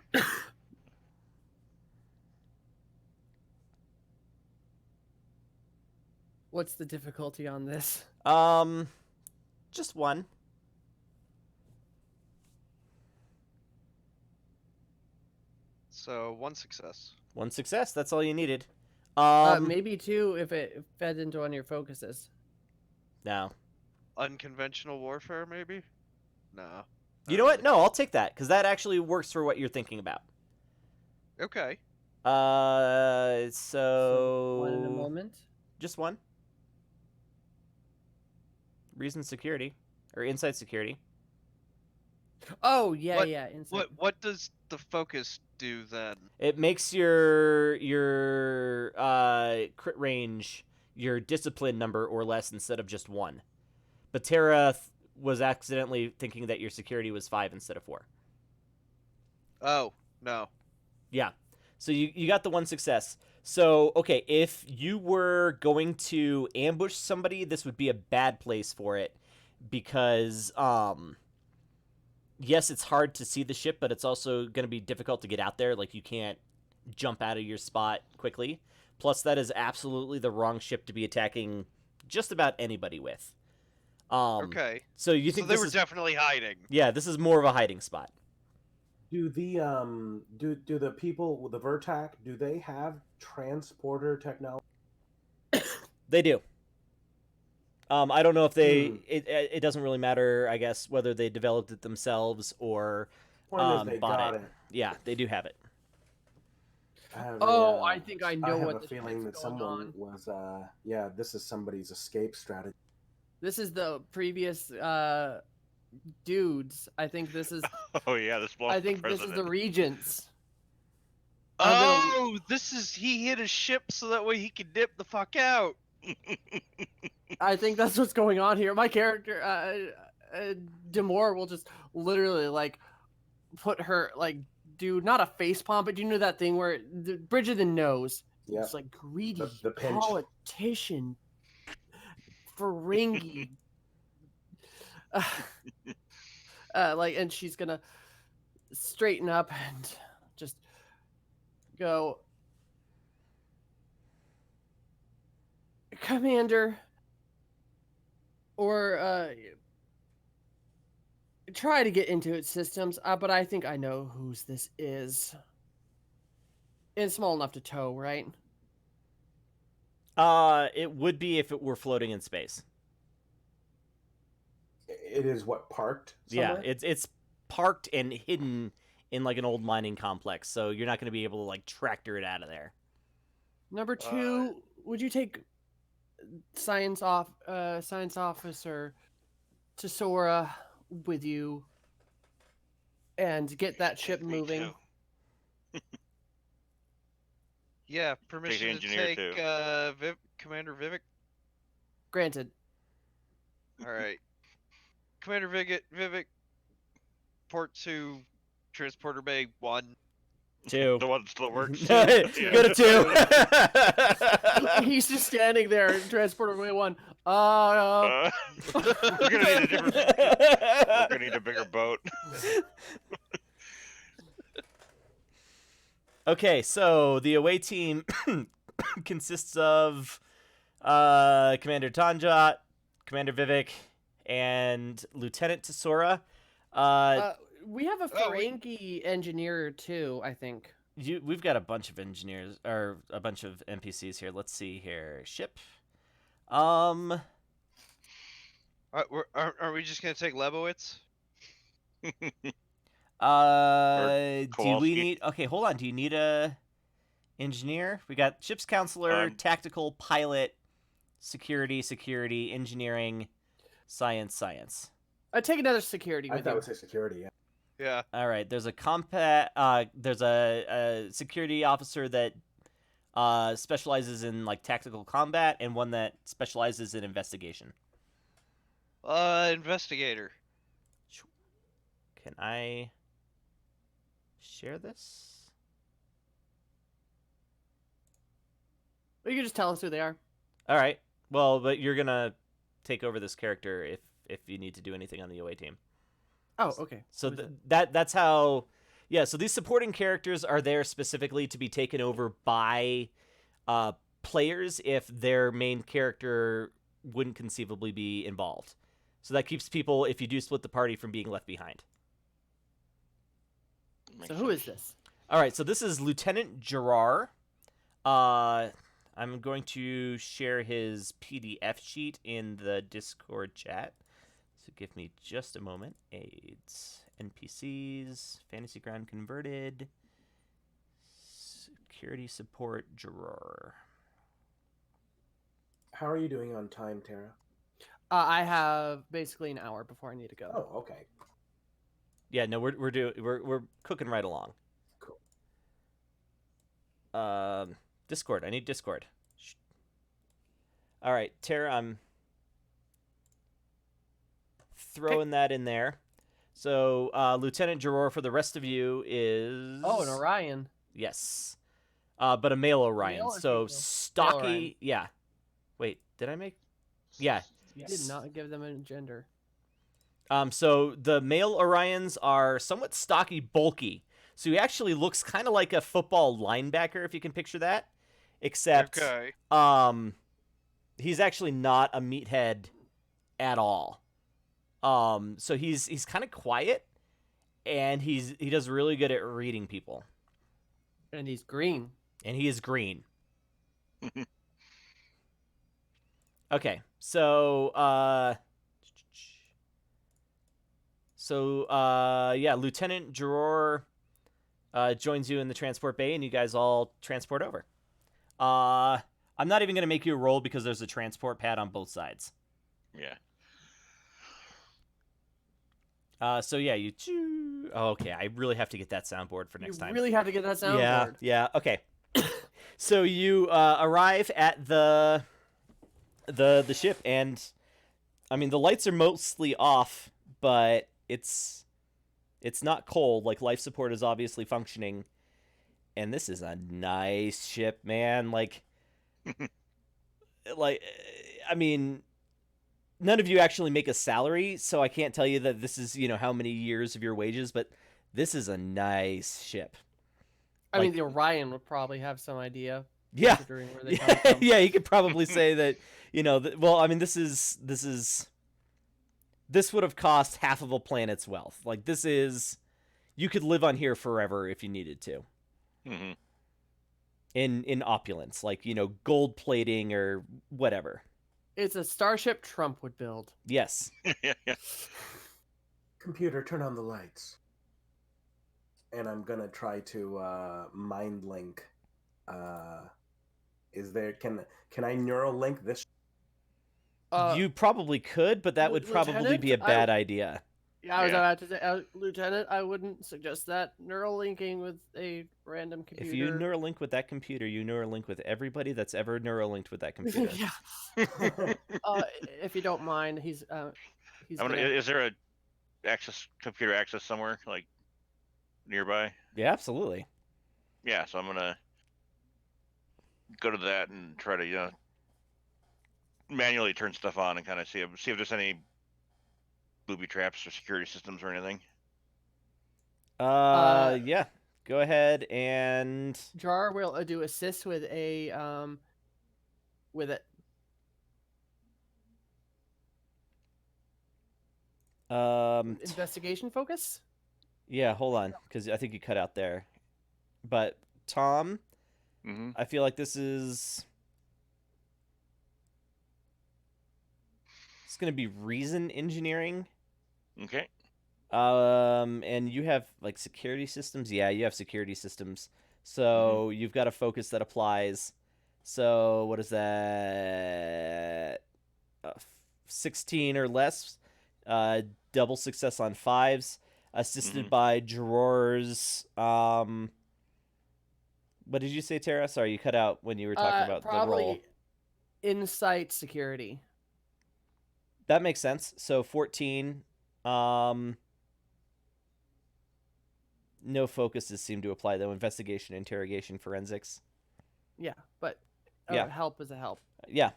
What's the difficulty on this? Just one. So, 1 success. One success. That's all you needed. Maybe 2 if it fed into one of your focuses. No. Unconventional warfare, maybe? No. You know what? No, I'll take that because that actually works for what you're thinking about. Okay. So one in a moment. just one. Reason security or inside security. Oh yeah, What- yeah. Inside. What does the focus do then? It makes your crit range your discipline number or less instead of just 1. But Tara was accidentally thinking that your security was 5 instead of 4. Oh, no. Yeah. So you got the 1 success. So, okay, if you were going to ambush somebody, this would be a bad place for it because yes, it's hard to see the ship, but it's also going to be difficult to get out there. Like you can't jump out of your spot quickly. Plus that is absolutely the wrong ship to be attacking just about anybody with. Okay. So you think So they this were is definitely hiding. Yeah, this is more of a hiding spot. Do the people with the Vertac, do they have transporter technology? They do. I don't know if they. Hmm. It doesn't really matter, I guess, whether they developed it themselves or Point is they bought got it. it. Yeah, they do have it. Oh, I think I know have what a this feeling is that going someone on. was yeah, this is somebody's escape strategy. This is the previous dudes. I think this is. Oh yeah, this I think this is the president. regents. Oh, this is he hit his ship so that way he could dip the fuck out. I think that's what's going on here. My character, Demore, will just literally like put her like do not a face palm, but you know that thing where the bridge of the nose. Yeah. It's like greedy The pinch. politician, Ferengi. Like, and she's gonna straighten up and just go, Commander, or try to get into its systems, but I think I know whose this is. It's small enough to tow, right? It would be if it were floating in space. It is what, parked somewhere? Yeah, it's parked and hidden in like an old mining complex, so you're not going to be able to like tractor it out of there. Number two, would you take science officer Tesora with you and get that ship Me moving? too. Yeah, permission to engineer, take too. Commander Vivek. Granted. All right, Commander Vivek, port to transporter bay 1. 2. The one that still works. Go to 2. He's just standing there, transporter way 1. We're gonna need a different. We're gonna need a bigger boat. Okay, so the away team consists of Commander Tanjat, Commander Vivek, and Lieutenant Tesora. We have a Ferengi engineer too, I think. We've got a bunch of engineers or a bunch of NPCs here. Let's see here. Ship. Are we just gonna take Lebowitz? Do Kowalski. we need? Okay, hold on. Do you need a engineer? We got ship's counselor, tactical pilot, security, engineering, science. Take another security. I With thought it you. would say security, yeah. Yeah. All right. There's a there's a security officer that specializes in like tactical combat, and one that specializes in investigation. Investigator. Can I share this? You can just tell us who they are. All right. Well, but you're gonna take over this character if you need to do anything on the away team. Oh, okay. So that's how. Yeah. So these supporting characters are there specifically to be taken over by players if their main character wouldn't conceivably be involved. So that keeps people, if you do split the party, from being left behind. So who is this? All right, so this is Lieutenant Gerard. I'm going to share his PDF sheet in the Discord chat. So give me just a moment. AIDS, NPCs, Fantasy Ground Converted, Security Support, Gerard. How are you doing on time, Tara? I have basically an hour before I need to go. Oh, okay. Yeah, no, we're cooking right along. Cool. Discord. I need Discord. All right, Tara, I'm throwing that in there. So, Lieutenant Gerard for the rest of you is... Oh, an Orion. Yes. But a male Orion. Male or So, female? stocky... Male Orion. Yeah. Wait, did I make... Yeah. You did not give them a gender. So the male Orions are somewhat stocky, bulky. So he actually looks kind of like a football linebacker, if you can picture that. Except, Okay. He's actually not a meathead at all. So he's kind of quiet, and he does really good at reading people, And he's green. and he is green. Okay, so yeah, Lieutenant Geror joins you in the transport bay, and you guys all transport over. I'm not even gonna make you a roll because there's a transport pad on both sides. Yeah. So yeah, you. Oh, okay, I really have to get that soundboard for next You time. really have to get that Yeah, soundboard. yeah. Okay. So you arrive at the ship, and I mean the lights are mostly off, but it's not cold. Like life support is obviously functioning, and this is a nice ship, man. Like, I mean, none of you actually make a salary, so I can't tell you that this is how many years of your wages, but this is a nice ship. I mean, Like- the Orion would probably have some idea. Yeah. Considering where they come from. Yeah, you could probably say that, well, I mean, this would have cost half of a planet's wealth. Like, you could live on here forever if you needed to. Mm-hmm. In opulence, like, gold plating or whatever. It's a starship Trump would build. Yes. Yeah. Computer, turn on the lights. And I'm gonna try to mind link. Can I neural link this? You probably could, but that would probably be a Lieutenant, bad idea. Yeah, I was Yeah. about to say, Lieutenant, I wouldn't suggest that. Neural linking with a random computer. If you Neuralink with that computer, you Neuralink with everybody that's ever Neuralinked with that computer. Yeah. If you don't mind, he's Is there a computer access somewhere like nearby? Yeah, absolutely. Yeah, so I'm gonna go to that and try to manually turn stuff on and kind of see if there's any booby traps or security systems or anything. Yeah. Go ahead and Jar will do assist with a with it. Investigation focus. Yeah, hold on, because I think you cut out there. But Tom, Mm-hmm. I feel like this is it's gonna be reason engineering. Okay. And you have like security systems. Yeah, you have security systems. So you've got a focus that applies. So what is that? 16 or less. Double success on 5s. Assisted by Geror's. What did you say, Tara? Sorry, you cut out when you were talking about the roll. Probably insight security. That makes sense. So 14. No focuses seem to apply though. Investigation, interrogation, forensics. Yeah, but Yeah. help is a help. Yeah.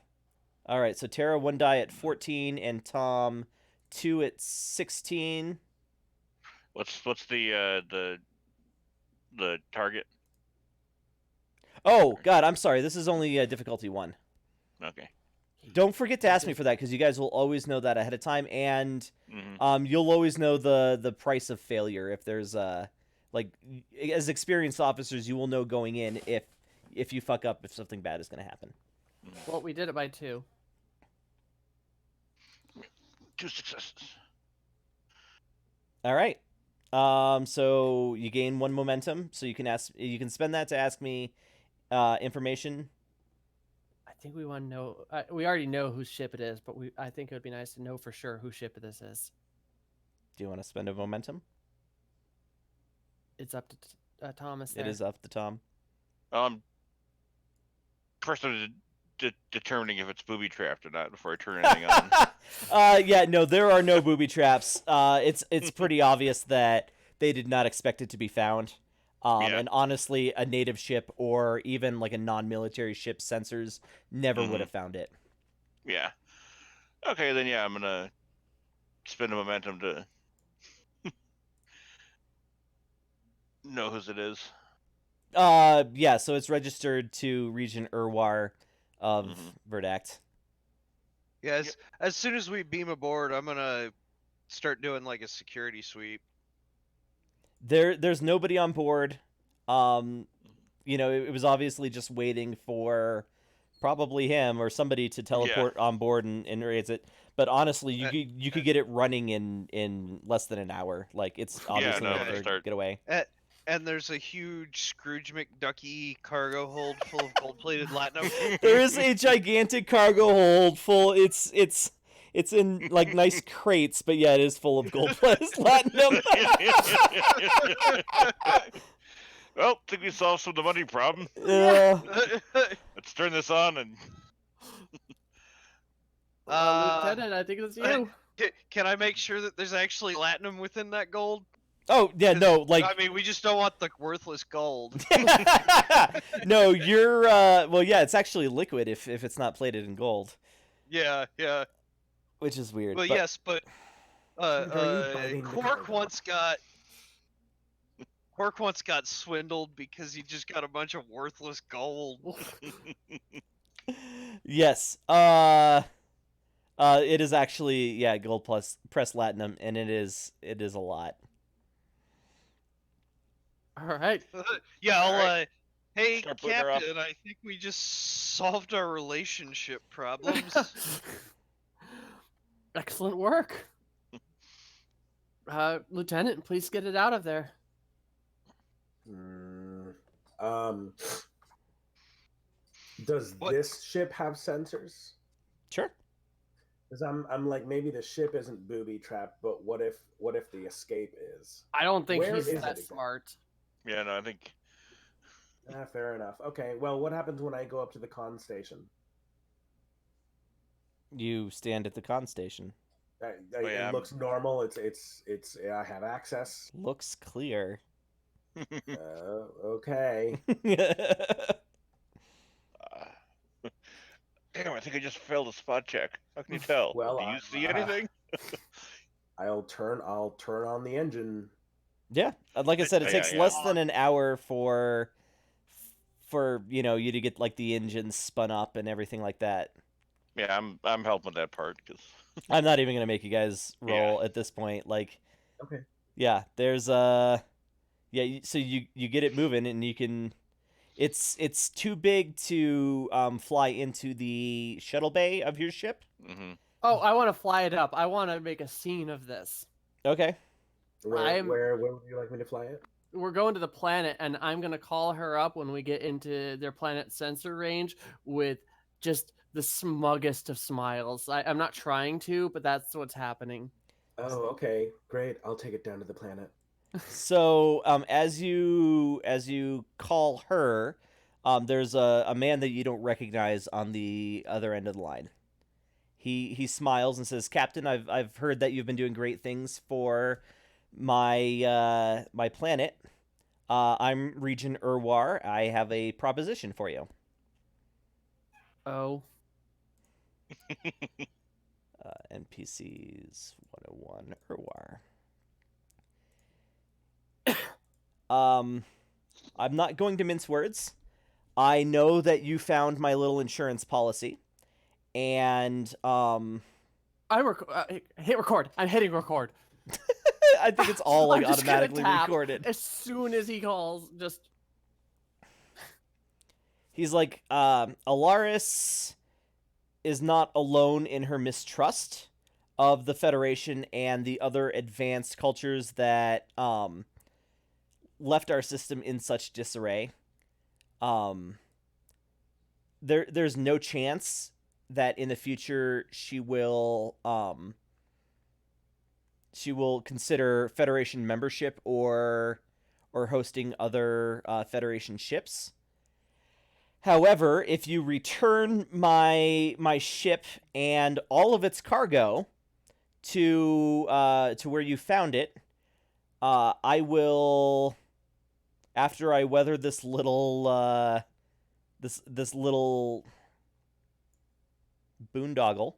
All right. So Tara 1 die at 14 and Tom 2 at 16. What's the target? Oh God, I'm sorry. This is only difficulty 1. Okay. Don't forget to ask me for that because you guys will always know that ahead of time, and Mm-hmm. you'll always know the price of failure if there's like as experienced officers, you will know going in if you fuck up, if something bad is going to happen. Well, we did it by 2. 2 successes. All right. So you gain 1 momentum, so you can spend that to ask me information. I think we want to know. We already know whose ship it is, but I think it would be nice to know for sure whose ship this is. Do you want to spend a momentum? It's up to Thomas. There. It is up to Tom. First I'm determining if it's booby trapped or not before I turn anything on. Yeah, no, there are no booby traps. It's pretty obvious that they did not expect it to be found. Yeah. And honestly, a native ship or even like a non-military ship sensors never would have found it. Yeah. Okay, then yeah, I'm gonna spend a momentum to know whose it is. Yeah, so it's registered to Region Urwar of Verdact. Yes. As soon as we beam aboard, I'm gonna start doing like a security sweep. There's nobody on board. It was obviously just waiting for probably him or somebody to teleport on board and raise it. But honestly, you could get it running in less than an hour. Like, it's obviously no, going to start. get away. And there's a huge Scrooge McDucky cargo hold full of gold-plated latinum. There is a gigantic cargo hold full. It's in like nice crates, but yeah, it is full of gold-plated platinum. Well, think we solved some of the money problem. Yeah. Let's turn this on and. Lieutenant, I think it's you. Can I make sure that there's actually latinum within that gold? Oh yeah, no, like I mean, we just don't want the worthless gold. no, you're well, yeah, it's actually liquid if it's not plated in gold, Yeah. which is weird. Well, but... yes, but Quark once got swindled because he just got a bunch of worthless gold. Yes. It is actually gold plus pressed latinum, and it is a lot. All right. Yeah, I'll hey Start putting her up. Captain, I think we just solved our relationship problems. Excellent work. Lieutenant, please get it out of there. Does What? this ship have sensors? Sure. Because I'm like, maybe the ship isn't booby trapped, but what if the escape is? I don't think Where he's is that it exactly? smart. Yeah, no, I think. Fair enough. Okay, well, what happens when I go up to the con station? You stand at the con station. It looks normal. It's I have access. Looks clear. Okay. Damn, I think I just failed a spot check. How can you tell? Well, do you see anything? I'll turn on the engine. Yeah, like I said, it takes less than an hour for you to get like the engine spun up and everything like that. Yeah, I'm helping with that part because I'm not even gonna make you guys roll at this point. Like, okay. Yeah, there's so you get it moving and you can. It's too big to fly into the shuttle bay of your ship. Mm-hmm. Oh, I want to fly it up. I want to make a scene of this. Okay. Where would you like me to fly it? We're going to the planet, and I'm going to call her up when we get into their planet sensor range with just the smuggest of smiles. I'm not trying to, but that's what's happening. Oh, okay. Great. I'll take it down to the planet. So, as you call her, there's a man that you don't recognize on the other end of the line. He smiles and says, "Captain, I've heard that you've been doing great things for my my planet. I'm Regent Urwar. I have a proposition for you." Oh. NPCs 101 Urwar. I'm not going to mince words. I know that you found my little insurance policy, and hit record. I'm hitting record. I think it's all like I'm just automatically gonna tap recorded. as soon as he calls. Just he's like, Alaris is not alone in her mistrust of the Federation and the other advanced cultures that left our system in such disarray. There's no chance that in the future she will consider Federation membership or hosting other Federation ships. However, if you return my ship and all of its cargo to where you found it, I will, after I weather this little this little boondoggle,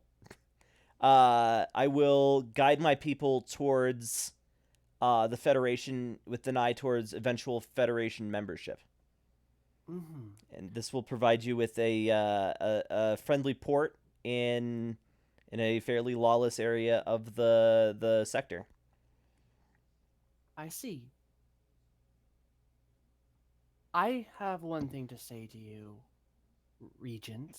I will guide my people towards the Federation with an eye towards eventual Federation membership. mm-hmm. And this will provide you with a friendly port in a fairly lawless area of the sector. I see. I have one thing to say to you, Regent.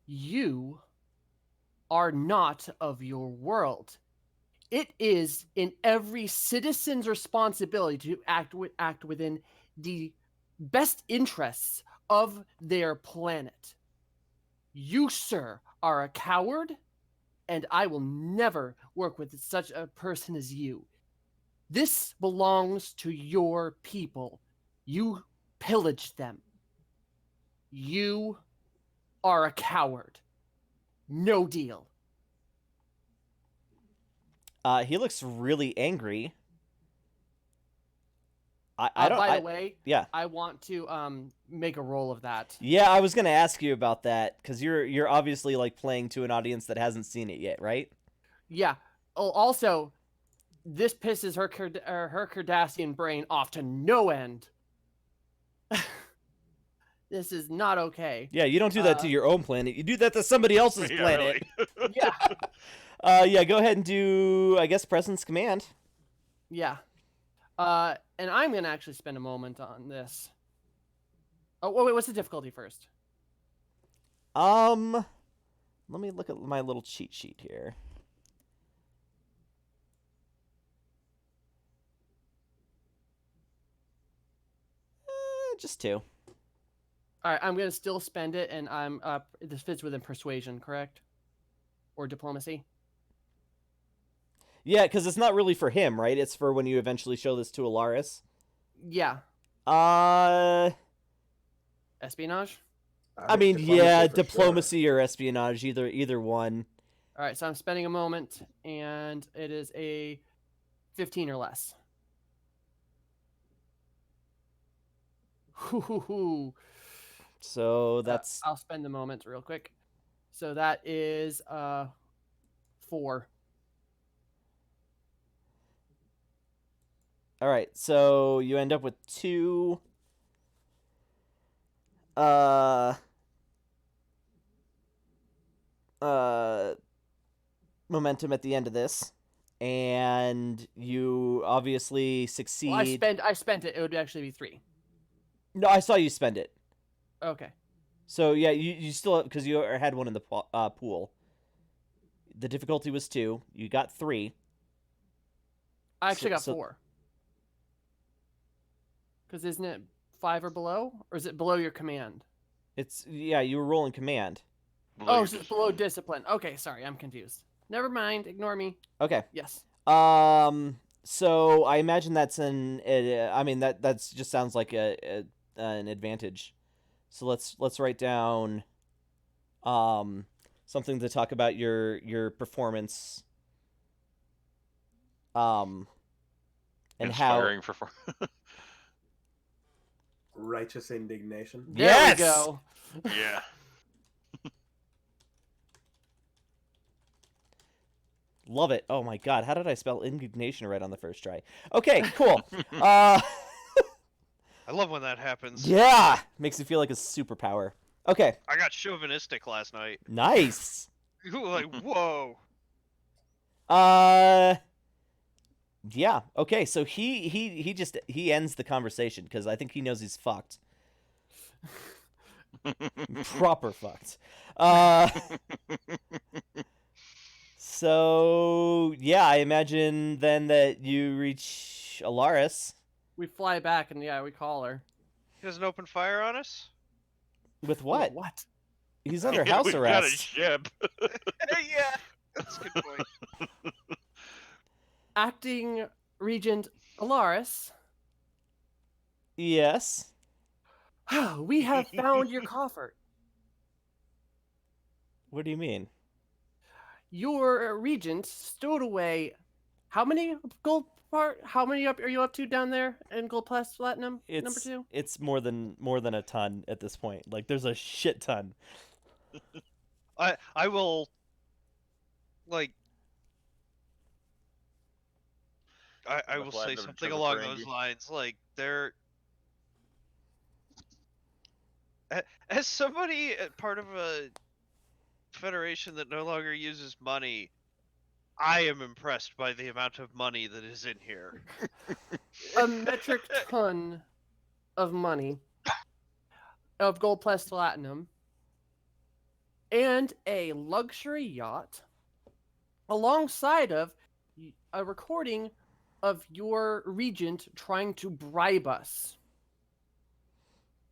You are not of your world. It is in every citizen's responsibility to act within the best interests of their planet. You, sir, are a coward, and I will never work with such a person as you. This belongs to your people. You pillaged them. You are a coward. No deal. He looks really angry. I don't. By the way, yeah. I want to make a roll of that. Yeah, I was gonna ask you about that because you're obviously like playing to an audience that hasn't seen it yet, right? Yeah. Oh, also, this pisses her Cardassian brain off to no end. This is not okay. Yeah, you don't do that to your own planet. You do that to somebody else's Yeah, planet. really. Yeah. Yeah, go ahead and do, I guess, Presence Command. Yeah. And I'm going to actually spend a moment on this. Oh, wait, what's the difficulty first? Let me look at my little cheat sheet here. Just 2. All right, I'm going to still spend it, and this fits within persuasion, correct? Or diplomacy? Yeah, because it's not really for him, right? It's for when you eventually show this to Alaris. Yeah. Espionage? I mean, diplomacy for diplomacy sure. or espionage, either one. All right, so I'm spending a moment, and it is a 15 or less. Hoo-hoo-hoo. So that's I'll spend the moment real quick. So that is 4. all right. So you end up with 2. Momentum at the end of this, and you obviously succeed. Well, I spent it. It would actually be 3. No, I saw you spend it. Okay. So yeah, you still, because you had 1 in the pool. The difficulty was 2. You got 3. I actually got so- 4. Because isn't it 5 or below? Or is it below your command? It's you were rolling command. Oh, so it's below discipline. Okay, sorry, I'm confused. Never mind, ignore me. Okay. Yes. So I imagine that's I mean that's just sounds like an advantage. So let's write down something to talk about your performance. And Inspiring performance. Righteous indignation. There Yes! we go. Yeah. Love it. Oh my god, how did I spell indignation right on the first try? Okay, cool. I love when that happens. Yeah, makes me feel like a superpower. Okay, I got chauvinistic last night. nice. Like, whoa. Yeah. Okay, so he just ends the conversation because I think he knows he's fucked. Proper fucked. So yeah, I imagine then that you reach Alaris We fly back and we call her. He doesn't open fire on us? with what? What? He's under house We've got a arrest. ship. Yeah, that's a good point. Acting Regent Alaris, Yes. we have found your coffer. What do you mean? Your regent stowed away how many gold part? How many are you up to down there in gold plus platinum? Number 2? It's more than a ton at this point. Like there's a shit ton. I will, like, I will say Platinum something Trevor along Ferengi. those lines. Like, as somebody part of a federation that no longer uses money, I am impressed by the amount of money that is in here. A metric ton of money, of gold plus platinum, and a luxury yacht, alongside of a recording of your regent trying to bribe us.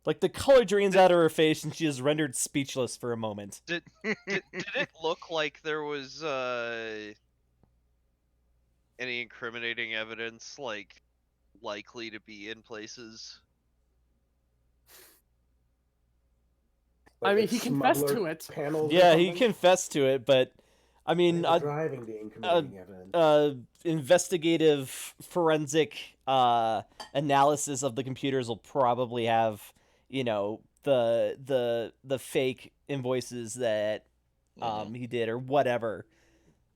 Like the color drains out of her face and she is rendered speechless for a moment. Did it look like there was any incriminating evidence, like, likely to be in places? I mean, Like he confessed smuggler to it. Panels or Yeah, he something? confessed to it, but I They mean, were driving the incriminating evidence. investigative forensic analysis of the computers will probably have, you know, the fake invoices that he did or whatever.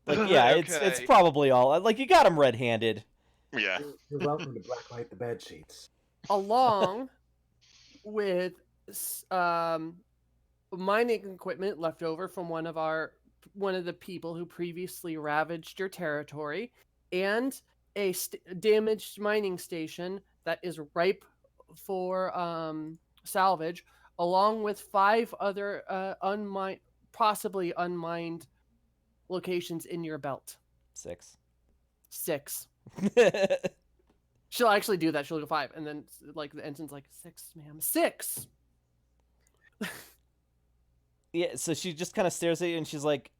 Like, yeah, it's Okay. probably all like you got him red-handed. Yeah. You're welcome to blacklight the bed sheets. Along with mining equipment left over from one of the people who previously ravaged your territory, and a damaged mining station that is ripe for salvage, along with 5 other possibly unmined locations in your belt. 6. 6. She'll actually do that. She'll go 5, and then like the ensign's like 6, ma'am. 6. Yeah, so she just kind of stares at you and she's like,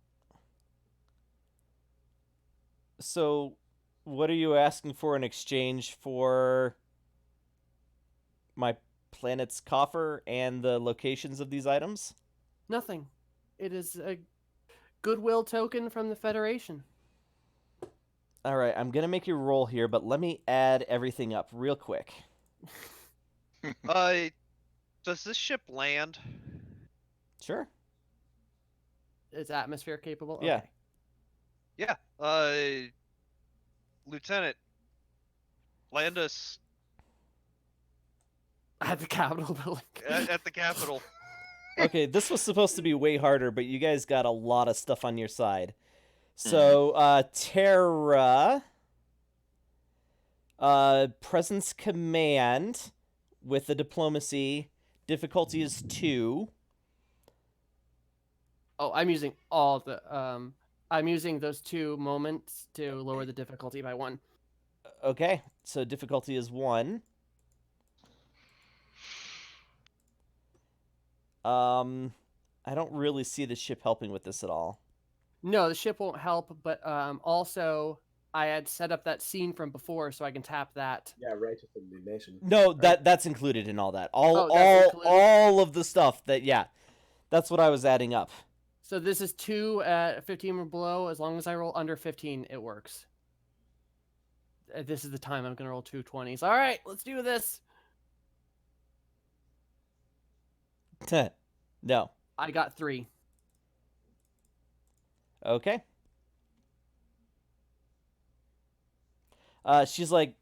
"So, what are you asking for in exchange for my planet's coffer and the locations of these items?" Nothing. It is a goodwill token from the Federation. All right, I'm gonna make you roll here, but let me add everything up real quick. Does this ship land? Sure. It's atmosphere capable. Yeah. Okay. Yeah. Lieutenant, land us At the Capitol building. at the Capitol. Okay, this was supposed to be way harder, but you guys got a lot of stuff on your side. So, Terra, presence command with the diplomacy, difficulty is 2. Oh, I'm using all the I'm using those 2 moments to lower the difficulty by 1. Okay, so difficulty is 1. I don't really see the ship helping with this at all. No, the ship won't help, but also I had set up that scene from before so I can tap that. Yeah, righteous indignation. No, that's included in all that. Oh, that's included? All of the stuff that, yeah. That's what I was adding up. So this is 2 at 15 or below. As long as I roll under 15, it works. This is the time I'm going to roll 2 20s. All right, let's do this. No. I got 3. Okay. She's like,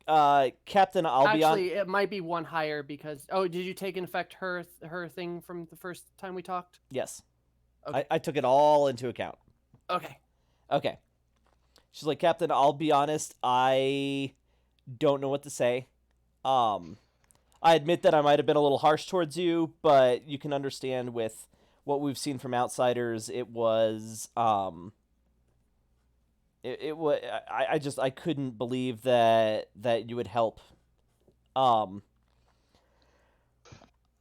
Captain, I'll be on. Actually, it might be 1 higher because... Oh, did you take in effect her thing from the first time we talked? Yes. Okay. I took it all into account. Okay. Okay. She's like, Captain, I'll be honest, I don't know what to say. I admit that I might have been a little harsh towards you, but you can understand with what we've seen from outsiders, it was it was I couldn't believe that you would help. I'm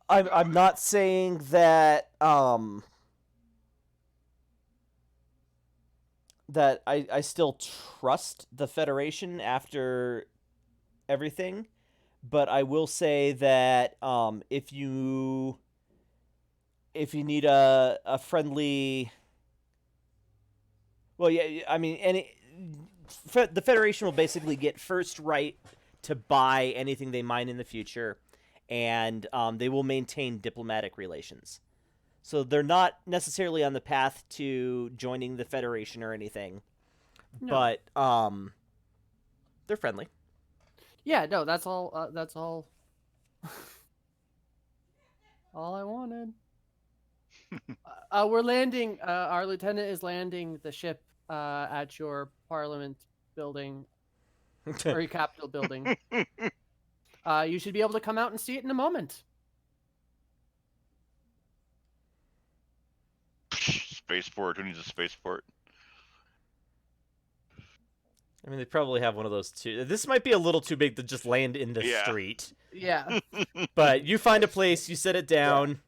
not saying that that I still trust the Federation after everything, but I will say that if you need a friendly, well, yeah, I mean, the Federation will basically get first right to buy anything they mine in the future, and they will maintain diplomatic relations. So they're not necessarily on the path to joining the Federation or anything, but they're friendly. Yeah, no, that's all. That's all. All I wanted. We're landing. Our lieutenant is landing the ship at your Parliament building or your Capitol building. You should be able to come out and see it in a moment. Spaceport. Who needs a spaceport? I mean, they probably have one of those too. This might be a little too big to just land in the Yeah. street. Yeah. But you find a place, you set it down.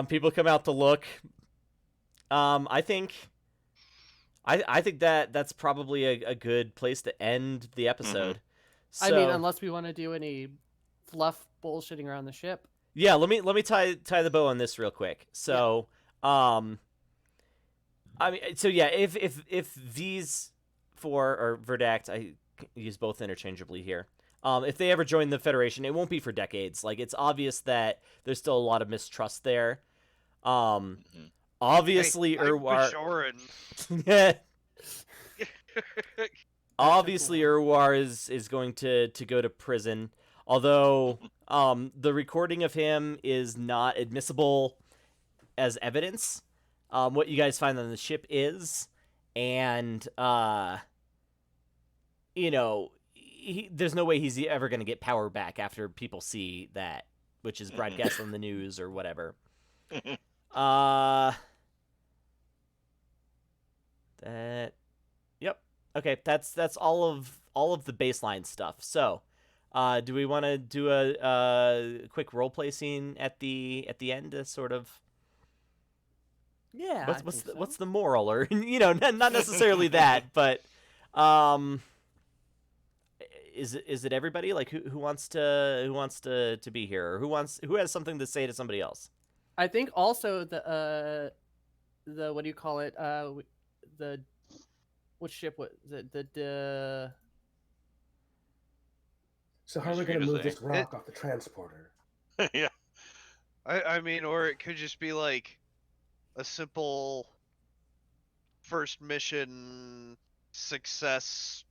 People come out to look. I think that's probably a good place to end the episode. I mean, So, unless we want to do any fluff bullshitting around the ship. yeah, let me tie the bow on this real quick. So, I mean, so yeah, if these four or Verdact, I use both interchangeably here. If they ever join the Federation, it won't be for decades. Like, it's obvious that there's still a lot of mistrust there. Obviously, Urwar. Bajoran. Obviously, Urwar is going to go to prison. Although the recording of him is not admissible as evidence. What you guys find on the ship is, and you know, there's no way he's ever going to get power back after people see that, which is broadcast on the news or whatever. Yep. Okay, that's all of the baseline stuff. So, do we want to do a quick role play scene at the end to sort of Yeah. what's the moral, or not necessarily that, but is it everybody, like who wants to be here, or who has something to say to somebody else? I think also the what do you call it? The which ship was it? The So how are we going to move this rock off the transporter? Yeah. I mean, or it could just be like a simple first mission success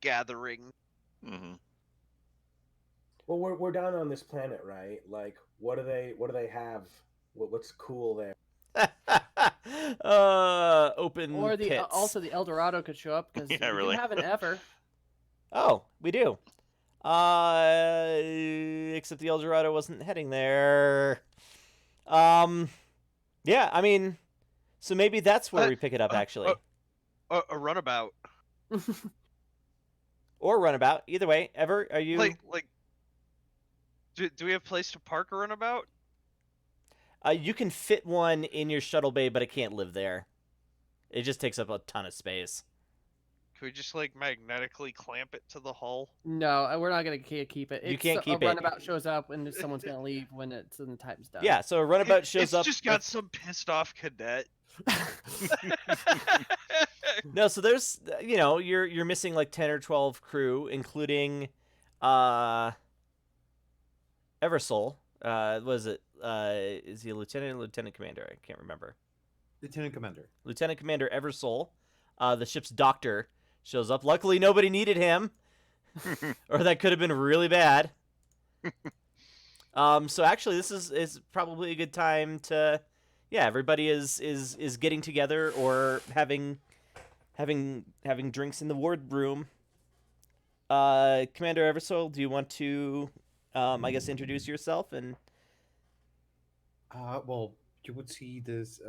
gathering. Mm-hmm. Well, we're down on this planet, right? Like, what do they have? What's cool there? Open or the pits. also the El Dorado could show up because Yeah, we really. do have an ever. Oh, we do. Except the El Dorado wasn't heading there. Yeah, I mean, so maybe that's where we pick it up, actually. A runabout. Or runabout. Either way. Ever, are you... Like, do we have place to park a runabout? You can fit one in your shuttle bay, but it can't live there. It just takes up a ton of space. Could we just like magnetically clamp it to the hull? No, we're not gonna keep it. You can't keep a it. runabout shows up when someone's gonna leave when the time's done. Yeah, so a runabout shows up. It's just got some pissed off cadet. No, so there's you're missing like 10 or 12 crew, including Eversole. Was it is he a lieutenant or lieutenant commander? I can't remember. Lieutenant Commander. Lieutenant Commander Eversole, the ship's doctor, shows up. Luckily, nobody needed him, or that could have been really bad. So actually, this is probably a good time to, everybody is getting together or having drinks in the ward room. Commander Eversole, do you want to, I guess, introduce yourself and? Well, you would see this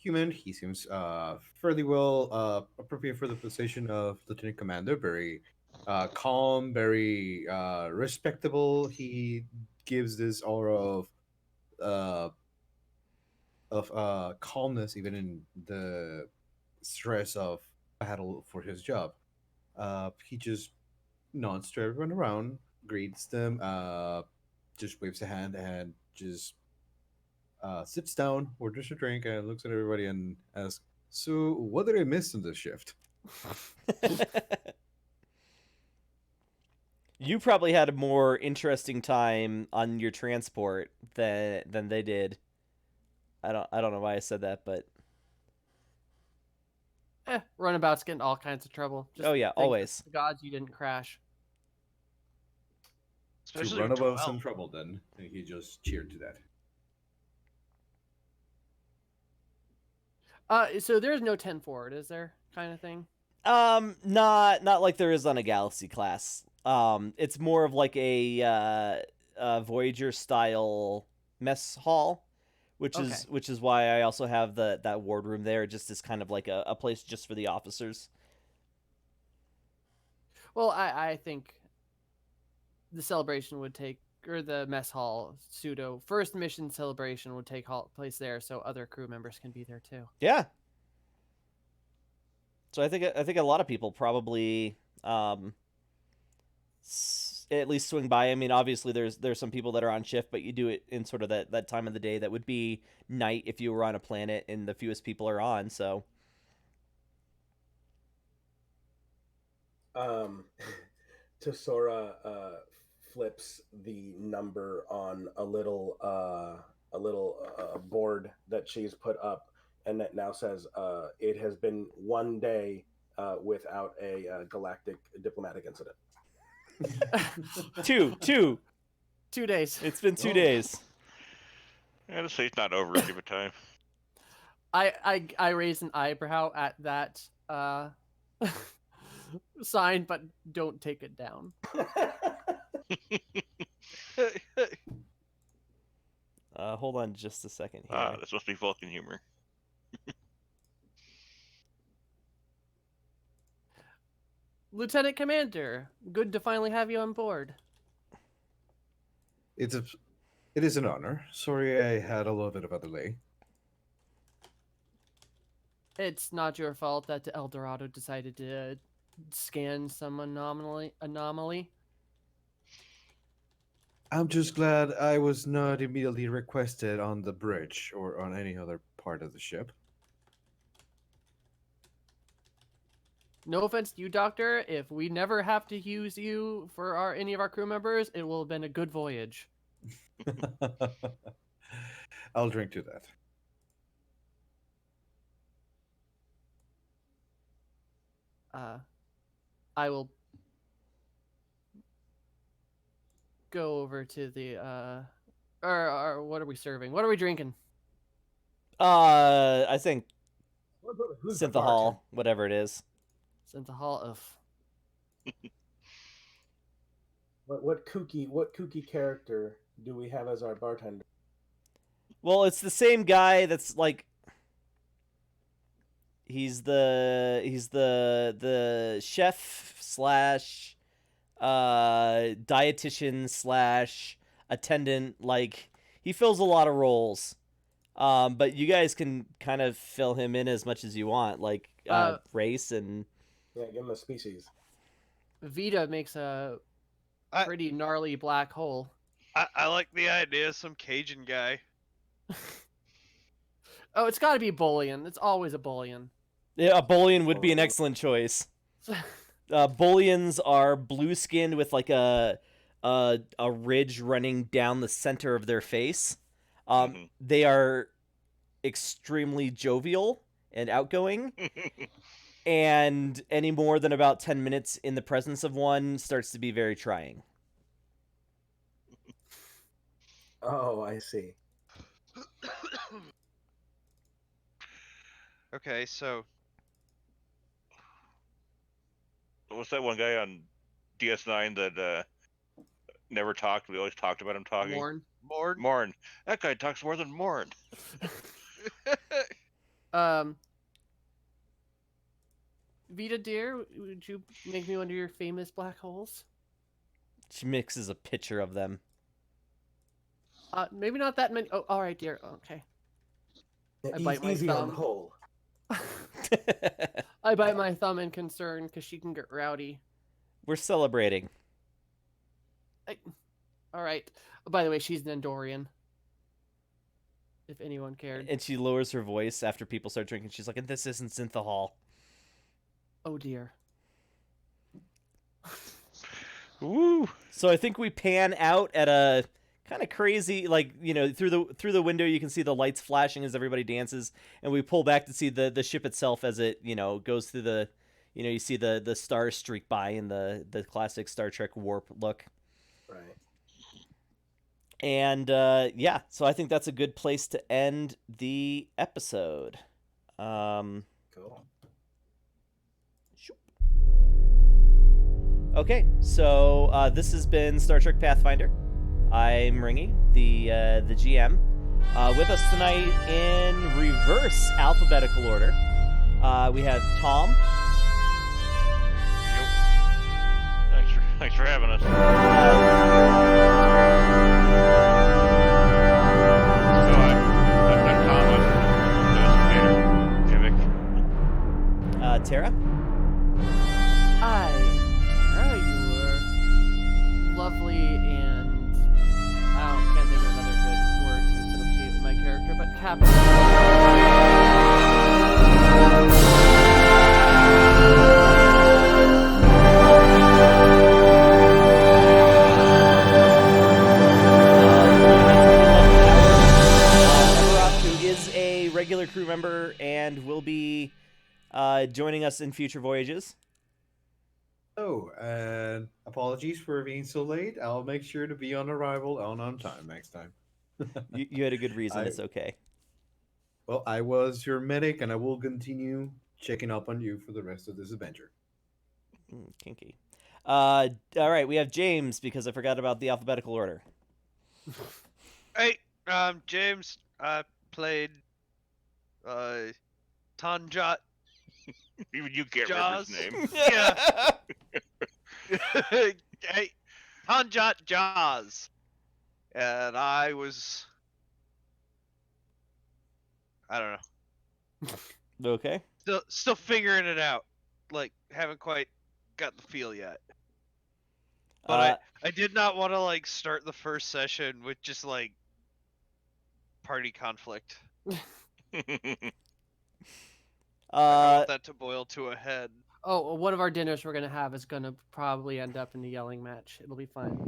human. He seems fairly well appropriate for the position of Lieutenant Commander. Very calm, very respectable. He gives this aura of calmness even in the stress of battle for his job. He just nods to everyone around, greets them, just waves a hand, and just sits down, orders a drink, and looks at everybody and asks, "So, what did I miss in this shift?" You probably had a more interesting time on your transport than they did. I don't know why I said that, but Runabouts get in all kinds of trouble. Just oh yeah, thank always. the gods you didn't crash. Especially to run with above 12. some trouble, then. And he just cheered to that. So there's no 10 forward, is there? Kind of thing. Not like there is on a Galaxy class. It's more of like a Voyager style mess hall, which Okay. is why I also have that wardroom there, just as kind of like a place just for the officers. Well, I think the celebration would take, or the mess hall pseudo first mission celebration would take place there, so other crew members can be there too. Yeah. So I think a lot of people probably at least swing by. I mean, obviously there's some people that are on shift, but you do it in sort of that time of the day that would be night if you were on a planet and the fewest people are on. So Tesora flips the number on a little board that she's put up, and that now says it has been 1 day without a galactic diplomatic incident. two. 2 days. It's been 2 days. Yeah, just say it's not over. Give it time. I raise an eyebrow at that sign, but don't take it down. Hold on just a second here. Ah, this must be Vulcan humor. Lieutenant Commander, good to finally have you on board. It is an honor. Sorry I had a little bit of a delay. It's not your fault that the El Dorado decided to scan some anomaly. I'm just glad I was not immediately requested on the bridge or on any other part of the ship. No offense to you, Doctor. If we never have to use you for any of our crew members, it will have been a good voyage. I'll drink to that. I will go over to the or what are we serving? What are we drinking? I think Who's the Synthahol, whatever it is. Synthahol of. What kooky character do we have as our bartender? Well, it's the same guy that's like he's the chef slash dietitian slash attendant. Like he fills a lot of roles. But you guys can kind of fill him in as much as you want, like race and Yeah, give him a species. Vita makes a I- pretty gnarly black hole. I like the idea of some Cajun guy. Oh, it's got to be bullion. It's always a bullion. yeah, a bullion would be an excellent choice. Bullions are blue skinned with like a ridge running down the center of their face. They are extremely jovial and outgoing, and any more than about 10 minutes in the presence of one starts to be very trying. Oh, I see. Okay, so What's that one guy on DS9 that never talked? We always talked about him talking. Morn. Morn. That guy talks more than Morn. Vita dear, would you make me one of your famous black holes? She mixes a picture of them. Maybe not that many. Oh, all right, dear. Okay. Yeah, I bite my easy on thumb. hole. I bite my thumb in concern because she can get rowdy. We're celebrating. All right. By the way, she's an Andorian. If anyone cared. And she lowers her voice after people start drinking. She's like, and this isn't Synthahol. Oh dear. Woo! So I think we pan out at a kind of crazy, like, you know, through the window you can see the lights flashing as everybody dances, and we pull back to see the ship itself as it, you know, goes through the, you know, you see the stars streak by in the classic Star Trek warp look. Right. And yeah, so I think that's a good place to end the episode. Cool. Okay, so this has been Star Trek Pathfinder. I'm Ringy, the GM. With us tonight in reverse alphabetical order, we have Tom. Thanks for having us. So I'm Tom. I'm Tara. Hi, Tara. You were lovely and can't think of another good word to associate with my character, but Captain. Who is a regular crew member and will be joining us in future voyages. Oh, and apologies for being so late. I'll make sure to be on arrival on time next time. You had a good reason. It's okay. Well, I was your medic, and I will continue checking up on you for the rest of this adventure. Kinky. All right, we have James because I forgot about the alphabetical order. Hey, James. I played Tanjat. Even you can't Jaws. remember his name. Yeah. Hey, Tanjat Jaws. And I don't know. Okay. Still figuring it out. Like, haven't quite got the feel yet. But I did not want to like start the first session with just like party conflict. I want that to boil to a head. Oh, well, one of our dinners we're gonna have is gonna probably end up in a yelling match. It'll be fine.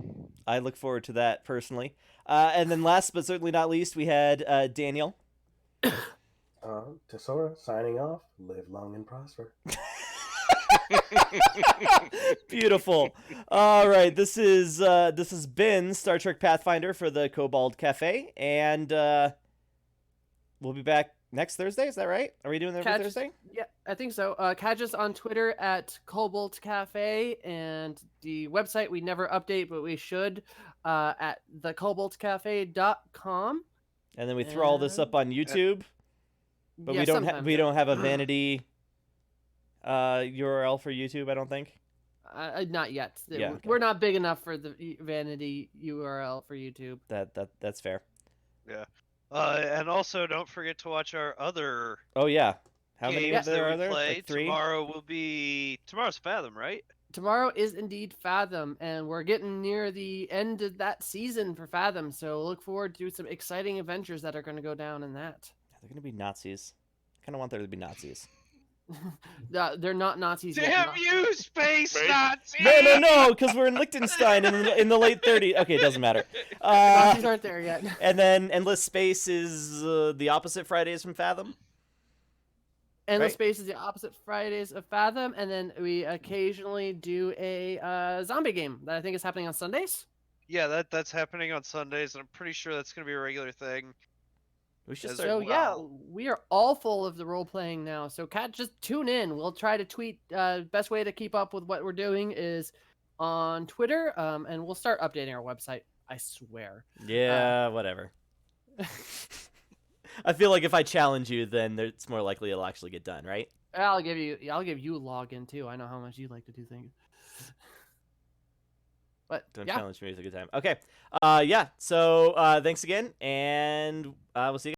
I look forward to that personally. And then last but certainly not least, we had Daniel. Tesora, signing off. Live long and prosper. Beautiful. All right, this has been Star Trek Pathfinder for the Cobalt Cafe, and we'll be back next Thursday. Is that right? Are we doing that every Thursday? Yeah, I think so. Catch us on Twitter at Cobalt Cafe, and the website we never update, but we should, at thecobaltcafe.com. And then we throw all this up on YouTube, but we don't have a vanity URL for YouTube. I don't think. Not yet. Yeah, okay. We're not big enough for the vanity URL for YouTube. That's fair. Yeah. And also don't forget to watch our other Oh yeah. How many games there that are we there? play. Like 3? Tomorrow's Fathom, right? Tomorrow is indeed Fathom, and we're getting near the end of that season for Fathom, so look forward to some exciting adventures that are going to go down in that. They're going to be Nazis. I kind of want there to be Nazis. They're not Nazis yet. Damn you, space Nazis! No, because we're in Liechtenstein in the late 30s. Okay, it doesn't matter. Nazis aren't there yet. And then Endless Space is the opposite Fridays from Fathom. Endless Right? Space is the opposite Fridays of Fathom, and then we occasionally do a zombie game that I think is happening on Sundays. Yeah, that's happening on Sundays, and I'm pretty sure that's going to be a regular thing. We should As start. So well. yeah, we are all full of the role playing now. So just tune in. We'll try to tweet. Best way to keep up with what we're doing is on Twitter, and we'll start updating our website. I swear. Yeah, whatever. I feel like if I challenge you, then it's more likely it'll actually get done, right? I'll give you a login too. I know how much you like to do things. But Don't yeah. challenge me. It's a good time. Okay. Yeah. So thanks again, and we'll see you.